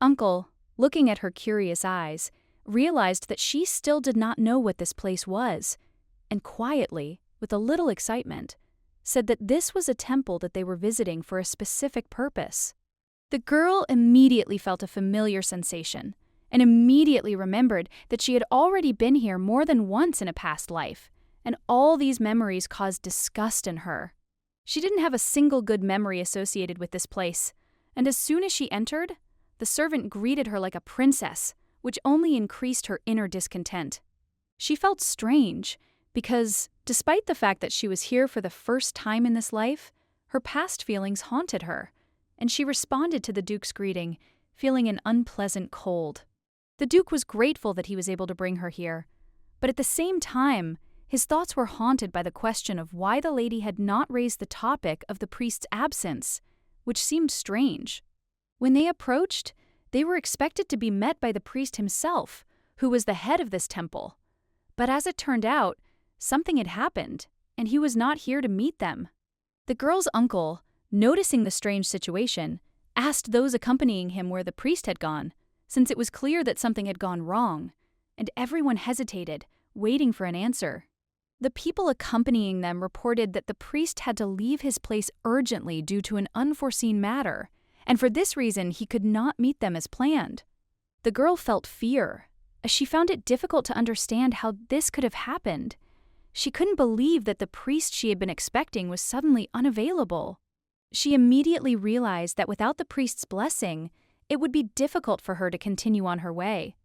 Uncle, looking at her curious eyes, realized that she still did not know what this place was, and quietly, with a little excitement, said that this was a temple that they were visiting for a specific purpose. The girl immediately felt a familiar sensation, and immediately remembered that she had already been here more than once in a past life, and all these memories caused disgust in her. She didn't have a single good memory associated with this place, and as soon as she entered, the servant greeted her like a princess, which only increased her inner discontent. She felt strange, because, despite the fact that she was here for the first time in this life, her past feelings haunted her, and she responded to the Duke's greeting, feeling an unpleasant cold. The Duke was grateful that he was able to bring her here, but at the same time, his thoughts were haunted by the question of why the lady had not raised the topic of the priest's absence, which seemed strange. When they approached, they were expected to be met by the priest himself, who was the head of this temple. But as it turned out, something had happened, and he was not here to meet them. The girl's uncle, noticing the strange situation, asked those accompanying him where the priest had gone, since it was clear that something had gone wrong, and everyone hesitated, waiting for an answer. The people accompanying them reported that the priest had to leave his place urgently due to an unforeseen matter, and for this reason he could not meet them as planned. The girl felt fear, as she found it difficult to understand how this could have happened. She couldn't believe that the priest she had been expecting was suddenly unavailable. She immediately realized that without the priest's blessing, it would be difficult for her to continue on her way.